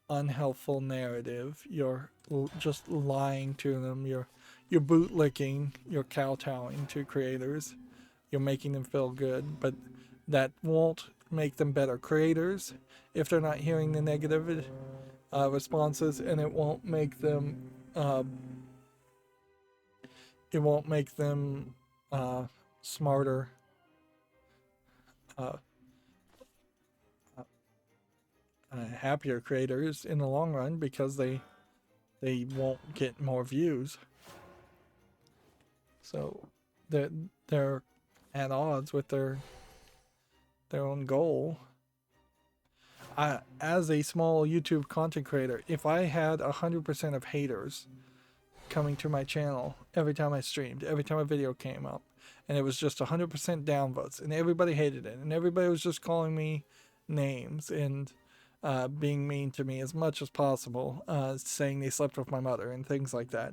unhelpful narrative, you're just lying to them, you're bootlicking, you're kowtowing to creators, you're making them feel good, but that won't make them better creators if they're not hearing the negative responses, and it won't make them smarter, happier creators in the long run, because they won't get more views. So they're at odds with their own goal. As a small YouTube content creator, if I had 100% of haters coming to my channel every time I streamed, every time a video came up, and it was just 100% downvotes, and everybody hated it, and everybody was just calling me names and being mean to me as much as possible, saying they slept with my mother and things like that,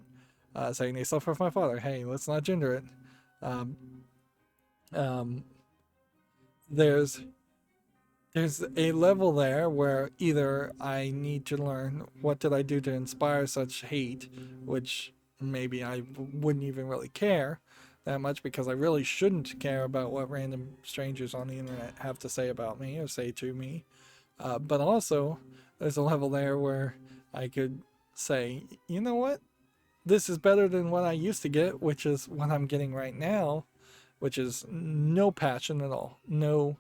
saying they slept with my father. Hey, let's not gender it. There's a level there where either I need to learn what did I do to inspire such hate, which maybe I wouldn't even really care that much, because I really shouldn't care about what random strangers on the internet have to say about me or say to me. But also, there's a level there where I could say, you know what? This is better than what I used to get, which is what I'm getting right now, which is no passion at all. No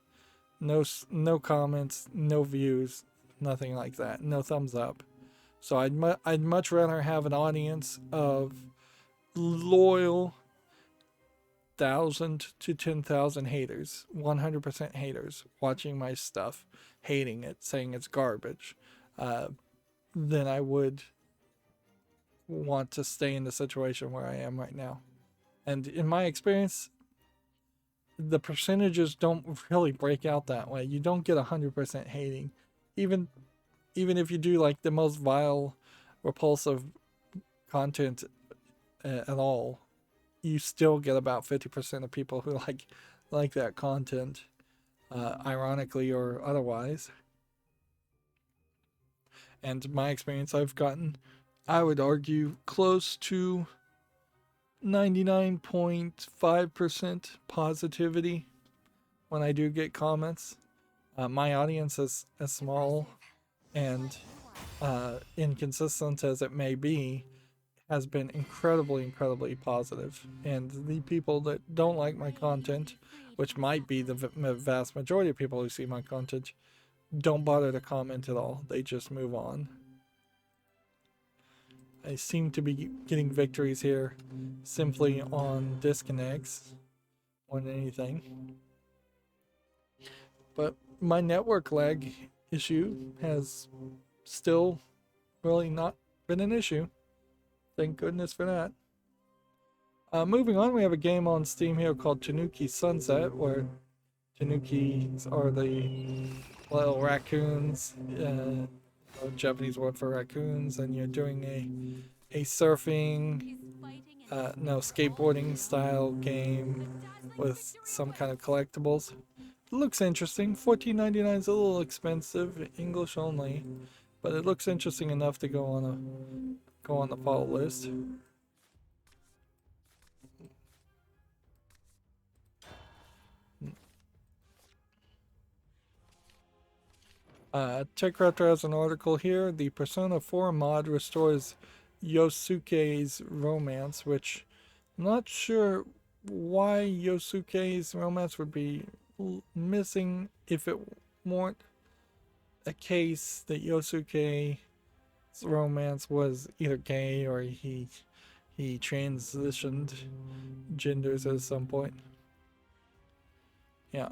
comments, no views, nothing like that. No thumbs up. So I'd much rather have an audience of loyal 1,000 to 10,000 haters, 100% haters, watching my stuff, hating it, saying it's garbage, than I would want to stay in the situation where I am right now. And in my experience, the percentages don't really break out that way. You don't get 100% hating. Even if you do like the most vile, repulsive content at all, you still get about 50% of people who like that content, ironically or otherwise. And in my experience, I've gotten, I would argue, close to 99.5% positivity when I do get comments. My audience is as small and inconsistent as it may be, has been incredibly positive. And the people that don't like my content, which might be the vast majority of people who see my content, don't bother to comment at all. They just move on. I seem to be getting victories here simply on disconnects more than anything. But my network lag issue has still really not been an issue. Thank goodness for that. Moving on, we have a game on Steam here called Tanuki Sunset, where Tanukis are the little raccoons, Japanese word for raccoons, and you're doing a surfing, skateboarding style game with some kind of collectibles. It looks interesting. $14.99 is a little expensive, English only, but it looks interesting enough to go on the follow list. Tinkertown has an article here. The Persona 4 mod restores Yosuke's romance, which I'm not sure why Yosuke's romance would be missing if it weren't a case that Yosuke's romance was either gay or he transitioned genders at some point. Yeah.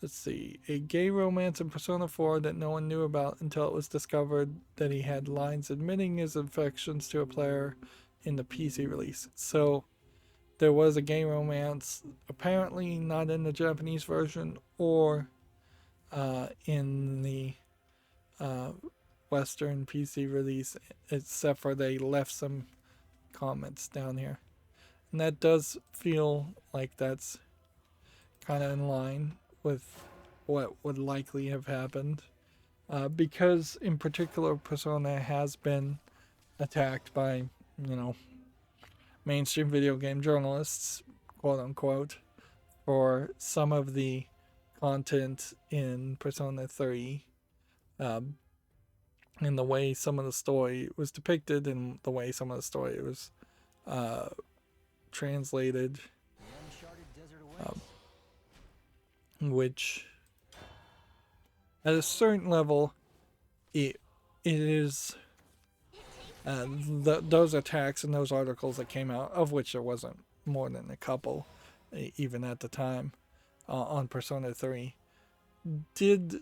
Let's see. A gay romance in Persona 4 that no one knew about until it was discovered that he had lines admitting his affections to a player in the PC release. So there was a gay romance, apparently not in the Japanese version or in the Western PC release, except for they left some comments down here. And that does feel like that's kind of in line with what would likely have happened, because in particular Persona has been attacked by, mainstream video game journalists, quote unquote, for some of the content in Persona 3, and the way some of the story was depicted and the way some of the story was translated, which at a certain level it is those attacks and those articles that came out, of which there wasn't more than a couple even at the time, on Persona 3, did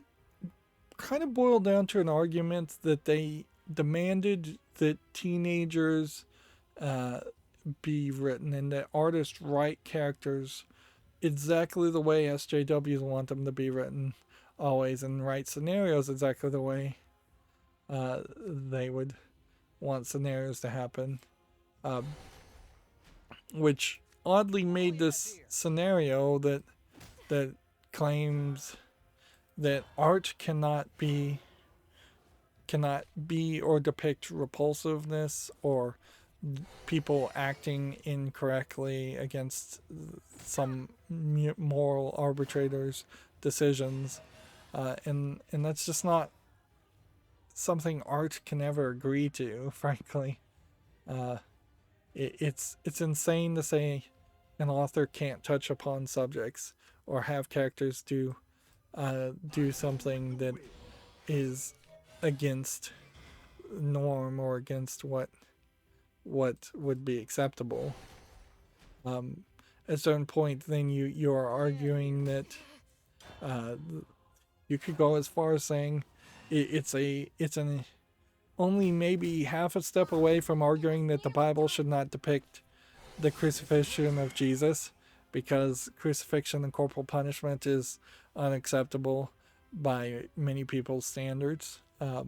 kind of boil down to an argument that they demanded that teenagers be written and that artists write characters exactly the way SJWs want them to be written always, and write scenarios exactly the way they would want scenarios to happen, which oddly made this scenario that claims that art cannot be or depict repulsiveness or people acting incorrectly against some moral arbitrator's decisions, and that's just not something art can ever agree to, frankly. It's insane to say an author can't touch upon subjects or have characters do something that is against norm or against what would be acceptable. At a certain point, then you are arguing that you could go as far as saying it's an only maybe half a step away from arguing that the Bible should not depict the crucifixion of Jesus, because crucifixion and corporal punishment is unacceptable by many people's standards, or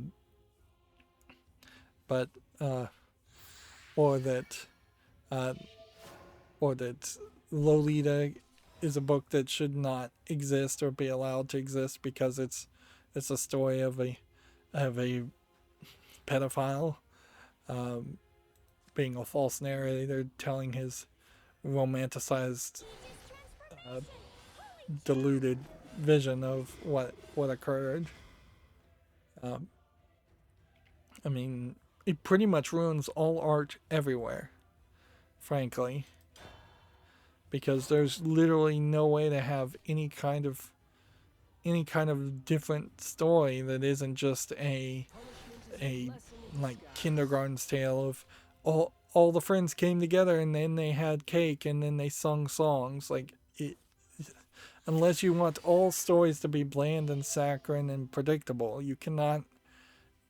that Lolita is a book that should not exist or be allowed to exist because it's a story of a pedophile being a false narrator telling his romanticized deluded vision of what occurred. I mean, it pretty much ruins all art everywhere, frankly, because there's literally no way to have any kind of different story that isn't just a like kindergarten's tale of all the friends came together and then they had cake and then they sung songs. Like, unless you want all stories to be bland and saccharine and predictable, you cannot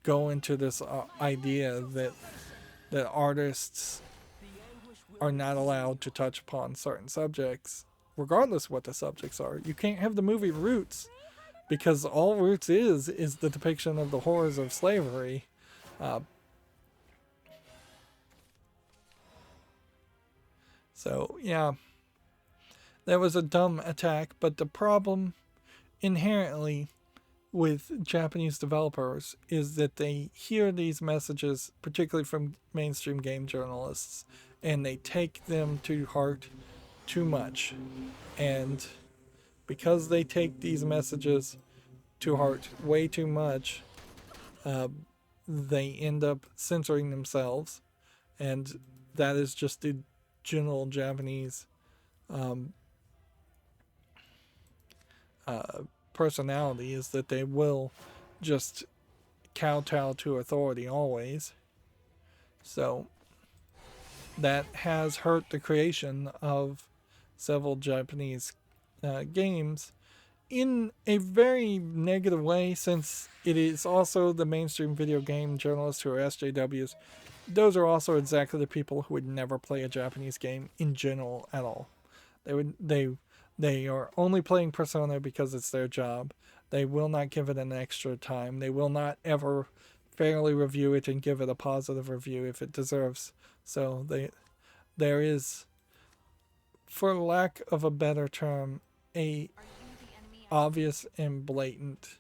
go into this idea that artists are not allowed to touch upon certain subjects, regardless of what the subjects are. You can't have the movie Roots, because all Roots is the depiction of the horrors of slavery. So, yeah, that was a dumb attack, but the problem inherently with Japanese developers is that they hear these messages, particularly from mainstream game journalists, and they take them to heart too much. And because they take these messages to heart way too much, they end up censoring themselves, and that is just the general Japanese personality, is that they will just kowtow to authority always. So that has hurt the creation of several Japanese games in a very negative way, since it is also the mainstream video game journalists who are SJWs. Those are also exactly the people who would never play a Japanese game in general at all. They are only playing Persona because it's their job. They will not give it an extra time. They will not ever fairly review it and give it a positive review if it deserves. So there is, for lack of a better term, a obvious and blatant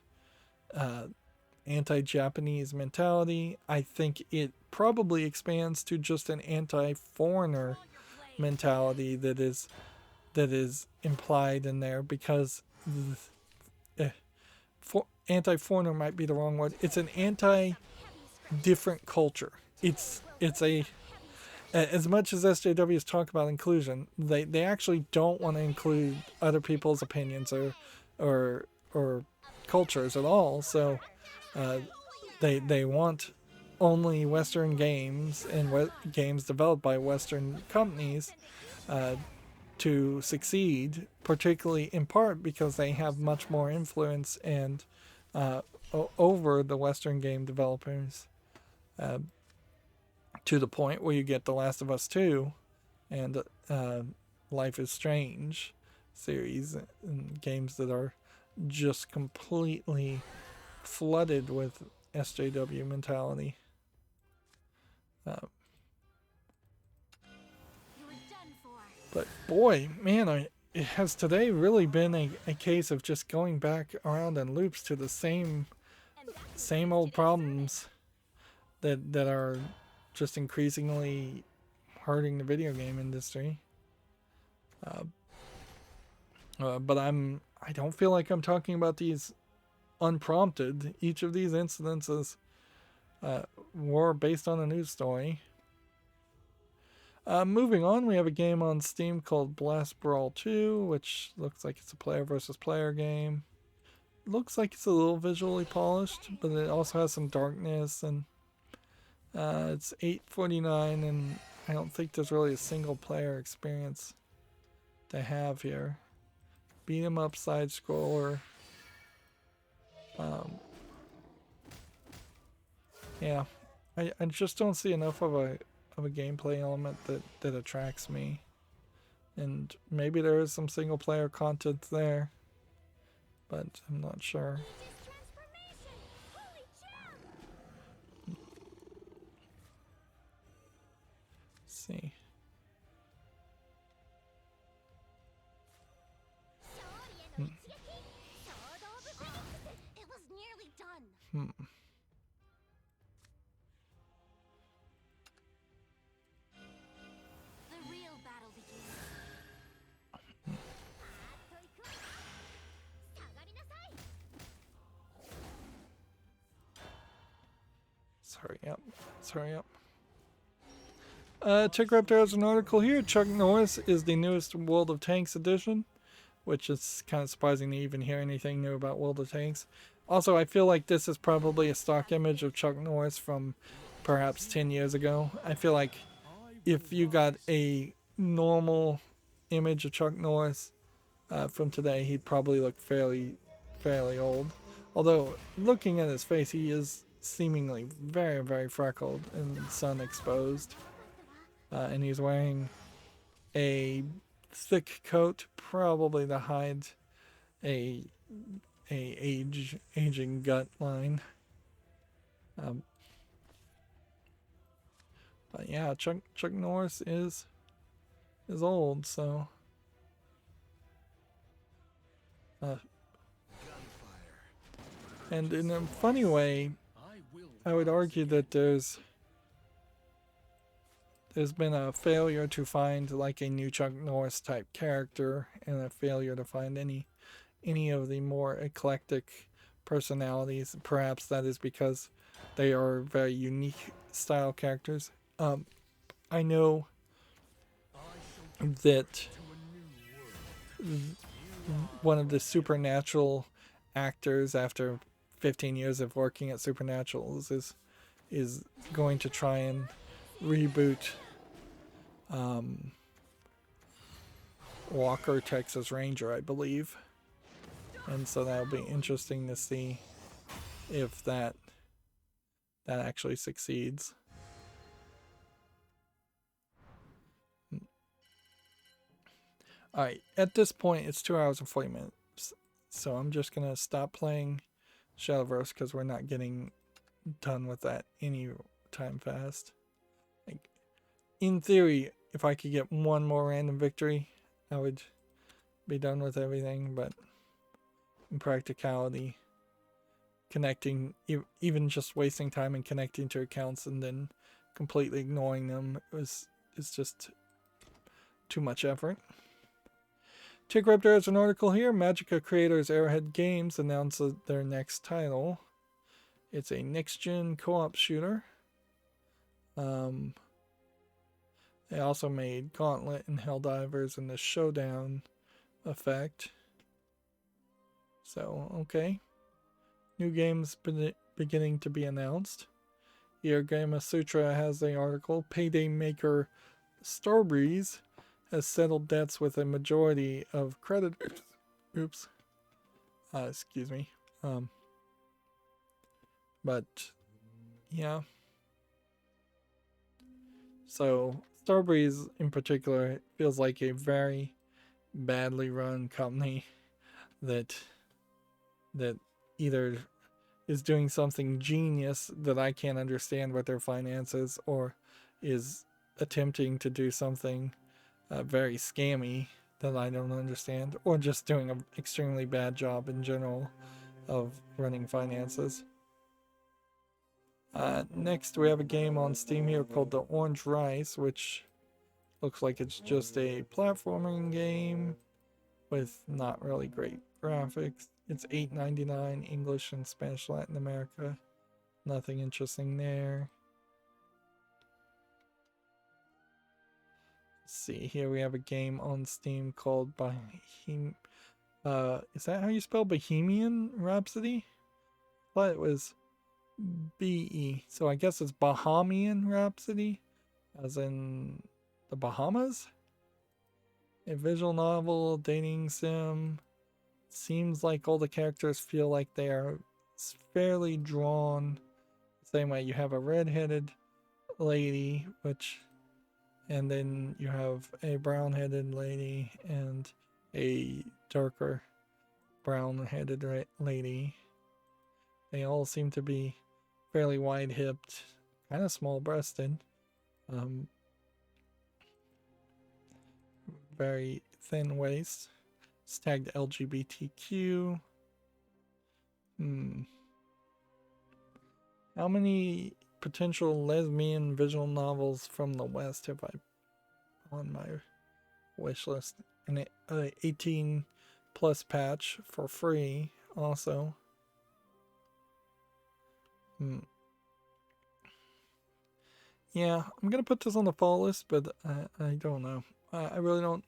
anti-Japanese mentality. I think it probably expands to just an anti-foreigner mentality that is implied in there, because anti-foreigner might be the wrong word. It's an anti-different culture. It's a, as much as SJWs talk about inclusion, they actually don't want to include other people's opinions or cultures at all. So they want only Western games and games developed by Western companies to succeed, particularly in part because they have much more influence and over the Western game developers, to the point where you get The Last of Us 2 and Life is Strange series, and games that are just completely flooded with SJW mentality. But boy, man, has today really been a case of just going back around in loops to the same old problems that are just increasingly hurting the video game industry. But I don't feel like I'm talking about these unprompted. Each of these incidences were based on a news story. Moving on, we have a game on Steam called Blast Brawl 2, which looks like it's a player versus player game. Looks like it's a little visually polished, but it also has some darkness, and it's $8.49, and I don't think there's really a single player experience to have here. Beat 'em up side scroller. Yeah, I just don't see enough of a gameplay element that attracts me, and maybe there is some single player content there, but I'm not sure. Let's see. It was nearly done. The real battle begins. Sorry, yep. Tinkertown has an article here. Chuck Norris is the newest World of Tanks edition, which is kind of surprising to even hear anything new about World of Tanks. Also, I feel like this is probably a stock image of Chuck Norris from perhaps 10 years ago. I feel like if you got a normal image of Chuck Norris from today, he'd probably look fairly old. Although, looking at his face, he is seemingly very, very freckled and sun exposed. And he's wearing a thick coat, probably to hide a aging gut line. But yeah, Chuck Norris is old, so and in a funny way, I would argue that there's been a failure to find like a new Chuck Norris type character, and a failure to find any of the more eclectic personalities. Perhaps that is because they are very unique style characters. I know that one of the Supernatural actors, after 15 years of working at Supernaturals, is going to try and reboot Walker, Texas Ranger, I believe. And so that'll be interesting to see if that actually succeeds. Alright, at this point it's 2 hours and 40 minutes. So I'm just going to stop playing Shadowverse because we're not getting done with that any time fast. Like, in theory, if I could get one more random victory, I would be done with everything, but in practicality, connecting, even just wasting time and connecting to accounts and then completely ignoring them is just too much effort. Tinkertown has an article here. Magicka creators Arrowhead Games announces their next title. It's a next-gen co-op shooter. They also made Gauntlet and Helldivers and the Showdown effect. So, okay. New games beginning to be announced. Here, Gama Sutra has the article. Payday maker Starbreeze has settled debts with a majority of creditors. Oops. Excuse me. But, yeah. So, Starbreeze in particular feels like a very badly run company that either is doing something genius that I can't understand what their finances, or is attempting to do something very scammy that I don't understand, or just doing an extremely bad job in general of running finances. Next we have a game on Steam here called The Orange Rice, which looks like it's just a platforming game with not really great graphics. It's $8.99 English and Spanish Latin America. Nothing interesting there. Let's see, here we have a game on Steam called is that how you spell Bohemian Rhapsody? I thought it was B-E, so I guess it's Bahamian Rhapsody, as in the Bahamas? A visual novel, dating sim. Seems like all the characters feel like they are fairly drawn the same way. You have a red-headed lady, and then you have a brown-headed lady and a darker brown-headed lady. They all seem to be fairly wide-hipped, kind of small-breasted, very thin waist. It's tagged LGBTQ. How many potential lesbian visual novels from the West have I on my wish list? An 18 plus patch for free also. Yeah, I'm gonna put this on the fall list, but I don't know. I really don't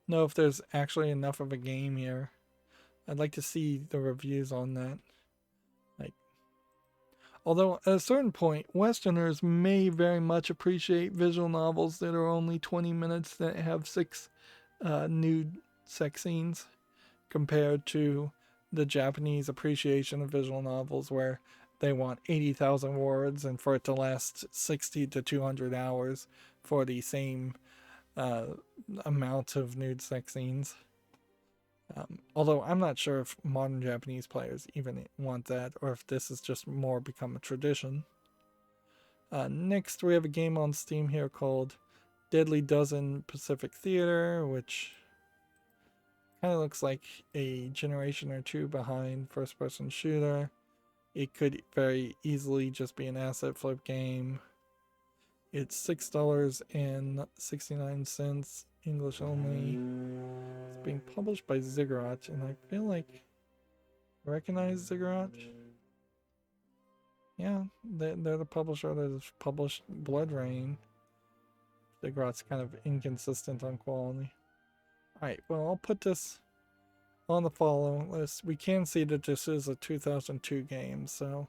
know if there's actually enough of a game here. I'd like to see the reviews on that. Although at a certain point, Westerners may very much appreciate visual novels that are only 20 minutes that have 6 nude sex scenes, compared to the Japanese appreciation of visual novels where they want 80,000 words and for it to last 60 to 200 hours for the same amount of nude sex scenes. Although I'm not sure if modern Japanese players even want that, or if this has just more become a tradition. Next we have a game on Steam here called Deadly Dozen Pacific Theater, which kind of looks like a generation or two behind first-person shooter. It could very easily just be an asset flip game. It's $6.69, English only. It's being published by Ziggurat, and I feel like I recognize Ziggurat. Yeah, they're the publisher that has published Blood Rain. Ziggurat's kind of inconsistent on quality. Alright, well, I'll put this on the follow list. We can see that this is a 2002 game, so...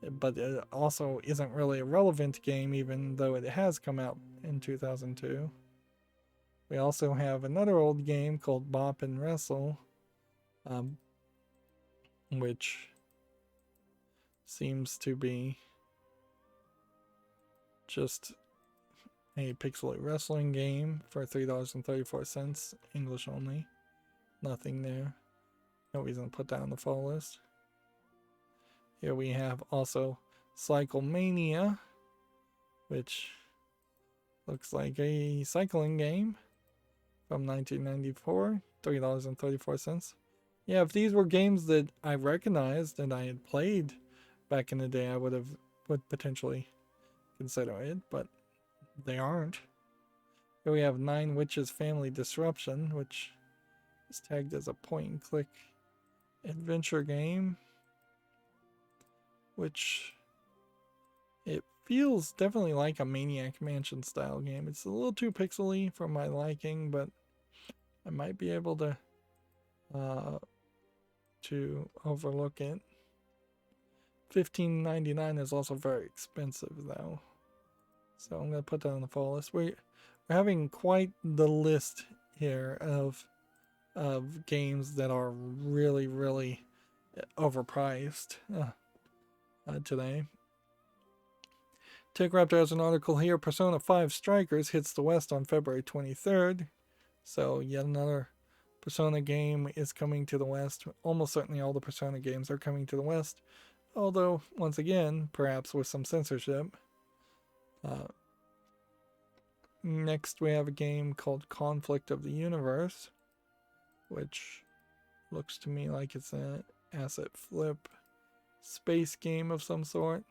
But it also isn't really a relevant game, even though it has come out in 2002. We also have another old game called Bop and Wrestle, which seems to be just a pixel wrestling game for $3.34, English only. Nothing there. No reason to put that on the fall list. Here we have also Cycle Mania, which looks like a cycling game from 1994, $3.34. Yeah, if these were games that I recognized and I had played back in the day, I would potentially consider it, but they aren't. Here we have Nine Witches Family Disruption, which is tagged as a point-and-click adventure game, which it feels definitely like a Maniac Mansion style game. It's a little too pixely for my liking, but I might be able to overlook it. $15.99 is also very expensive though, so I'm gonna put that on the fall list. We're having quite the list here of games that are really overpriced today. Tinkertown has an article here. Persona 5 Strikers hits the West on February 23rd. So yet another Persona game is coming to the West. Almost certainly all the Persona games are coming to the West. Although, once again, perhaps with some censorship. Next we have a game called Conflict of the Universe, which looks to me like it's an asset flip space game of some sort.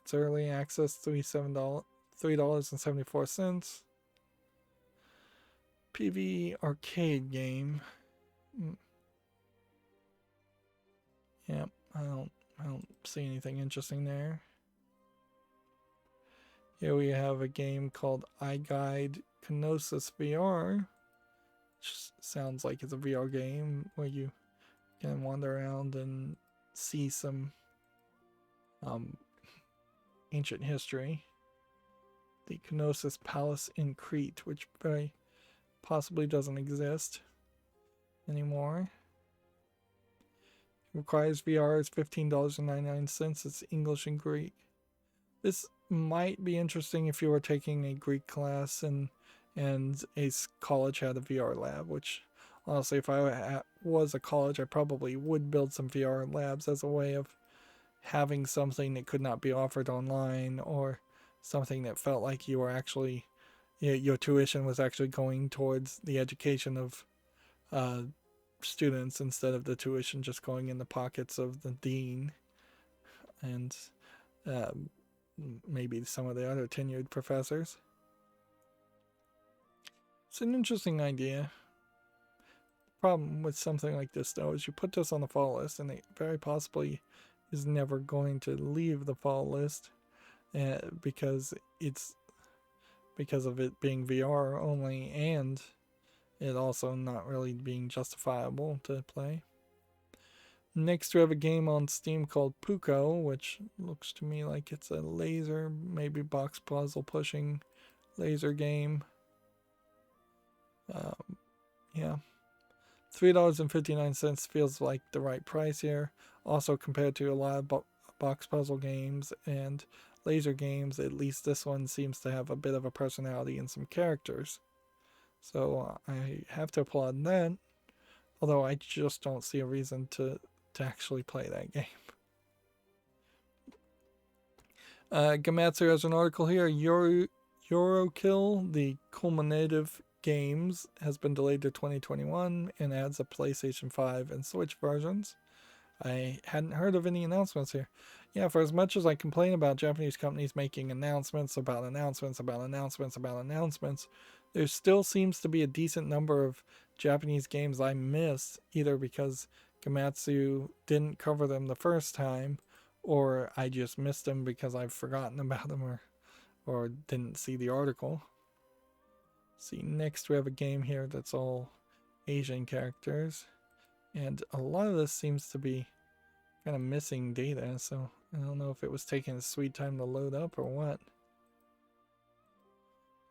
It's early access, $3.74. PvE arcade game. Yeah, I don't see anything interesting there. Here we have a game called iGuide Kenosis VR, which sounds like it's a VR game where you can wander around and see some ancient history. The Kenosis Palace in Crete, which very possibly doesn't exist anymore. It requires VR. It's $15.99. It's English and Greek. This might be interesting if you were taking a Greek class and a college had a VR lab, which honestly, if I was a college, I probably would build some VR labs as a way of having something that could not be offered online, or something that felt like you were actually, your tuition was actually going towards the education of students instead of the tuition just going in the pockets of the dean and maybe some of the other tenured professors. It's an interesting idea. The problem with something like this though is you put this on the fall list and it very possibly is never going to leave the fall list because of it being VR only, and it also not really being justifiable to play. Next we have a game on Steam called Puko, which looks to me like it's a laser, maybe box puzzle pushing laser game. Yeah, $3.59 feels like the right price here. Also, compared to a lot of box puzzle games and laser games, at least this one seems to have a bit of a personality and some characters. So I have to applaud that, although I just don't see a reason to actually play that game. Gamatsu has an article here. Eurokill, the culminative games, has been delayed to 2021 and adds a PlayStation 5 and Switch versions. I hadn't heard of any announcements here. Yeah, for as much as I complain about Japanese companies making announcements about announcements about announcements about announcements, there still seems to be a decent number of Japanese games I miss, either because Gamatsu didn't cover them the first time, or I just missed them because I've forgotten about them or didn't see the article. See, next we have a game here that's all Asian characters, and a lot of this seems to be kind of missing data, so I don't know if it was taking a sweet time to load up or what.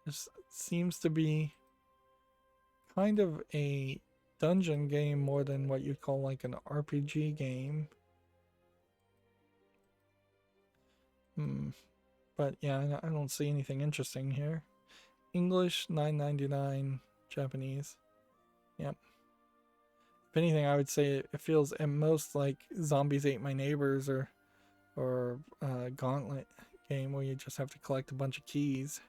This seems to be kind of a dungeon game more than what you'd call like an RPG game. But yeah, I don't see anything interesting here. English, $9.99, Japanese. Yep. If anything, I would say it feels at most like Zombies Ate My Neighbors or Gauntlet game where you just have to collect a bunch of keys.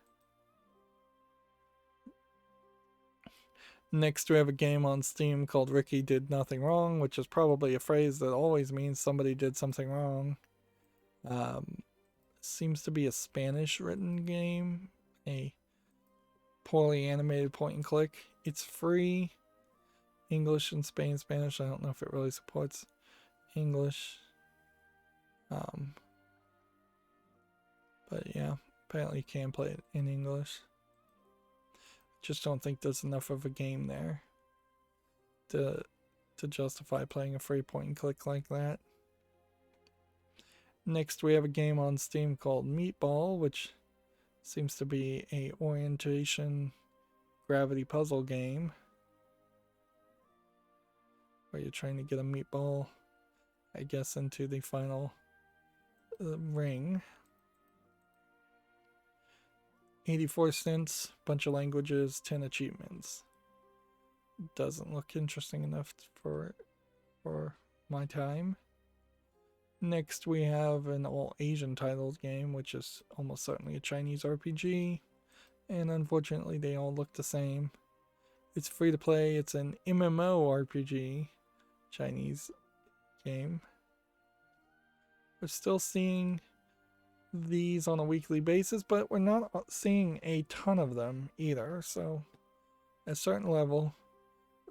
Next, we have a game on Steam called Ricky Did Nothing Wrong, which is probably a phrase that always means somebody did something wrong. Seems to be a Spanish-written game, a poorly animated point and click. It's free. English and Spanish. I don't know if it really supports English. But yeah, apparently you can play it in English. Just don't think there's enough of a game there to justify playing a free point and click like that. Next, we have a game on Steam called Meatball, which seems to be a orientation gravity puzzle game where you're trying to get a meatball, I guess, into the final ring. 84 cents, bunch of languages, 10 achievements. Doesn't look interesting enough for my time. Next we have an all Asian titled game, which is almost certainly a Chinese RPG, and unfortunately they all look the same. It's free to play. It's an MMORPG Chinese game. We're still seeing these on a weekly basis, but we're not seeing a ton of them either, so at a certain level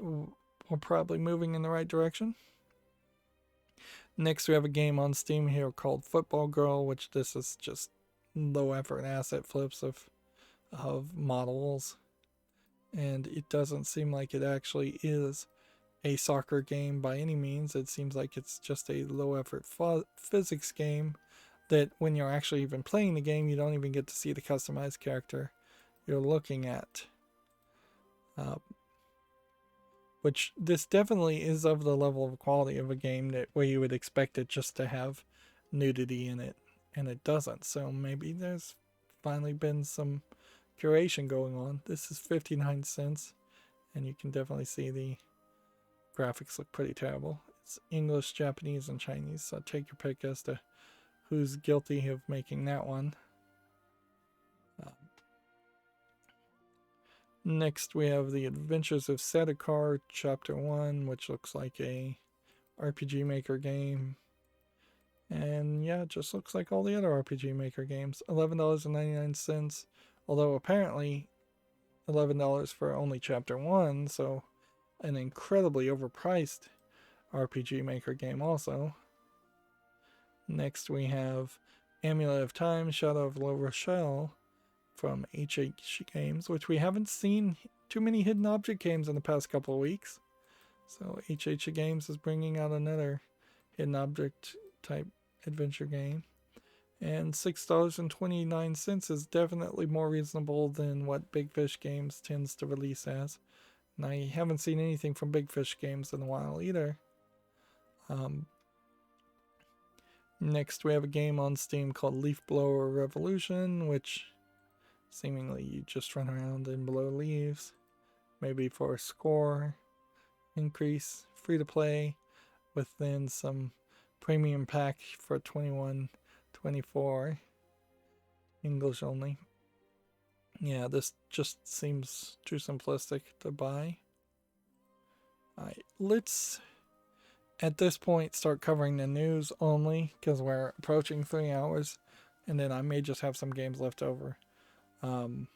we're probably moving in the right direction. Next we have a game on Steam here called Football Girl, which this is just low effort asset flips of models, and it doesn't seem like it actually is a soccer game by any means. It seems like it's just a low effort physics game that when you're actually even playing the game, you don't even get to see the customized character you're looking at. Which this definitely is of the level of quality of a game that where you would expect it just to have nudity in it, and it doesn't. So maybe there's finally been some curation going on. This is 59 cents, and you can definitely see the graphics look pretty terrible. It's English, Japanese, and Chinese, so take your pick as to who's guilty of making that one. Next we have The Adventures of Sadokar Chapter 1, which looks like a RPG Maker game. And yeah, it just looks like all the other RPG Maker games. $11.99, although apparently $11 for only Chapter 1, so an incredibly overpriced RPG Maker game also. Next we have Amulet of Time, Shadow of La Rochelle from HH Games, which we haven't seen too many hidden object games in the past couple of weeks. So HH Games is bringing out another hidden object type adventure game. And $6.29 is definitely more reasonable than what Big Fish Games tends to release as. And I haven't seen anything from Big Fish Games in a while either. Next we have a game on Steam called Leaf Blower Revolution, which seemingly you just run around and blow leaves, maybe for a score increase. Free to play with then some premium pack for $21.24, English only. Yeah, this just seems too simplistic to buy. Alright, let's at this point start covering the news only because we're approaching 3 hours, and then I may just have some games left over on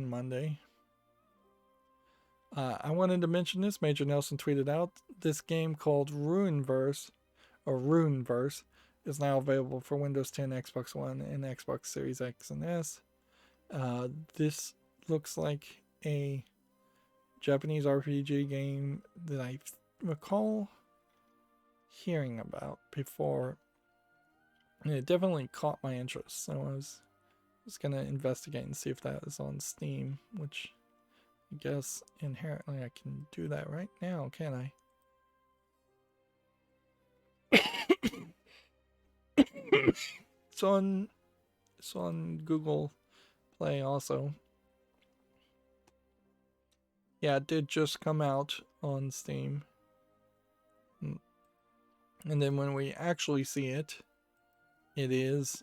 Monday. I wanted to mention this. Major Nelson tweeted out this game called Runeverse is now available for Windows 10, Xbox One, and Xbox Series X and S. This looks like a Japanese RPG game that I recall hearing about before. And it definitely caught my interest, so I was going to investigate and see if that is on Steam, which I guess inherently I can do that right now, can't I? It's on Google Play also. Yeah, it did just come out on Steam. And then when we actually see it, it is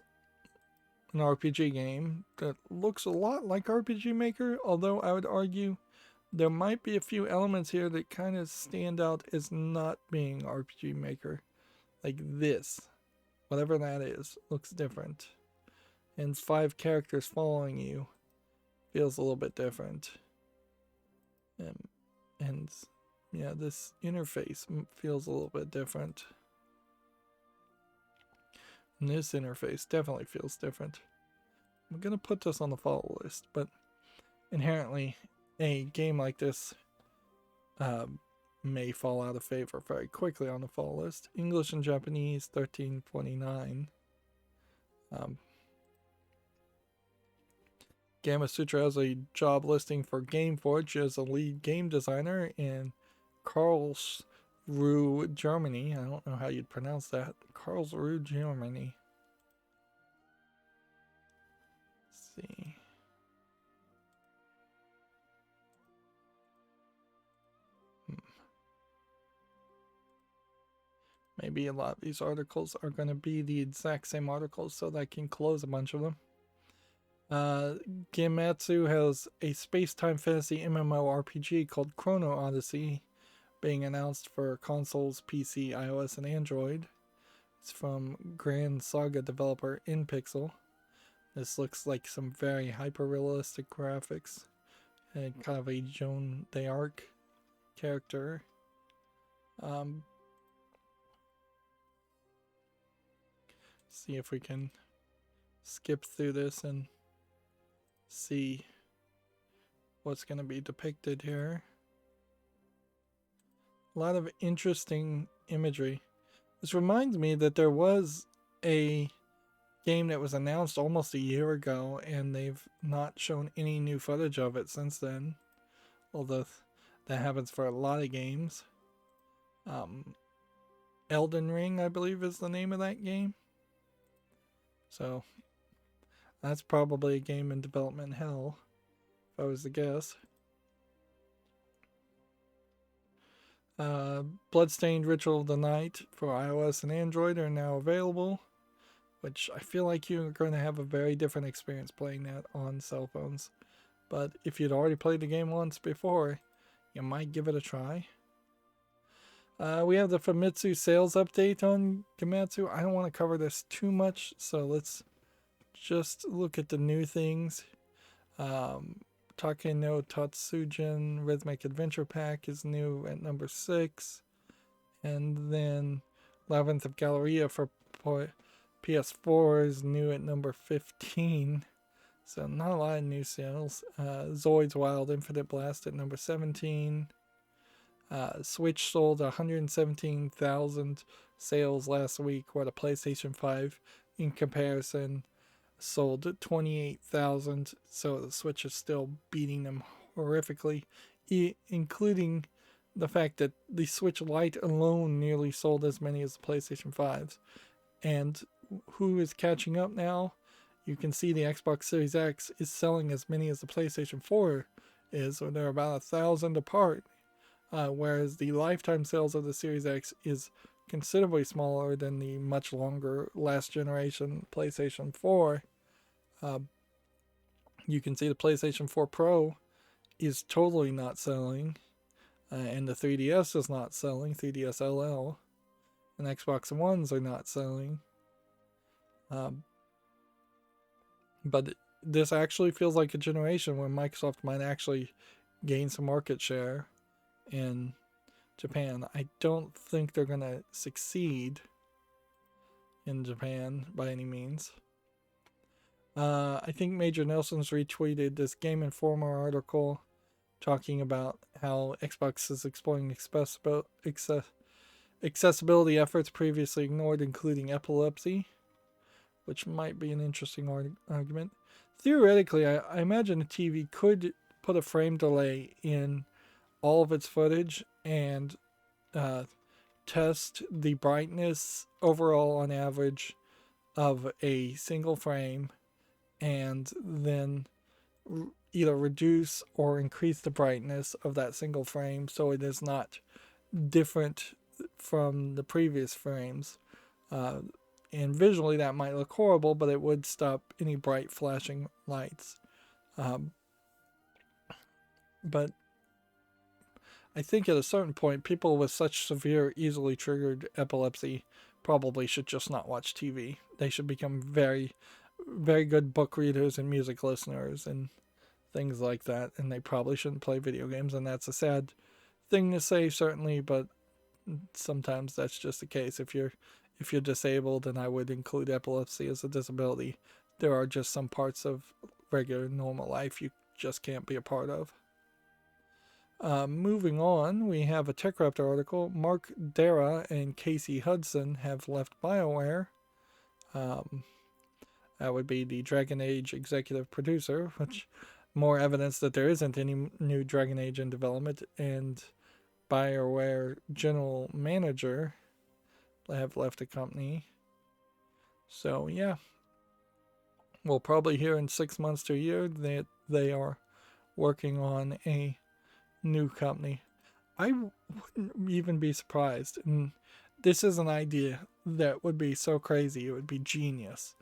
an RPG game that looks a lot like RPG Maker, although I would argue there might be a few elements here that kind of stand out as not being RPG Maker. Like this. Whatever that is, looks different. And 5 characters following you feels a little bit different. And yeah, this interface feels a little bit different. And this interface definitely feels different. I'm going to put this on the follow list, but inherently a game like this may fall out of favor very quickly on the follow list. English and Japanese, $13.29. Gamma Sutra has a job listing for Gameforge as a lead game designer in Karlsruhe, Germany. I don't know how you'd pronounce that. Karlsruhe, Germany. Let's see. Maybe a lot of these articles are going to be the exact same articles so that I can close a bunch of them. Gematsu has a space-time fantasy MMORPG called Chrono Odyssey being announced for consoles, PC, iOS, and Android. It's from Grand Saga developer InPixel. This looks like some very hyper-realistic graphics and kind of a Joan d'Arc character. See if we can skip through this and see what's going to be depicted here. A lot of interesting imagery. This reminds me that there was a game that was announced almost a year ago and they've not shown any new footage of it since then, although that happens for a lot of games. Elden Ring, I believe, is the name of that game. So that's probably a game in development hell, if I was to guess. Bloodstained Ritual of the Night for iOS and Android are now available, which I feel like you're going to have a very different experience playing that on cell phones. But if you'd already played the game once before, you might give it a try. We have the Famitsu sales update on Gematsu. I don't want to cover this too much, so let's just look at the new things. Take no Tatsujin Rhythmic Adventure Pack is new at number 6. And then Labyrinth of Galleria for PS4 is new at number 15. So not a lot of new sales. Zoid's Wild Infinite Blast at number 17. Switch sold 117,000 sales last week, while the PlayStation 5 in comparison sold 28,000, so the Switch is still beating them horrifically, including the fact that the Switch Lite alone nearly sold as many as the PlayStation 5s. And who is catching up now? You can see the Xbox Series X is selling as many as the PlayStation 4 is, so they're about 1,000 apart. Whereas the lifetime sales of the Series X is considerably smaller than the much longer last generation PlayStation 4. You can see the PlayStation 4 Pro is totally not selling. and the 3DS is not selling, 3DS LL, and Xbox Ones are not selling. But this actually feels like a generation where Microsoft might actually gain some market share in Japan. I don't think they're going to succeed in Japan by any means. I think Major Nelson's retweeted this Game Informer article talking about how Xbox is exploring accessibility efforts previously ignored, including epilepsy, which might be an interesting argument. Theoretically, I imagine a TV could put a frame delay in all of its footage and test the brightness overall on average of a single frame, and then either reduce or increase the brightness of that single frame so it is not different from the previous frames. And visually that might look horrible, but it would stop any bright flashing lights. But I think at a certain point, people with such severe, easily triggered epilepsy probably should just not watch TV. They should become very, very good book readers and music listeners and things like that. And they probably shouldn't play video games. And that's a sad thing to say, certainly, but sometimes that's just the case. If you're disabled, and I would include epilepsy as a disability, there are just some parts of regular normal life you just can't be a part of. Moving on, we have a TechRaptor article. Mark Dara and Casey Hudson have left BioWare. That would be the Dragon Age executive producer, which more evidence that there isn't any new Dragon Age in development, and BioWare general manager have left the company. So yeah, we'll probably hear in 6 months to a year that they are working on a new company. I wouldn't even be surprised, and this is an idea that would be so crazy, it would be genius.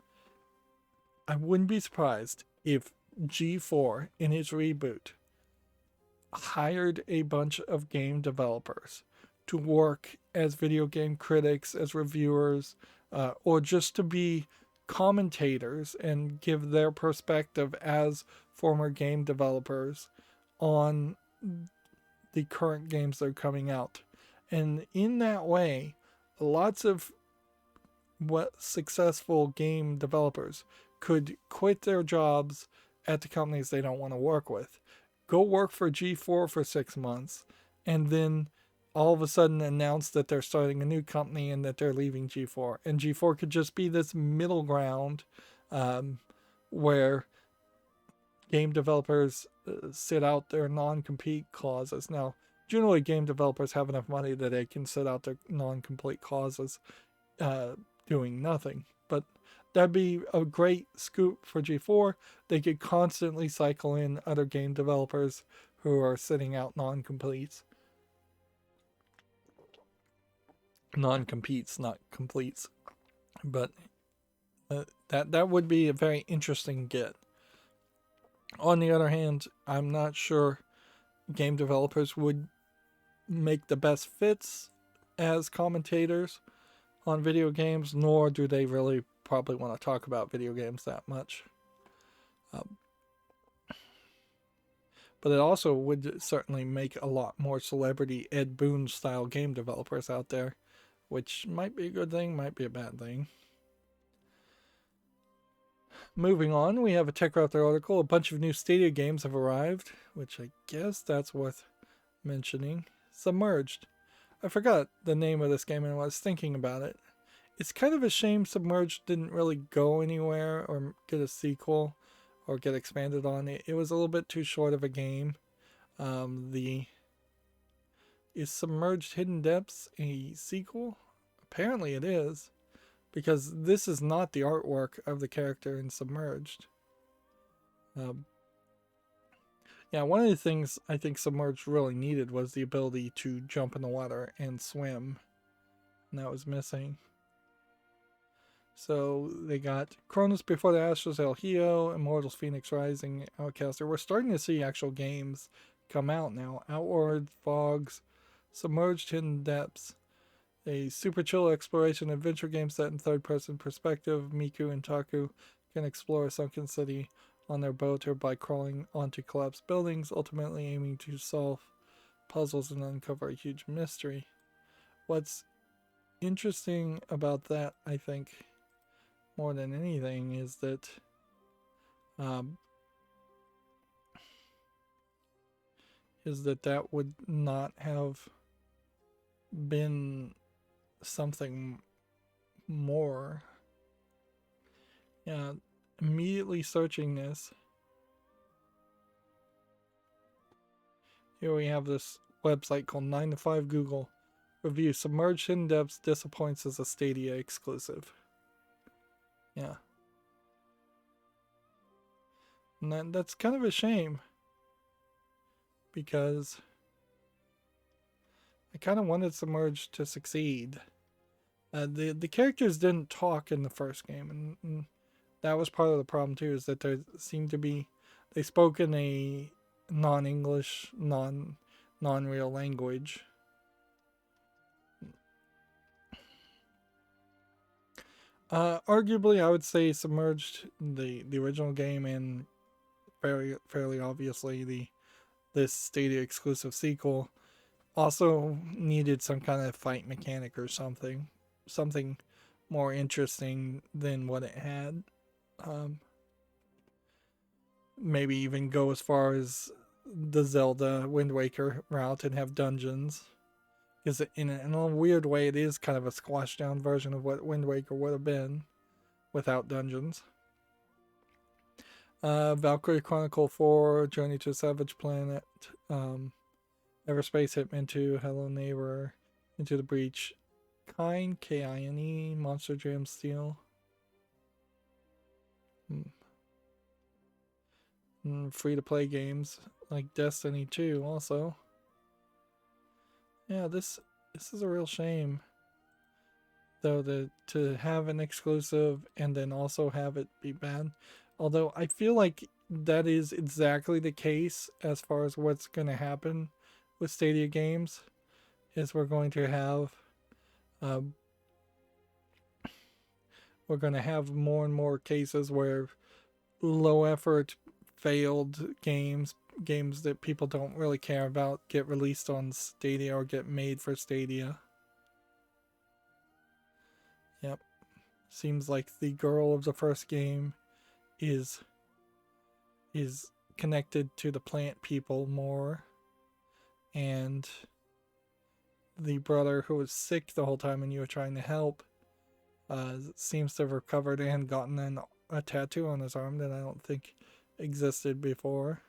I wouldn't be surprised if G4 in his reboot hired a bunch of game developers to work as video game critics, as reviewers, or just to be commentators and give their perspective as former game developers on the current games that are coming out. And in that way, lots of successful game developers could quit their jobs at the companies they don't want to work with, go work for G4 for 6 months, and then all of a sudden announce that they're starting a new company and that they're leaving G4. And G4 could just be this middle ground where game developers sit out their non-compete clauses. Now, generally game developers have enough money that they can sit out their non-compete clauses doing nothing. But that'd be a great scoop for G4. They could constantly cycle in other game developers who are sitting out non-competes. Non-competes, not completes. But that would be a very interesting get. On the other hand, I'm not sure game developers would make the best fits as commentators on video games, nor do they really probably want to talk about video games that much. But it also would certainly make a lot more celebrity Ed Boon style game developers out there, which might be a good thing, might be a bad thing. Moving on, we have a TechRaptor article. A bunch of new Stadia games have arrived, which I guess that's worth mentioning. Submerged. I forgot the name of this game and I was thinking about it. It's kind of a shame Submerged didn't really go anywhere or get a sequel or get expanded on. It was a little bit too short of a game. Is Submerged Hidden Depths a sequel? Apparently it is, because this is not the artwork of the character in Submerged. Yeah, one of the things I think Submerged really needed was the ability to jump in the water and swim. And that was missing. So they got Cronus Before the Astros El Hio, Immortals Phoenix Rising, Outcaster. We're starting to see actual games come out now. Outward Fogs, Submerged Hidden Depths, a super chill exploration adventure game set in third-person perspective. Miku and Taku can explore a sunken city on their boat or by crawling onto collapsed buildings, ultimately aiming to solve puzzles and uncover a huge mystery. What's interesting about that, I think, more than anything, is that that would not have been something more. Yeah, immediately searching this. Here we have this website called 9 to 5 Google. Review: Submerged Hidden Depths disappoints as a Stadia exclusive. Yeah. And that's kind of a shame, because I kind of wanted Submerged to succeed. The characters didn't talk in the first game, and that was part of the problem too, is that there seemed to be, they spoke in a non-English, non-real language. Arguably, I would say Submerged, the original game, and fairly obviously this Stadia exclusive sequel, also needed some kind of fight mechanic or something more interesting than what it had. Maybe even go as far as the Zelda Wind Waker route and have dungeons. Because in a weird way, it is kind of a squashed down version of what Wind Waker would have been without dungeons. Valkyrie Chronicle 4, Journey to a Savage Planet, Everspace, Hitman 2, Hello Neighbor, Into the Breach, Kine, Monster Jam Steel. Free-to-play games like Destiny 2 also. Yeah, this is a real shame, though, to have an exclusive and then also have it be bad. Although I feel like that is exactly the case as far as what's going to happen with Stadia games, is we're going to have more and more cases where low effort, failed games that people don't really care about, get released on Stadia or get made for Stadia. Yep. Seems like the girl of the first game is connected to the plant people more, and the brother who was sick the whole time and you were trying to help seems to have recovered and gotten a tattoo on his arm that I don't think existed before.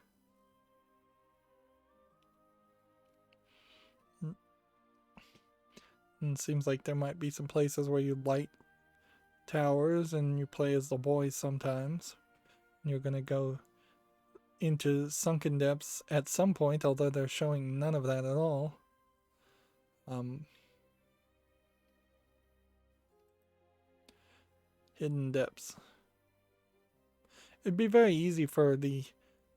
And it seems like there might be some places where you light towers and you play as the boys sometimes. You're going to go into sunken depths at some point, although they're showing none of that at all. Hidden depths. It'd be very easy for the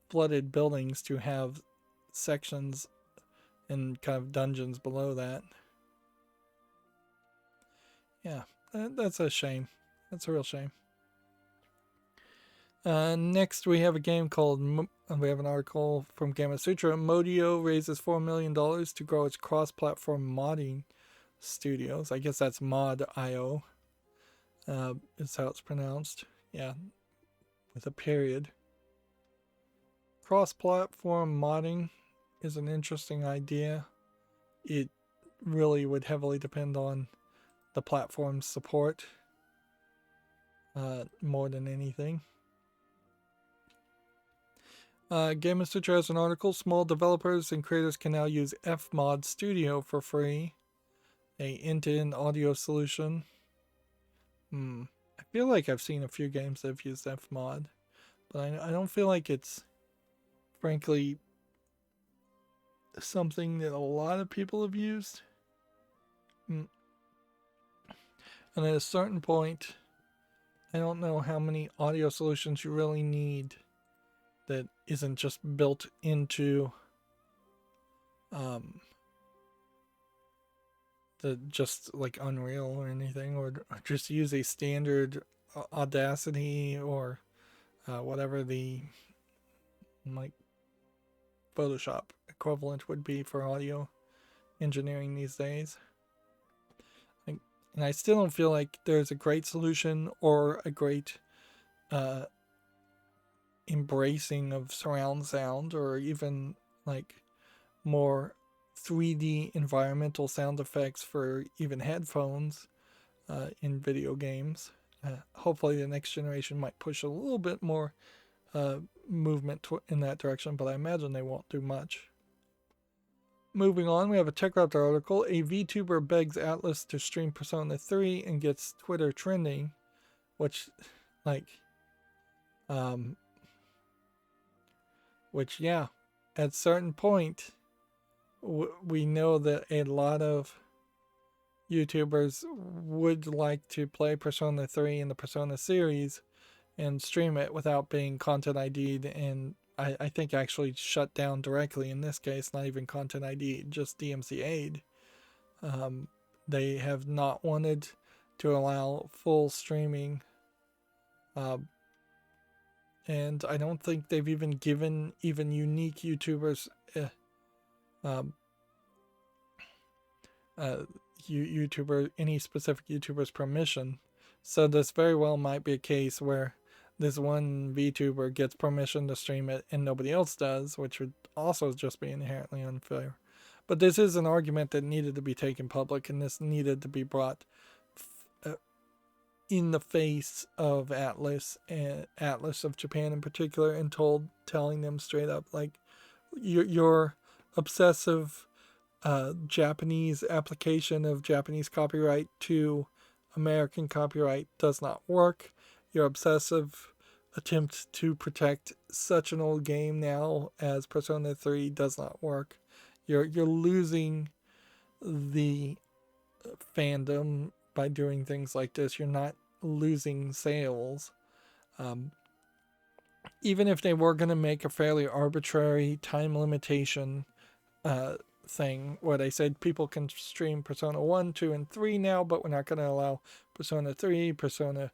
flooded buildings to have sections and kind of dungeons below that. Yeah, that's a shame. That's a real shame. Next, we have a game called, we have an article from Gamma Sutra. Modio raises $4 million to grow its cross-platform modding studios. I guess that's Mod.io, is how it's pronounced. Yeah, with a period. Cross-platform modding is an interesting idea. It really would heavily depend on the platform's support more than anything. Game Sutra has an article. Small developers and creators can now use Fmod Studio for free, a end-to-end audio solution. I feel like I've seen a few games that have used Fmod, but I don't feel like it's, frankly, something that a lot of people have used. And at a certain point, I don't know how many audio solutions you really need that isn't just built into just like Unreal or anything, or just use a standard Audacity or whatever the like Photoshop equivalent would be for audio engineering these days. And I still don't feel like there's a great solution or a great embracing of surround sound, or even like more 3D environmental sound effects for even headphones in video games. Hopefully the next generation might push a little bit more movement in that direction, but I imagine they won't do much. Moving on, we have a TechRaptor article. A VTuber begs Atlas to stream Persona 3 and gets Twitter trending, which, like, yeah, at certain point, we know that a lot of YouTubers would like to play Persona 3 in the Persona series and stream it without being content ID'd, and I think actually shut down directly in this case, not even content ID, just DMCA'd. They have not wanted to allow full streaming, and I don't think they've even given even unique YouTubers any specific YouTuber's permission. So this very well might be a case where this one VTuber gets permission to stream it and nobody else does, which would also just be inherently unfair. But this is an argument that needed to be taken public, and this needed to be brought in the face of Atlas, and Atlas of Japan in particular, and telling them straight up, like, your obsessive Japanese application of Japanese copyright to American copyright does not work. Your obsessive attempt to protect such an old game now as Persona 3 does not work. You're losing the fandom by doing things like this. You're not losing sales. Even if they were going to make a fairly arbitrary time limitation thing where they said people can stream Persona 1, 2, and 3 now, but we're not going to allow Persona 3, we're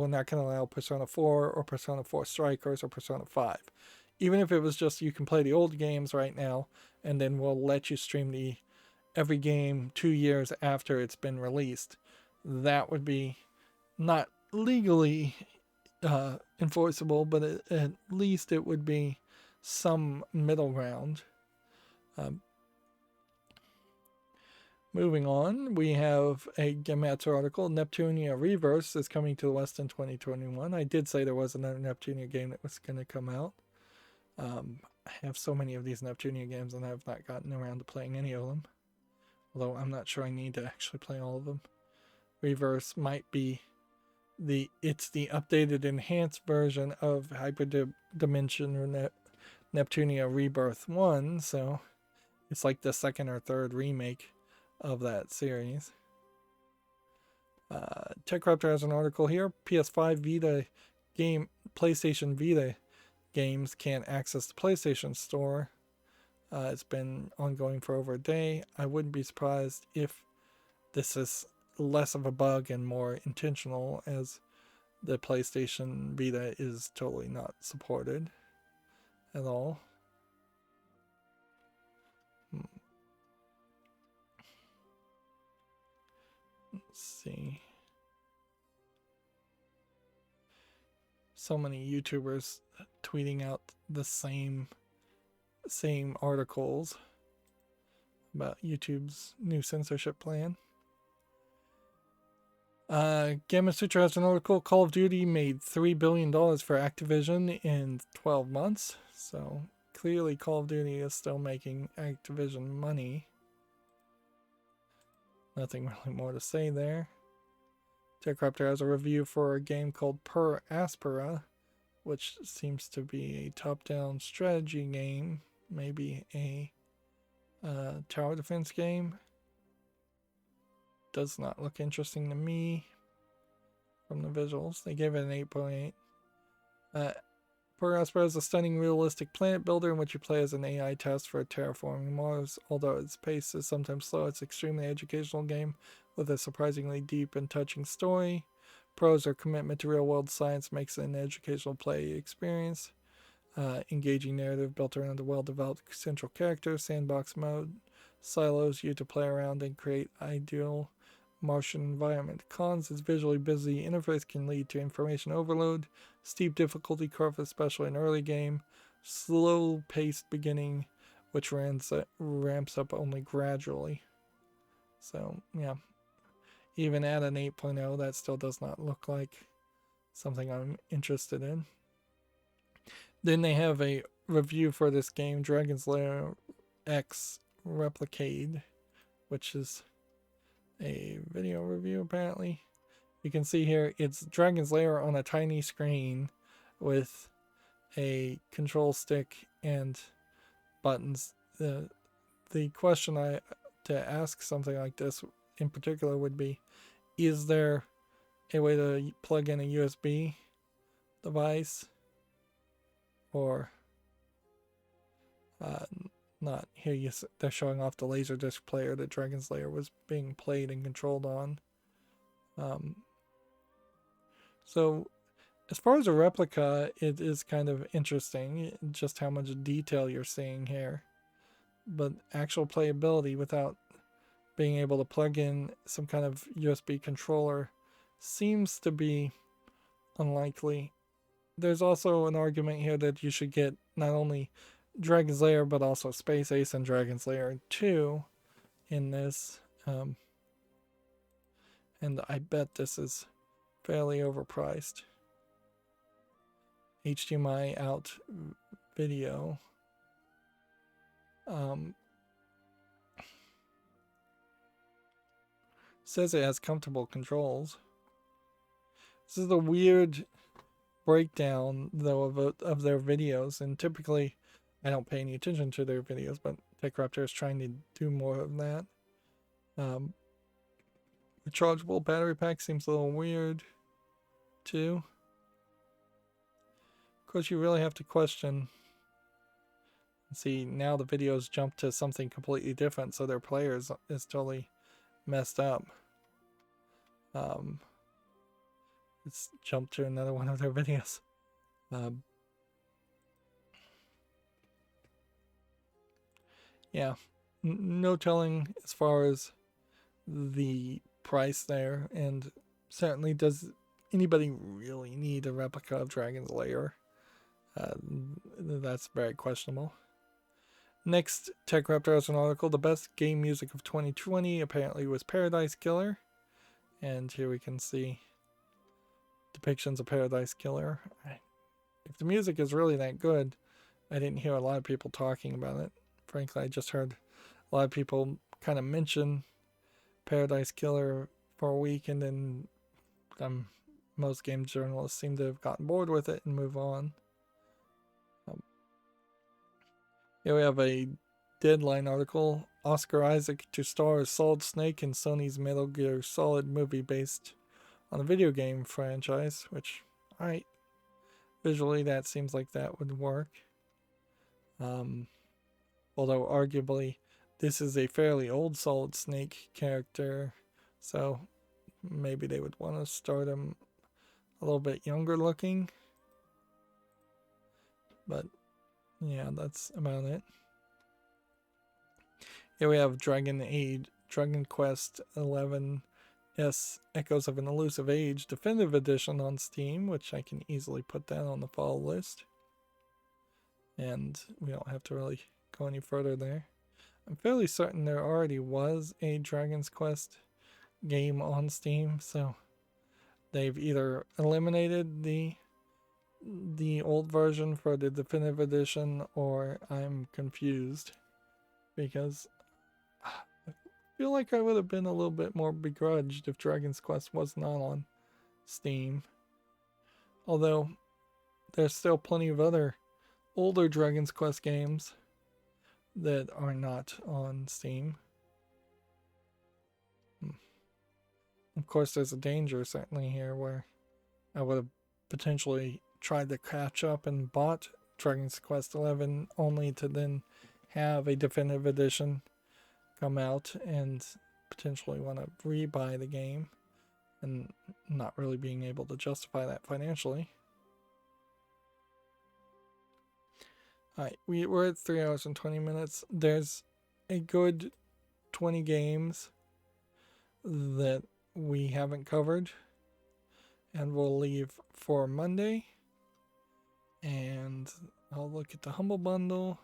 not going to allow Persona 4 or Persona 4 Strikers or Persona 5. Even if it was just you can play the old games right now, and then we'll let you stream every game 2 years after it's been released, that would be not legally enforceable, but at least it would be some middle ground. Moving on, we have a Gematsu article. Neptunia Reverse is coming to the West in 2021. I did say there was another Neptunia game that was going to come out. I have so many of these Neptunia games and I have not gotten around to playing any of them. Although I'm not sure I need to actually play all of them. Reverse might be the updated enhanced version of Hyperdimension Neptunia Rebirth 1, so it's like the second or third remake of that series. TechRaptor has an article here. PS5 Vita game, PlayStation Vita games can't access the PlayStation Store. It's been ongoing for over a day. I wouldn't be surprised if this is less of a bug and more intentional, as the PlayStation Vita is totally not supported at all. Let's see. So many YouTubers tweeting out the same articles about YouTube's new censorship plan. Gamma Sutra has an article. Call of Duty made $3 billion for Activision in 12 months. So clearly Call of Duty is still making Activision money. Nothing really more to say there. TechRaptor has a review for a game called Per Aspera, which seems to be a top-down strategy game. Maybe a tower defense game. Does not look interesting to me from the visuals. They gave it an 8.8. Prospero is a stunning realistic planet builder in which you play as an AI test for terraforming Mars. Although its pace is sometimes slow, it's an extremely educational game with a surprisingly deep and touching story. Pros or commitment to real-world science makes it an educational play experience. Engaging narrative built around a well-developed central character. Sandbox mode silos you to play around and create ideal Martian environment. Cons is visually busy interface can lead to information overload, steep difficulty curve especially in early game, slow paced beginning which ramps up only gradually. So yeah, even at an 8.0 that still does not look like something I'm interested in. Then they have a review for this game, Dragon's Lair X Replicade, which is a video review apparently. You can see here it's Dragon's Lair on a tiny screen with a control stick and buttons. The question to ask something like this in particular would be, is there a way to plug in a USB device or not? Here they're showing off the Laserdisc player that Dragon's Lair was being played and controlled on. So as far as a replica, it is kind of interesting just how much detail you're seeing here. But actual playability without being able to plug in some kind of USB controller seems to be unlikely. There's also an argument here that you should get not only Dragon's Lair but also Space Ace and Dragon's Lair 2 in this. And I bet this is fairly overpriced. HDMI out video. Says it has comfortable controls. This is a weird breakdown though of their videos, and typically I don't pay any attention to their videos, but Tinkertown is trying to do more of that. Rechargeable battery pack seems a little weird too. Of course, you really have to question. See, now the videos jump to something completely different, so their players is totally messed up. Let's jump to another one of their videos. Yeah, no telling as far as the price there, and certainly does anybody really need a replica of Dragon's Lair? That's very questionable. Next, TechRaptor has an article. The best game music of 2020 apparently was Paradise Killer. And here we can see depictions of Paradise Killer. If the music is really that good, I didn't hear a lot of people talking about it. Frankly, I just heard a lot of people kind of mention Paradise Killer for a week, and then most game journalists seem to have gotten bored with it and move on. Here we have a Deadline article. Oscar Isaac to star as Solid Snake in Sony's Metal Gear Solid movie based on a video game franchise, which, alright. Visually, that seems like that would work. Although, arguably, this is a fairly old Solid Snake character, so maybe they would want to start him a little bit younger looking. But yeah, that's about it. Here we have Dragon Quest XI Echoes of an Elusive Age Definitive Edition on Steam, which I can easily put that on the follow list. And we don't have to really go any further there. I'm fairly certain there already was a Dragon's Quest game on Steam, so they've either eliminated the old version for the definitive edition, or I'm confused, because I feel like I would have been a little bit more begrudged if Dragon's Quest was not on Steam. Although there's still plenty of other older Dragon's Quest games that are not on Steam. Of course, there's a danger certainly here where I would have potentially tried to catch up and bought Dragon's Quest 11 only to then have a definitive edition come out and potentially want to rebuy the game and not really being able to justify that financially. Alright, we're at 3 hours and 20 minutes. There's a good 20 games that we haven't covered, and we'll leave for Monday. And I'll look at the Humble Bundle.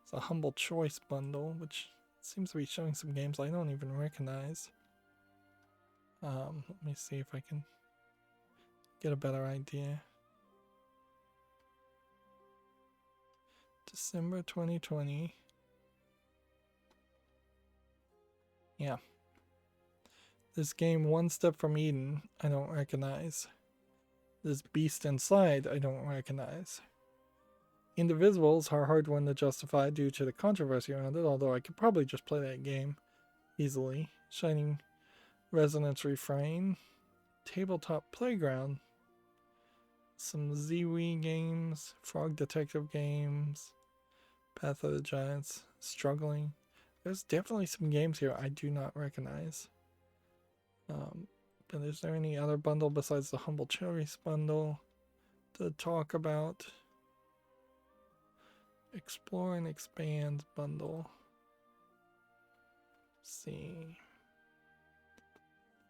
It's a Humble Choice Bundle, which seems to be showing some games I don't even recognize. Let me see if I can get a better idea. December 2020. Yeah. This game, One Step from Eden, I don't recognize. This Beast Inside, I don't recognize. Indivisibles are a hard one to justify due to the controversy around it, although I could probably just play that game easily. Shining Resonance Refrain. Tabletop Playground. Some ZWE games. Frog Detective games. Path of the Giants. Struggling. There's definitely some games here I do not recognize. But is there any other bundle besides the Humble Choice bundle to talk about? Explore and Expand bundle. Let's see. I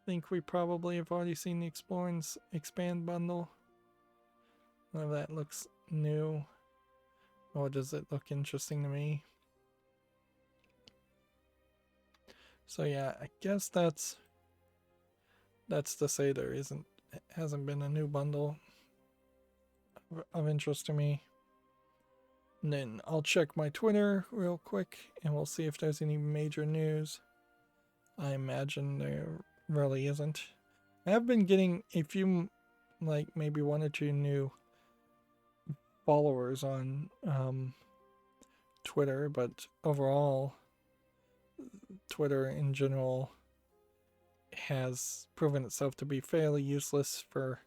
think we probably have already seen the Explore and Expand bundle. None of that looks new. Or does it look interesting to me? So yeah, I guess that's to say there hasn't been a new bundle of interest to me. And then I'll check my Twitter real quick and we'll see if there's any major news. I imagine there really isn't. I have been getting a few, like maybe 1 or 2 new followers on Twitter, but overall Twitter in general has proven itself to be fairly useless for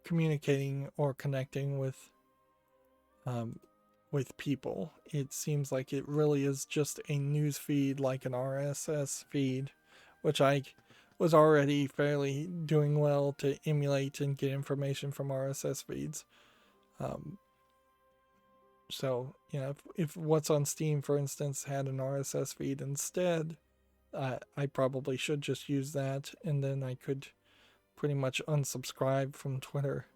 communicating or connecting with people. It seems like it really is just a news feed, like an RSS feed, which I was already fairly doing well to emulate and get information from RSS feeds. So, you know, if what's on Steam, for instance, had an RSS feed instead, I probably should just use that, and then I could pretty much unsubscribe from Twitter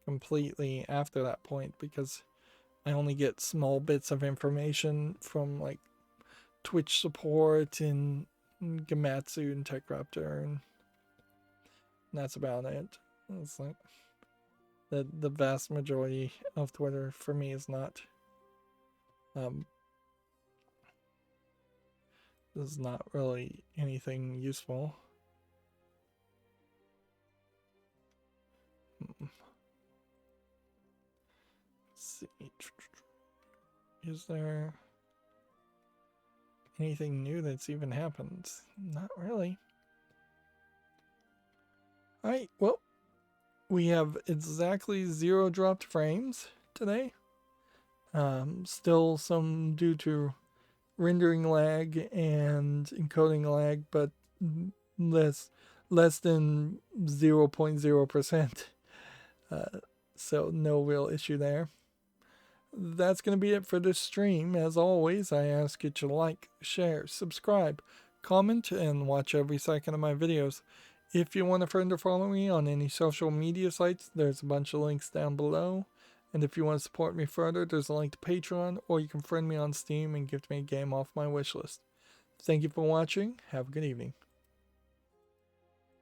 completely after that point, because I only get small bits of information from like Twitch support and Gamatsu and TechRaptor, and that's about it. It's like the vast majority of Twitter for me is not really anything useful. Let's see. Is there anything new that's even happened? Not really. Alright, well, we have exactly 0 dropped frames today. Still some due to rendering lag and encoding lag, but less than 0.0%. So no real issue there. That's going to be it for this stream. As always, I ask you to like, share, subscribe, comment, and watch every second of my videos. If you want a friend or follow me on any social media sites, there's a bunch of links down below. And if you want to support me further, there's a link to Patreon, or you can friend me on Steam and gift me a game off my wishlist. Thank you for watching. Have a good evening.